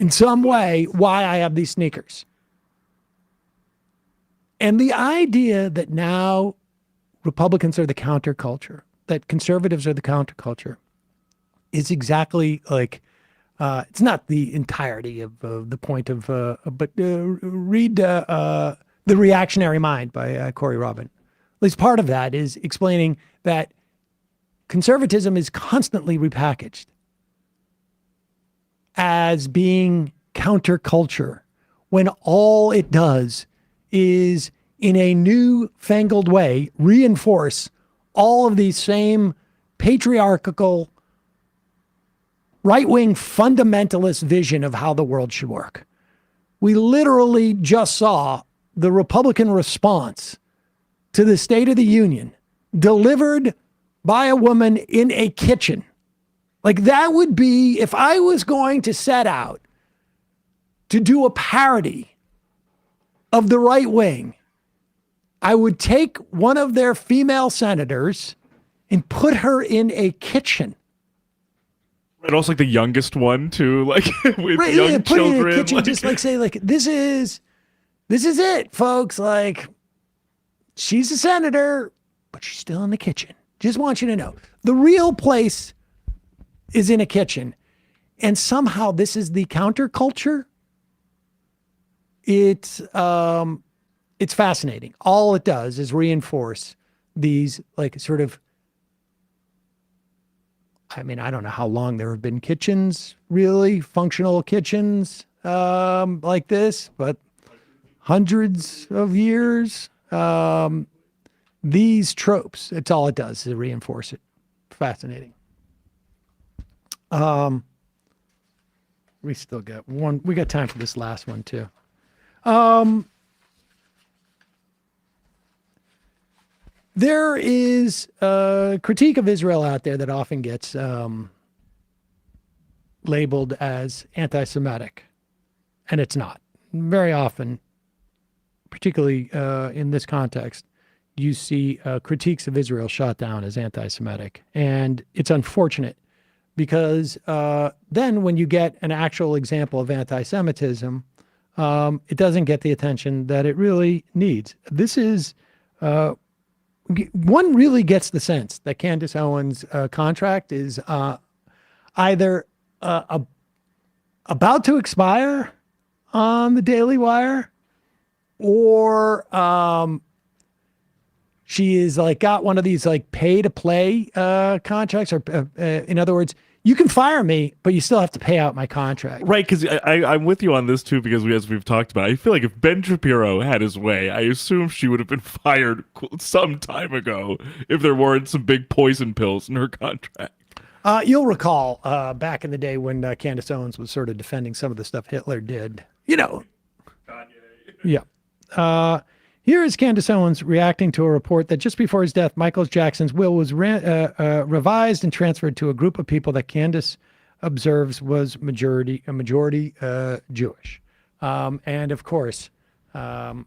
some way why I have these sneakers. And the idea that now Republicans are the counterculture, that conservatives are the counterculture, is exactly it's not the entirety of the point of, but read The Reactionary Mind by Corey Robin. At least part of that is explaining that conservatism is constantly repackaged as being counterculture when all it does is in a new-fangled way, reinforce all of these same patriarchal, right-wing fundamentalist vision of how the world should work. We literally just saw the Republican response to the State of the Union delivered by a woman in a kitchen. Like, that would be, if I was going to set out to do a parody of the right wing, I would take one of their female senators and put her in a kitchen. And also like the youngest one too, like with Right, young yeah, put children. it in a kitchen, like- just like say, like, this is it, folks. Like, she's a senator, but she's still in the kitchen. Just want you to know, the real place is in a kitchen. And somehow this is the counterculture. It's fascinating. All it does is reinforce these, like, sort of, I mean, I don't know how long there have been kitchens, really functional kitchens like this, but hundreds of years. These tropes, it's all it does is reinforce it. Fascinating. We still got one. We got time for this last one too. There is a critique of Israel out there that often gets labeled as anti-Semitic, and it's not. Very often, particularly in this context, you see critiques of Israel shot down as anti-Semitic, and it's unfortunate because then when you get an actual example of anti-Semitism, it doesn't get the attention that it really needs. This is one really gets the sense that Candace Owens' contract is either about to expire on the Daily Wire, or she is like got one of these like pay to play contracts, or in other words, you can fire me, but you still have to pay out my contract. Right, because I'm with you on this too, because as we've talked about, I feel like if Ben Shapiro had his way, I assume she would have been fired some time ago if there weren't some big poison pills in her contract. You'll recall back in the day when Candace Owens was sort of defending some of the stuff Hitler did. You know. Kanye. Yeah. Here is Candace Owens reacting to a report that just before his death, Michael Jackson's will was revised and transferred to a group of people that Candace observes was majority Jewish. And of course, well,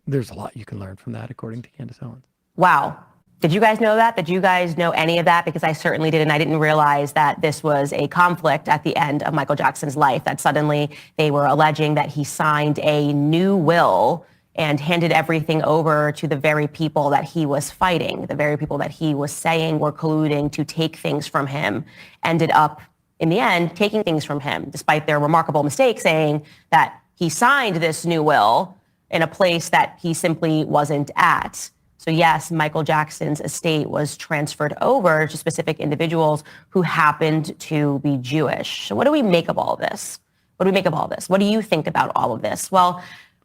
there's a lot you can learn from that, according to Candace Owens. Wow. Did you guys know that? Did you guys know any of that? Because I certainly didn't. I didn't realize that this was a conflict at the end of Michael Jackson's life, that suddenly they were alleging that he signed a new will and handed everything over to the very people that he was fighting, the very people that he was saying were colluding to take things from him, ended up, in the end, taking things from him, despite their remarkable mistake saying that he signed this new will in a place that he simply wasn't at. So yes, Michael Jackson's estate was transferred over to specific individuals who happened to be Jewish. So what do we make of all this? What do we make of all this? What do you think about all of this? Well,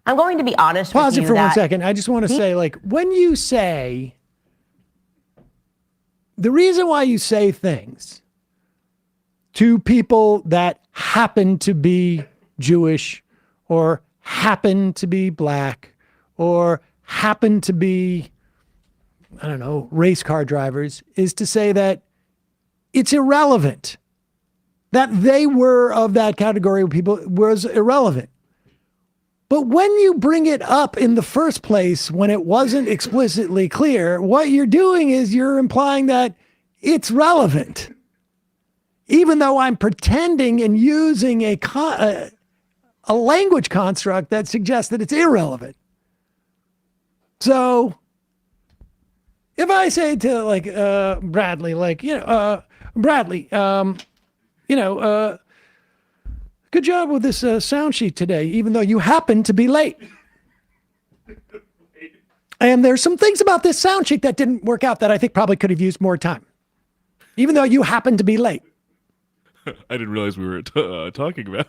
I'm going to be honest with you. Pause it for 1 second. I just want to say, like, when you say, the reason why you say things to people that happen to be Jewish or happen to be black or happen to be, I don't know, race car drivers, is to say that it's irrelevant. That they were of that category of people was irrelevant. But when you bring it up in the first place, when it wasn't explicitly clear, what you're doing is you're implying that it's relevant. Even though I'm pretending and using a language construct that suggests that it's irrelevant. So if I say to like Bradley, like, Bradley, good job with this sound sheet today, even though you happen to be late. And there's some things about this sound sheet that didn't work out that I think probably could have used more time, even though you happen to be late. I didn't realize we were talking about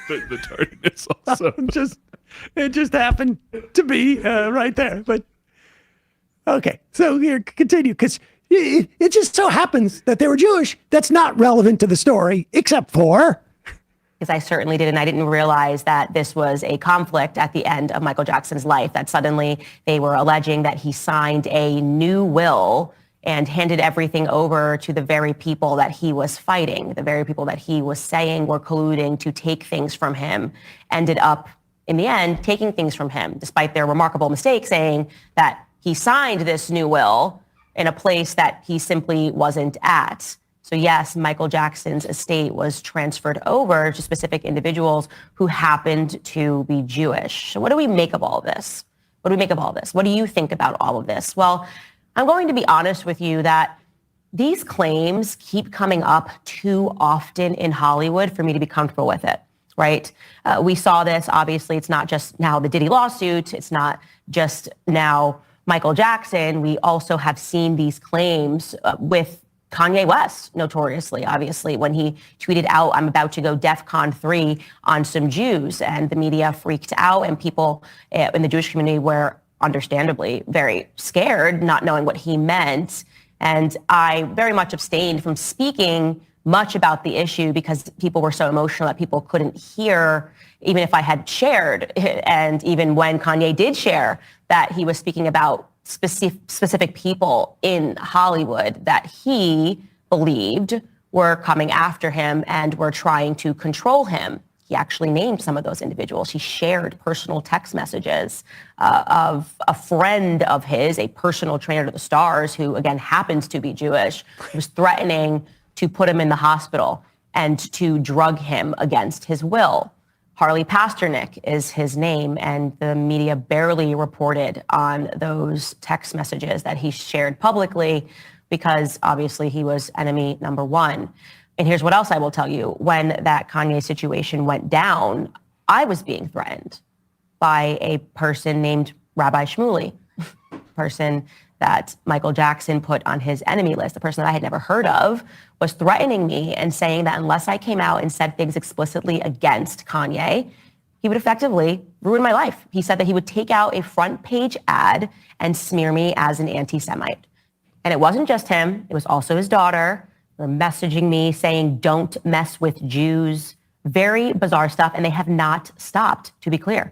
the tardiness also. it just happened to be right there. But okay, so here, continue, because it just so happens that they were Jewish. That's not relevant to the story, except for... Because I certainly did, and I didn't realize that this was a conflict at the end of Michael Jackson's life, that suddenly they were alleging that he signed a new will and handed everything over to the very people that he was fighting, the very people that he was saying were colluding to take things from him, ended up, in the end, taking things from him, despite their remarkable mistake saying that he signed this new will in a place that he simply wasn't at. So yes, Michael Jackson's estate was transferred over to specific individuals who happened to be Jewish. So what do we make of all of this? What do we make of all this? What do you think about all of this? Well, I'm going to be honest with you that these claims keep coming up too often in Hollywood for me to be comfortable with it, right? We saw this, obviously, it's not just now the Diddy lawsuit. It's not just now Michael Jackson. We also have seen these claims with Kanye West, notoriously, obviously, when he tweeted out, I'm about to go DEFCON 3 on some Jews, and the media freaked out, and people in the Jewish community were understandably very scared, not knowing what he meant. And I very much abstained from speaking much about the issue because people were so emotional that people couldn't hear, even if I had shared. And even when Kanye did share that he was speaking about specific people in Hollywood that he believed were coming after him and were trying to control him. He actually named some of those individuals. He shared personal text messages of a friend of his, a personal trainer to the stars, who again happens to be Jewish, who was threatening to put him in the hospital and to drug him against his will. Harley Pasternak is his name, and the media barely reported on those text messages that he shared publicly because obviously he was enemy number one. And here's what else I will tell you. When that Kanye situation went down, I was being threatened by a person named Rabbi Shmuley, person that Michael Jackson put on his enemy list, a person that I had never heard of, was threatening me and saying that unless I came out and said things explicitly against Kanye, he would effectively ruin my life. He said that he would take out a front page ad and smear me as an anti-Semite. And it wasn't just him, it was also his daughter. They're messaging me saying, don't mess with Jews. Very bizarre stuff, and they have not stopped, to be clear.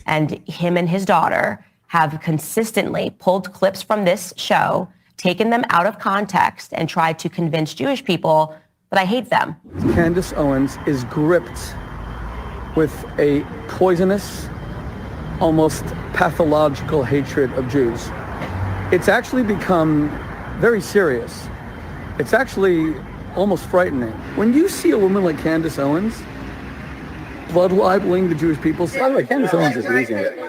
And him and his daughter have consistently pulled clips from this show, taken them out of context, and tried to convince Jewish people that I hate them. Candace Owens is gripped with a poisonous, almost pathological hatred of Jews. It's actually become very serious. It's actually almost frightening. When you see a woman like Candace Owens blood libeling the Jewish people, by the way, Candace Owens is losing it.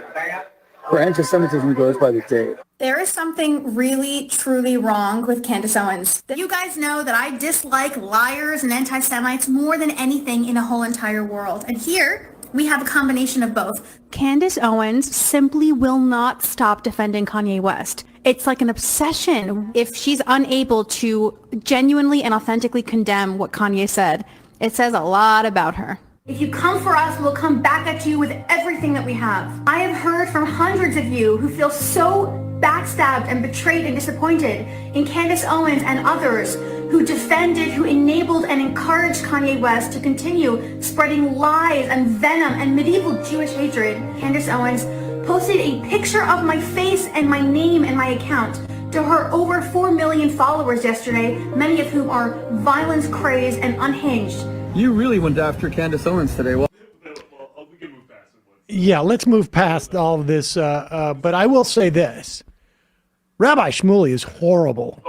Her anti-Semitism goes by the day. There is something really, truly wrong with Candace Owens. You guys know that I dislike liars and anti-Semites more than anything in the whole entire world. And here, we have a combination of both. Candace Owens simply will not stop defending Kanye West. It's like an obsession. If she's unable to genuinely and authentically condemn what Kanye said, it says a lot about her. If you come for us, we'll come back at you with everything that we have. I have heard from hundreds of you who feel so backstabbed and betrayed and disappointed in Candace Owens and others who defended, who enabled and encouraged Kanye West to continue spreading lies and venom and medieval Jewish hatred. Candace Owens posted a picture of my face and my name and my account to her over 4 million followers yesterday, many of whom are violence crazed and unhinged. You really went after Candace Owens today. Well, yeah, let's move past all of this. But I will say this. Rabbi Shmuley is horrible.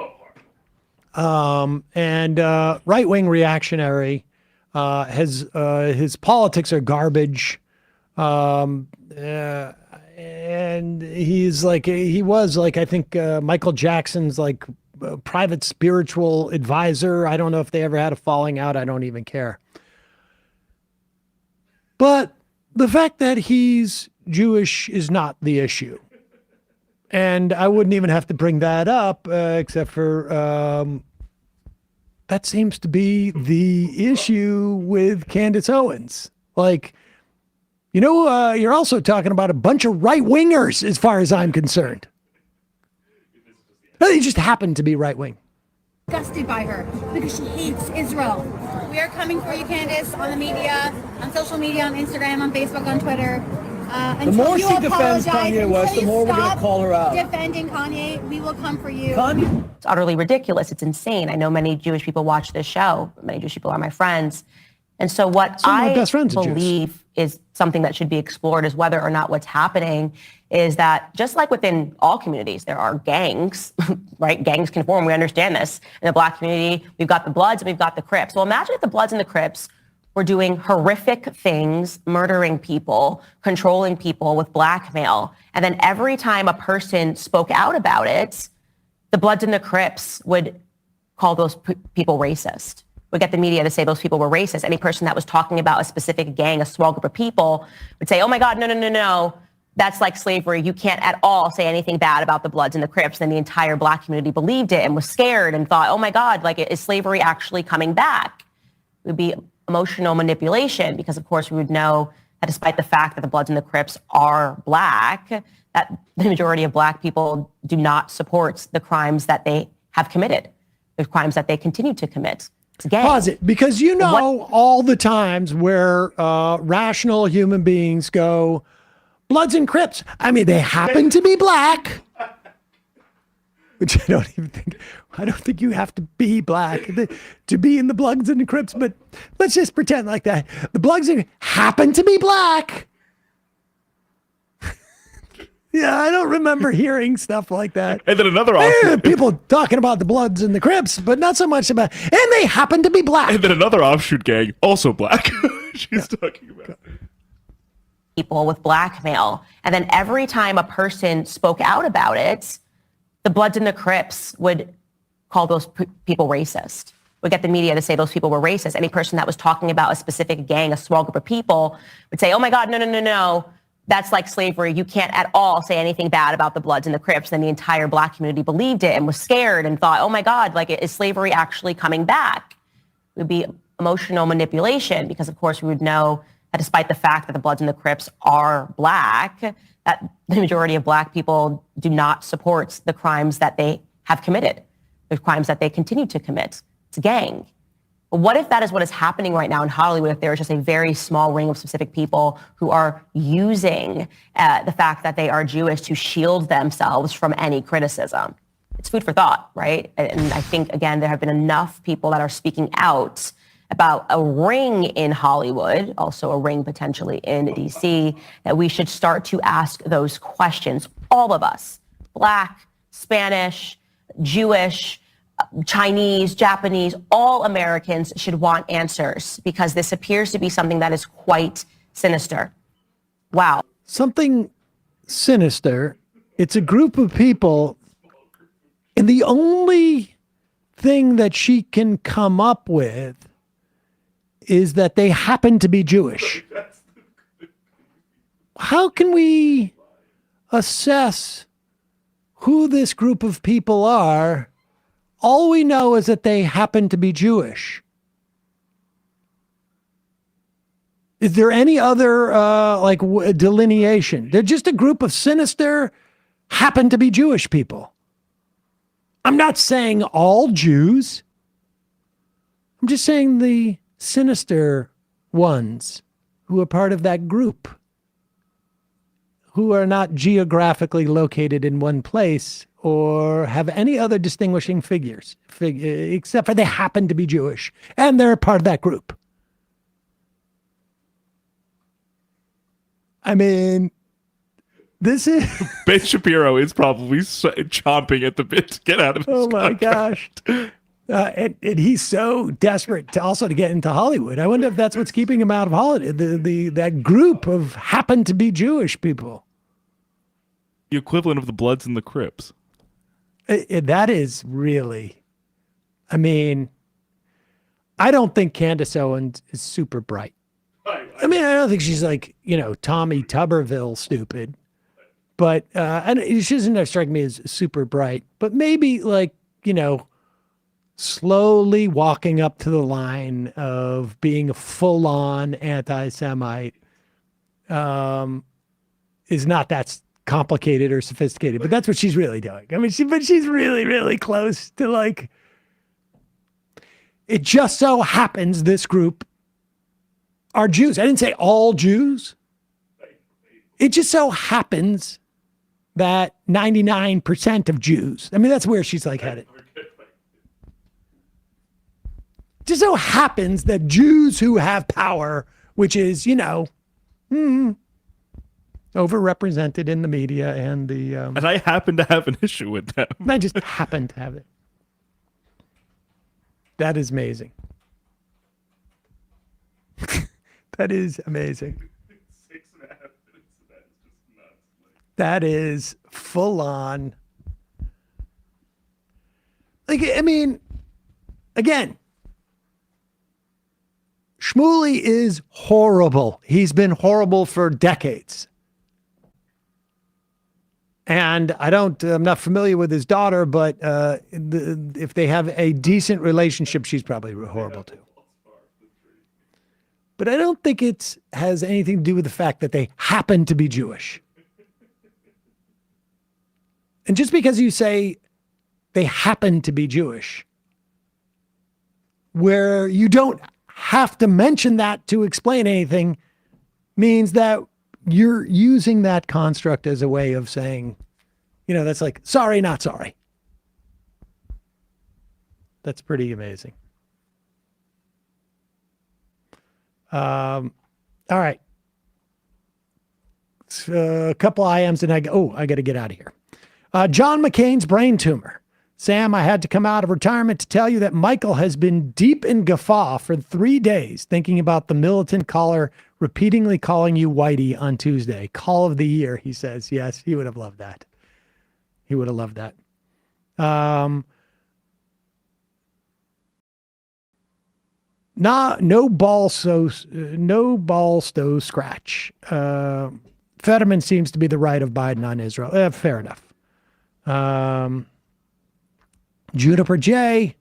And right-wing reactionary. His politics are garbage. And he was like, I think, Michael Jackson's like private spiritual advisor. I don't know if they ever had a falling out. I don't even care. But the fact that he's Jewish is not the issue. And I wouldn't even have to bring that up, except for that seems to be the issue with Candace Owens. Like, you're also talking about a bunch of right wingers, as far as I'm concerned. They just happen to be right wing. Disgusted by her because she hates Israel. We are coming for you, Candace, on the media, on social media, on Instagram, on Facebook, on Twitter. The more she defends Kanye West, the more we're going to call her out. Defending Kanye, we will come for you. It's utterly ridiculous. It's insane. I know many Jewish people watch this show. Many Jewish people are my friends. And so what I believe is something that should be explored is whether or not what's happening is that just like within all communities, there are gangs, right? Gangs can form. We understand this. In the Black community, we've got the Bloods and we've got the Crips. Well, imagine if the Bloods and the Crips were doing horrific things, murdering people, controlling people with blackmail. And then every time a person spoke out about it, the Bloods and the Crips would call those people racist. Would get the media to say those people were racist. Any person that was talking about a specific gang, a small group of people, would say, oh my God, no. That's like slavery. You can't at all say anything bad about the Bloods and the Crips. And the entire Black community believed it and was scared and thought, oh my God, like, is slavery actually coming back? It would be emotional manipulation because, of course, we would know that despite the fact that the Bloods and the Crips are Black, that the majority of Black people do not support the crimes that they have committed, the crimes that they continue to commit. Pause it, because all the times where rational human beings go, Bloods and Crips. I mean, they happen to be Black, which I don't think you have to be Black to be in the Bloods and the Crips, but let's just pretend like that. The Bloods happen to be Black. Yeah, I don't remember hearing stuff like that. And then another offshoot. People talking about the Bloods and the Crips, but not so much about, and they happen to be Black. And then another offshoot gang, also Black. She's talking about people with blackmail. And then every time a person spoke out about it, the Bloods and the Crips would call those people racist. Would get the media to say those people were racist. Any person that was talking about a specific gang, a small group of people, would say, oh my God, no. That's like slavery. You can't at all say anything bad about the Bloods and the Crips. And the entire Black community believed it and was scared and thought, oh my God, like, is slavery actually coming back? It would be emotional manipulation because, of course, we would know that despite the fact that the Bloods and the Crips are Black, that the majority of Black people do not support the crimes that they have committed, the crimes that they continue to commit. It's a gang. But what if that is what is happening right now in Hollywood, if there is just a very small ring of specific people who are using the fact that they are Jewish to shield themselves from any criticism? It's food for thought, right? And I think, again, there have been enough people that are speaking out about a ring in Hollywood, also a ring potentially in DC, that we should start to ask those questions. All of us, Black, Spanish, Jewish, Chinese, Japanese, all Americans should want answers because this appears to be something that is quite sinister. Wow. Something sinister. It's a group of people, and the only thing that she can come up with is that they happen to be Jewish. How can we assess who this group of people are? All we know is that they happen to be Jewish. Is there any other delineation? They're just a group of sinister, happen to be Jewish people. I'm not saying all Jews. I'm just saying the sinister ones who are part of that group, who are not geographically located in one place or have any other distinguishing figures, except for they happen to be Jewish, and they're part of that group. I mean, this is... Ben Shapiro is probably chomping at the bit to get out of this my gosh. And he's so desperate to get into Hollywood. I wonder if that's what's keeping him out of Hollywood, that group of happen to be Jewish people. The equivalent of the Bloods and the Crips. That is really, I mean, I don't think Candace Owens is super bright. I mean, I don't think she's like, Tommy Tuberville stupid, but and she doesn't strike me as super bright, but maybe slowly walking up to the line of being a full-on anti-Semite is not that complicated or sophisticated, but that's what she's really doing. I mean, she's really, really close to like, it just so happens this group are Jews. I didn't say all Jews. It just so happens that 99% of Jews, I mean, that's where she's like headed. Just so happens that Jews who have power, which is, overrepresented in the media and the... and I happen to have an issue with them. I just happen to have it. That is amazing. That is amazing. 6.5 minutes of that is just nuts. That is full on. Like, I mean, again, Shmuley is horrible. He's been horrible for decades. And I'm not familiar with his daughter, but if they have a decent relationship, she's probably horrible too. But I don't think it has anything to do with the fact that they happen to be Jewish. And just because you say they happen to be Jewish, where you don't have to mention that to explain anything, means that you're using that construct as a way of saying, that's like, sorry, not sorry. That's pretty amazing. All right. A couple IMs and I got to get out of here. John McCain's brain tumor. Sam, I had to come out of retirement to tell you that Michael has been deep in guffaw for 3 days, thinking about the militant caller repeatedly calling you Whitey on Tuesday. Call of the year, he says. Yes, he would have loved that. He would have loved that. No ball stow scratch. Fetterman seems to be the right of Biden on Israel. Fair enough. Juniper J.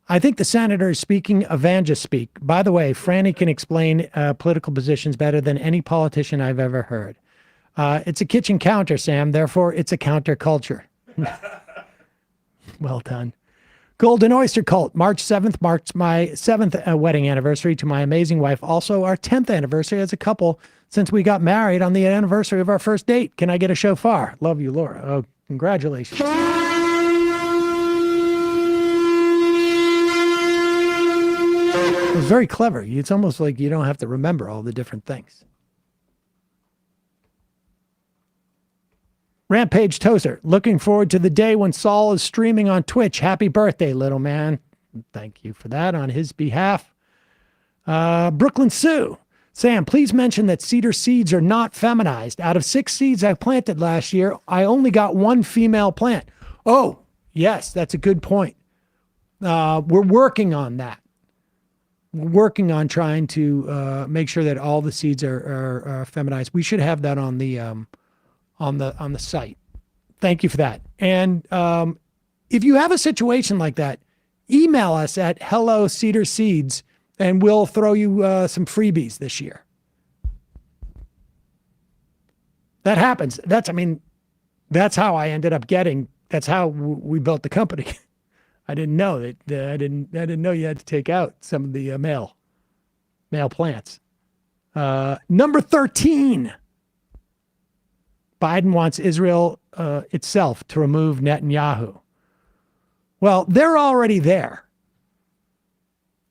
I think the senator is speaking Evangel speak. By the way, Franny can explain political positions better than any politician I've ever heard. It's a kitchen counter, Sam. Therefore, it's a counterculture. Well done. Golden Oyster Cult. March 7th marks my 7th wedding anniversary to my amazing wife. Also, our 10th anniversary as a couple since we got married on the anniversary of our first date. Can I get a shofar? Love you, Laura. Oh, congratulations. It was very clever. It's almost like you don't have to remember all the different things. Rampage Tozer, looking forward to the day when Saul is streaming on Twitch. Happy birthday, little man. Thank you for that on his behalf. Brooklyn Sue, Sam, please mention that cedar seeds are not feminized. Out of 6 seeds I planted last year, I only got 1 female plant. Oh, yes, that's a good point. We're working on that. We're working on trying to make sure that all the seeds are feminized. We should have that on the site. Thank you for that. And if you have a situation like that, email us at Hello Cedar Seeds, and we'll throw you some freebies this year. That happens. That's how I ended up getting. That's how we built the company. I didn't know that. I didn't know you had to take out some of the male plants. Number 13. Biden wants Israel itself to remove Netanyahu. Well, they're already there.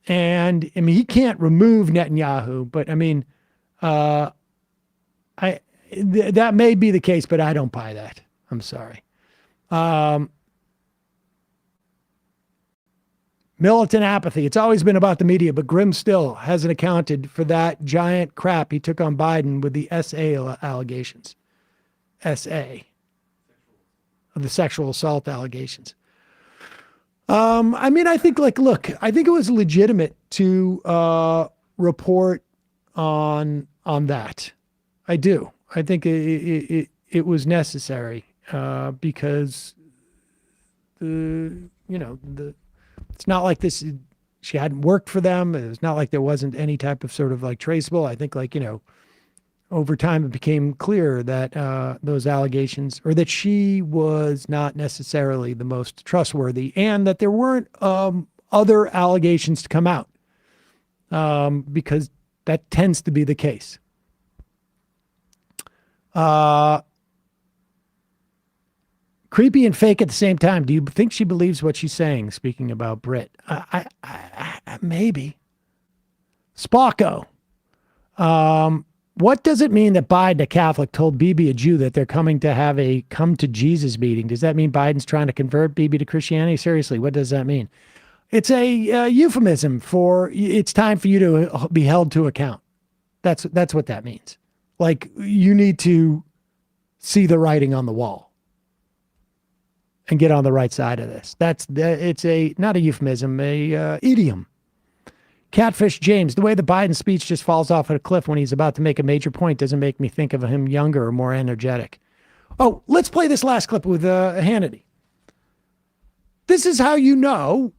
And he can't remove Netanyahu, but that may be the case, but I don't buy that. I'm sorry. Militant apathy. It's always been about the media, but Grimm still hasn't accounted for that giant crap he took on Biden with the SA allegations. SA. Of the sexual assault allegations. I think I think it was legitimate to report on that. I do. I think it was necessary because the It's not like she hadn't worked for them. It was not like there wasn't any type of sort of like traceable. I think over time it became clear that those allegations, or that she was not necessarily the most trustworthy, and that there weren't other allegations to come out, because that tends to be the case. Creepy and fake at the same time. Do you think she believes what she's saying? Speaking about Britt, I maybe. Spocko. What does it mean that Biden, a Catholic, told Bibi, a Jew, that they're coming to have a come to Jesus meeting? Does that mean Biden's trying to convert Bibi to Christianity? Seriously, what does that mean? It's a euphemism for it's time for you to be held to account. That's what that means. Like, you need to see the writing on the wall and get on the right side of this. It's not a euphemism, a idiom. Catfish James, the way the Biden speech just falls off at a cliff when he's about to make a major point doesn't make me think of him younger or more energetic. Oh, let's play this last clip with Hannity. This is how you know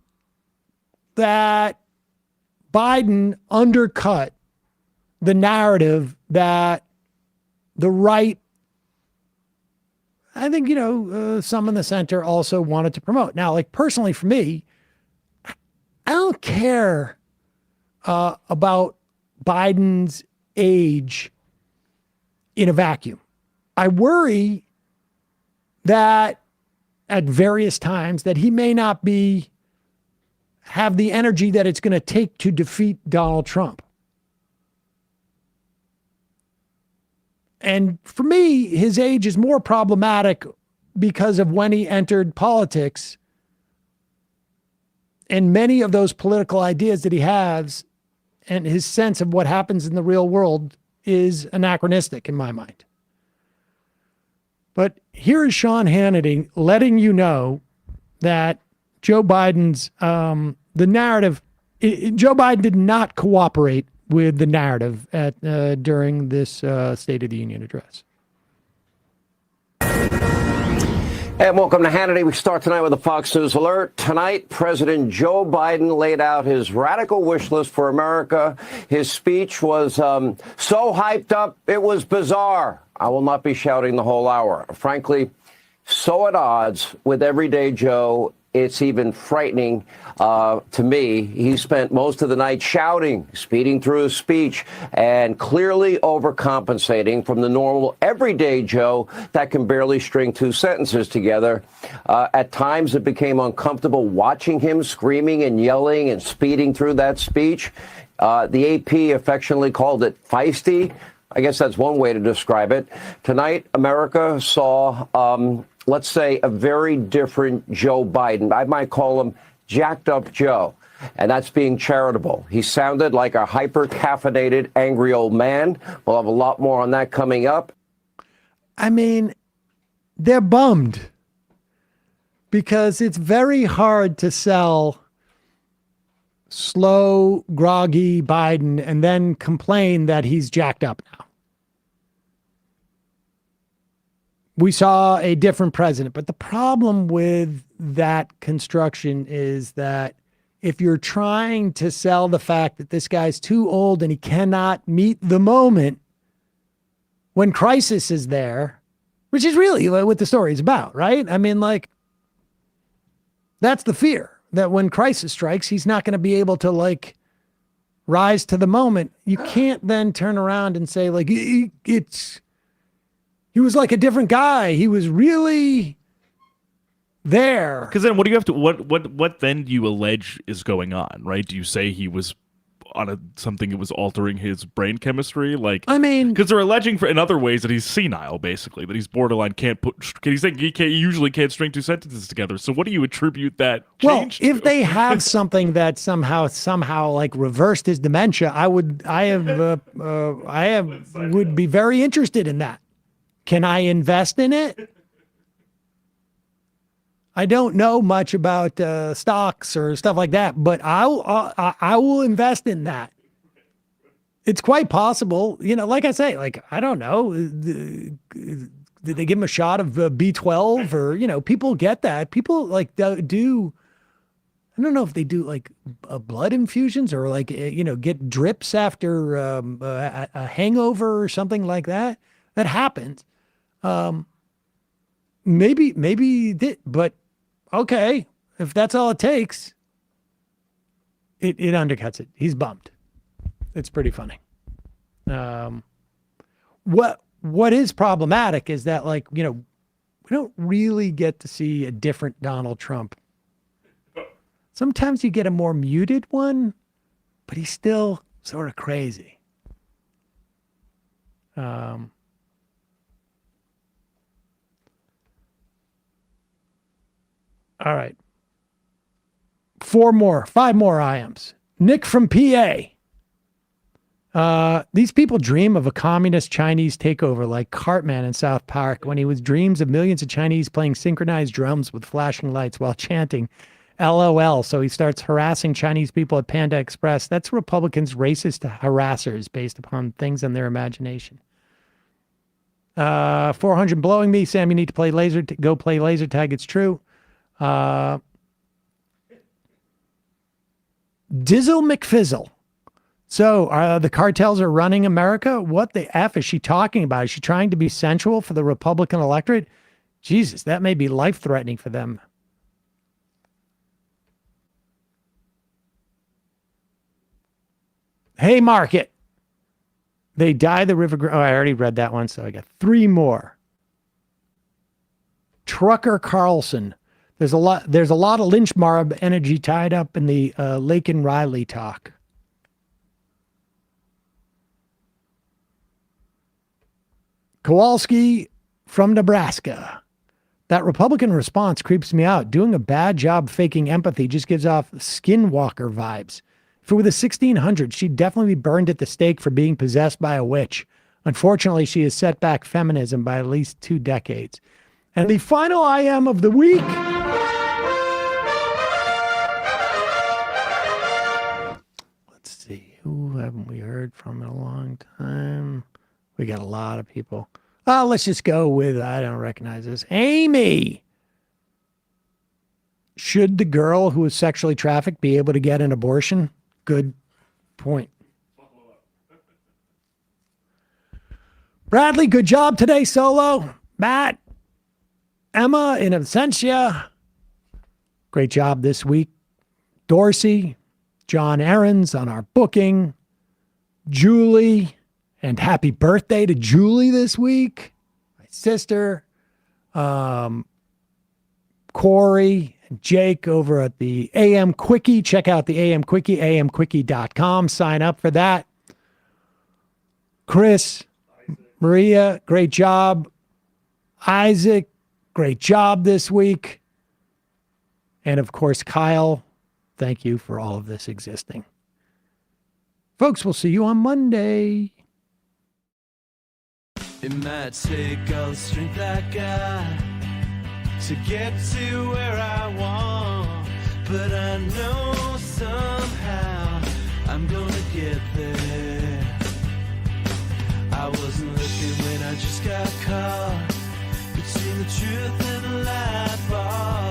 that Biden undercut the narrative that the right, I think, some in the center also wanted to promote. Now, like, personally for me, I don't care about Biden's age in a vacuum. I worry that at various times that he may not have the energy that it's going to take to defeat Donald Trump. And for me, his age is more problematic because of when he entered politics, and many of those political ideas that he has and his sense of what happens in the real world is anachronistic in my mind. But here is Sean Hannity letting you know that Joe Biden's, the narrative, Joe Biden did not cooperate with the narrative during this State of the Union address. And welcome to Hannity. We start tonight with a Fox News alert. Tonight, President Joe Biden laid out his radical wish list for America. His speech was so hyped up, it was bizarre. I will not be shouting the whole hour. Frankly, so at odds with everyday Joe, it's even frightening to me. He spent most of the night shouting, speeding through his speech, and clearly overcompensating from the normal everyday Joe that can barely string two sentences together. At times, it became uncomfortable watching him screaming and yelling and speeding through that speech. The AP affectionately called it feisty. I guess that's one way to describe it. Tonight, America saw let's say, a very different Joe Biden. I might call him jacked up Joe, and that's being charitable. He sounded like a hyper-caffeinated, angry old man. We'll have a lot more on that coming up. I mean, they're bummed because it's very hard to sell slow, groggy Biden and then complain that he's jacked up now. We saw a different president, but the problem with that construction is that if you're trying to sell the fact that this guy's too old and he cannot meet the moment when crisis is there, which is really what the story is about, right? I mean, like, that's the fear, that when crisis strikes, he's not going to be able to, like, rise to the moment. You can't then turn around and say, like, he was like a different guy. He was really there. Because then what do you have to, what then do you allege is going on, right? Do you say he was on something that was altering his brain chemistry? Like, I mean, because they're alleging in other ways that he's senile, basically, that he's borderline, he's saying he usually can't string two sentences together. So what do you attribute that change to? If they have something that somehow like reversed his dementia, I would be very interested in that. Can I invest in it? I don't know much about stocks or stuff like that, but I will invest in that. It's quite possible, like I say, like, I don't know. Did they give him a shot of B12 or, people get that. People like do I don't know if they do like blood infusions or like, get drips after a hangover or something like that. That happens. Maybe, but okay, if that's all it takes, it undercuts it. He's bummed. It's pretty funny. What is problematic is that, like, we don't really get to see a different Donald Trump. Sometimes you get a more muted one, but he's still sort of crazy. All right. 5 more IMs. Nick from PA. These people dream of a communist Chinese takeover like Cartman in South Park when he was dreams of millions of Chinese playing synchronized drums with flashing lights while chanting LOL. So he starts harassing Chinese people at Panda Express. That's Republicans' racist harassers based upon things in their imagination. 400 blowing me. Sam, you need to play go play laser tag. It's true. Dizzle McFizzle. So the cartels are running America? What the F is she talking about? Is she trying to be sensual for the Republican electorate? Jesus, that may be life-threatening for them. Haymarket. They dye the river. Oh, I already read that one, so I got 3 more. Trucker Carlson. There's a lot of Lynch Mob energy tied up in the Lake and Riley talk. Kowalski from Nebraska. That Republican response creeps me out. Doing a bad job faking empathy just gives off skinwalker vibes. If it were the 1600s, she'd definitely be burned at the stake for being possessed by a witch. Unfortunately, she has set back feminism by at least 2 decades. And the final IM of the week. Let's see. Who haven't we heard from in a long time? We got a lot of people. Let's just go with, I don't recognize this. Amy. Should the girl who was sexually trafficked be able to get an abortion? Good point. Bradley, good job today, Solo. Matt. Emma in absentia. Great job this week. Dorsey. John Aarons on our booking. Julie. And happy birthday to Julie this week. My sister. Corey. Jake over at the AM Quickie. Check out the AM Quickie, amquickie.com. Sign up for that. Chris, Maria, great job. Isaac, great job this week. And of course, Kyle, thank you for all of this existing. Folks, we'll see you on Monday. It might take all the strength I got to get to where I want, but I know somehow I'm gonna get there. I wasn't looking when I just got caught between the truth and the lie bar,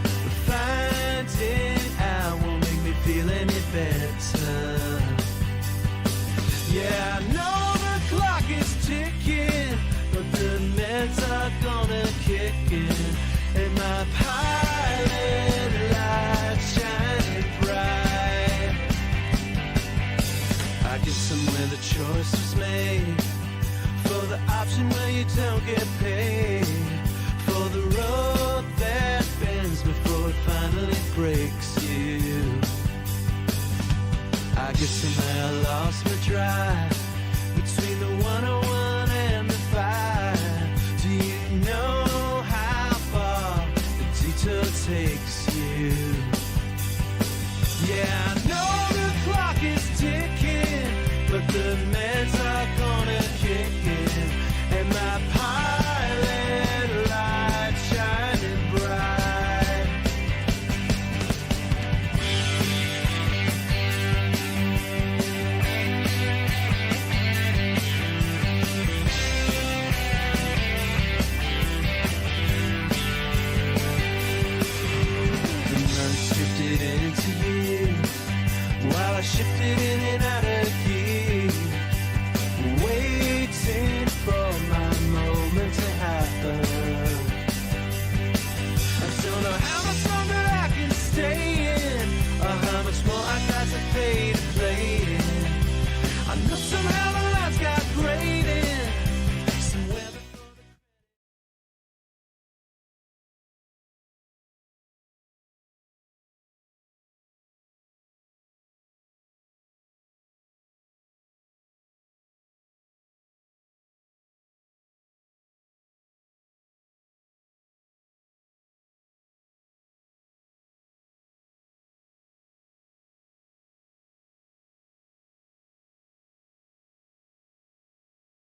but finding out won't make me feel any better. Yeah, I know the clock is ticking, but the meds are gonna kick in, and my pilot light shining bright. I guess somewhere the choice was made for the option where you don't get paid, for the road that bends before it finally breaks you. I guess somehow I lost my drive between the 101 and the 5. Do you know how far the detour takes you? Yeah, I know the clock is ticking, but the meds are gonna kick in, and my pilot light shining bright. shifted in and out of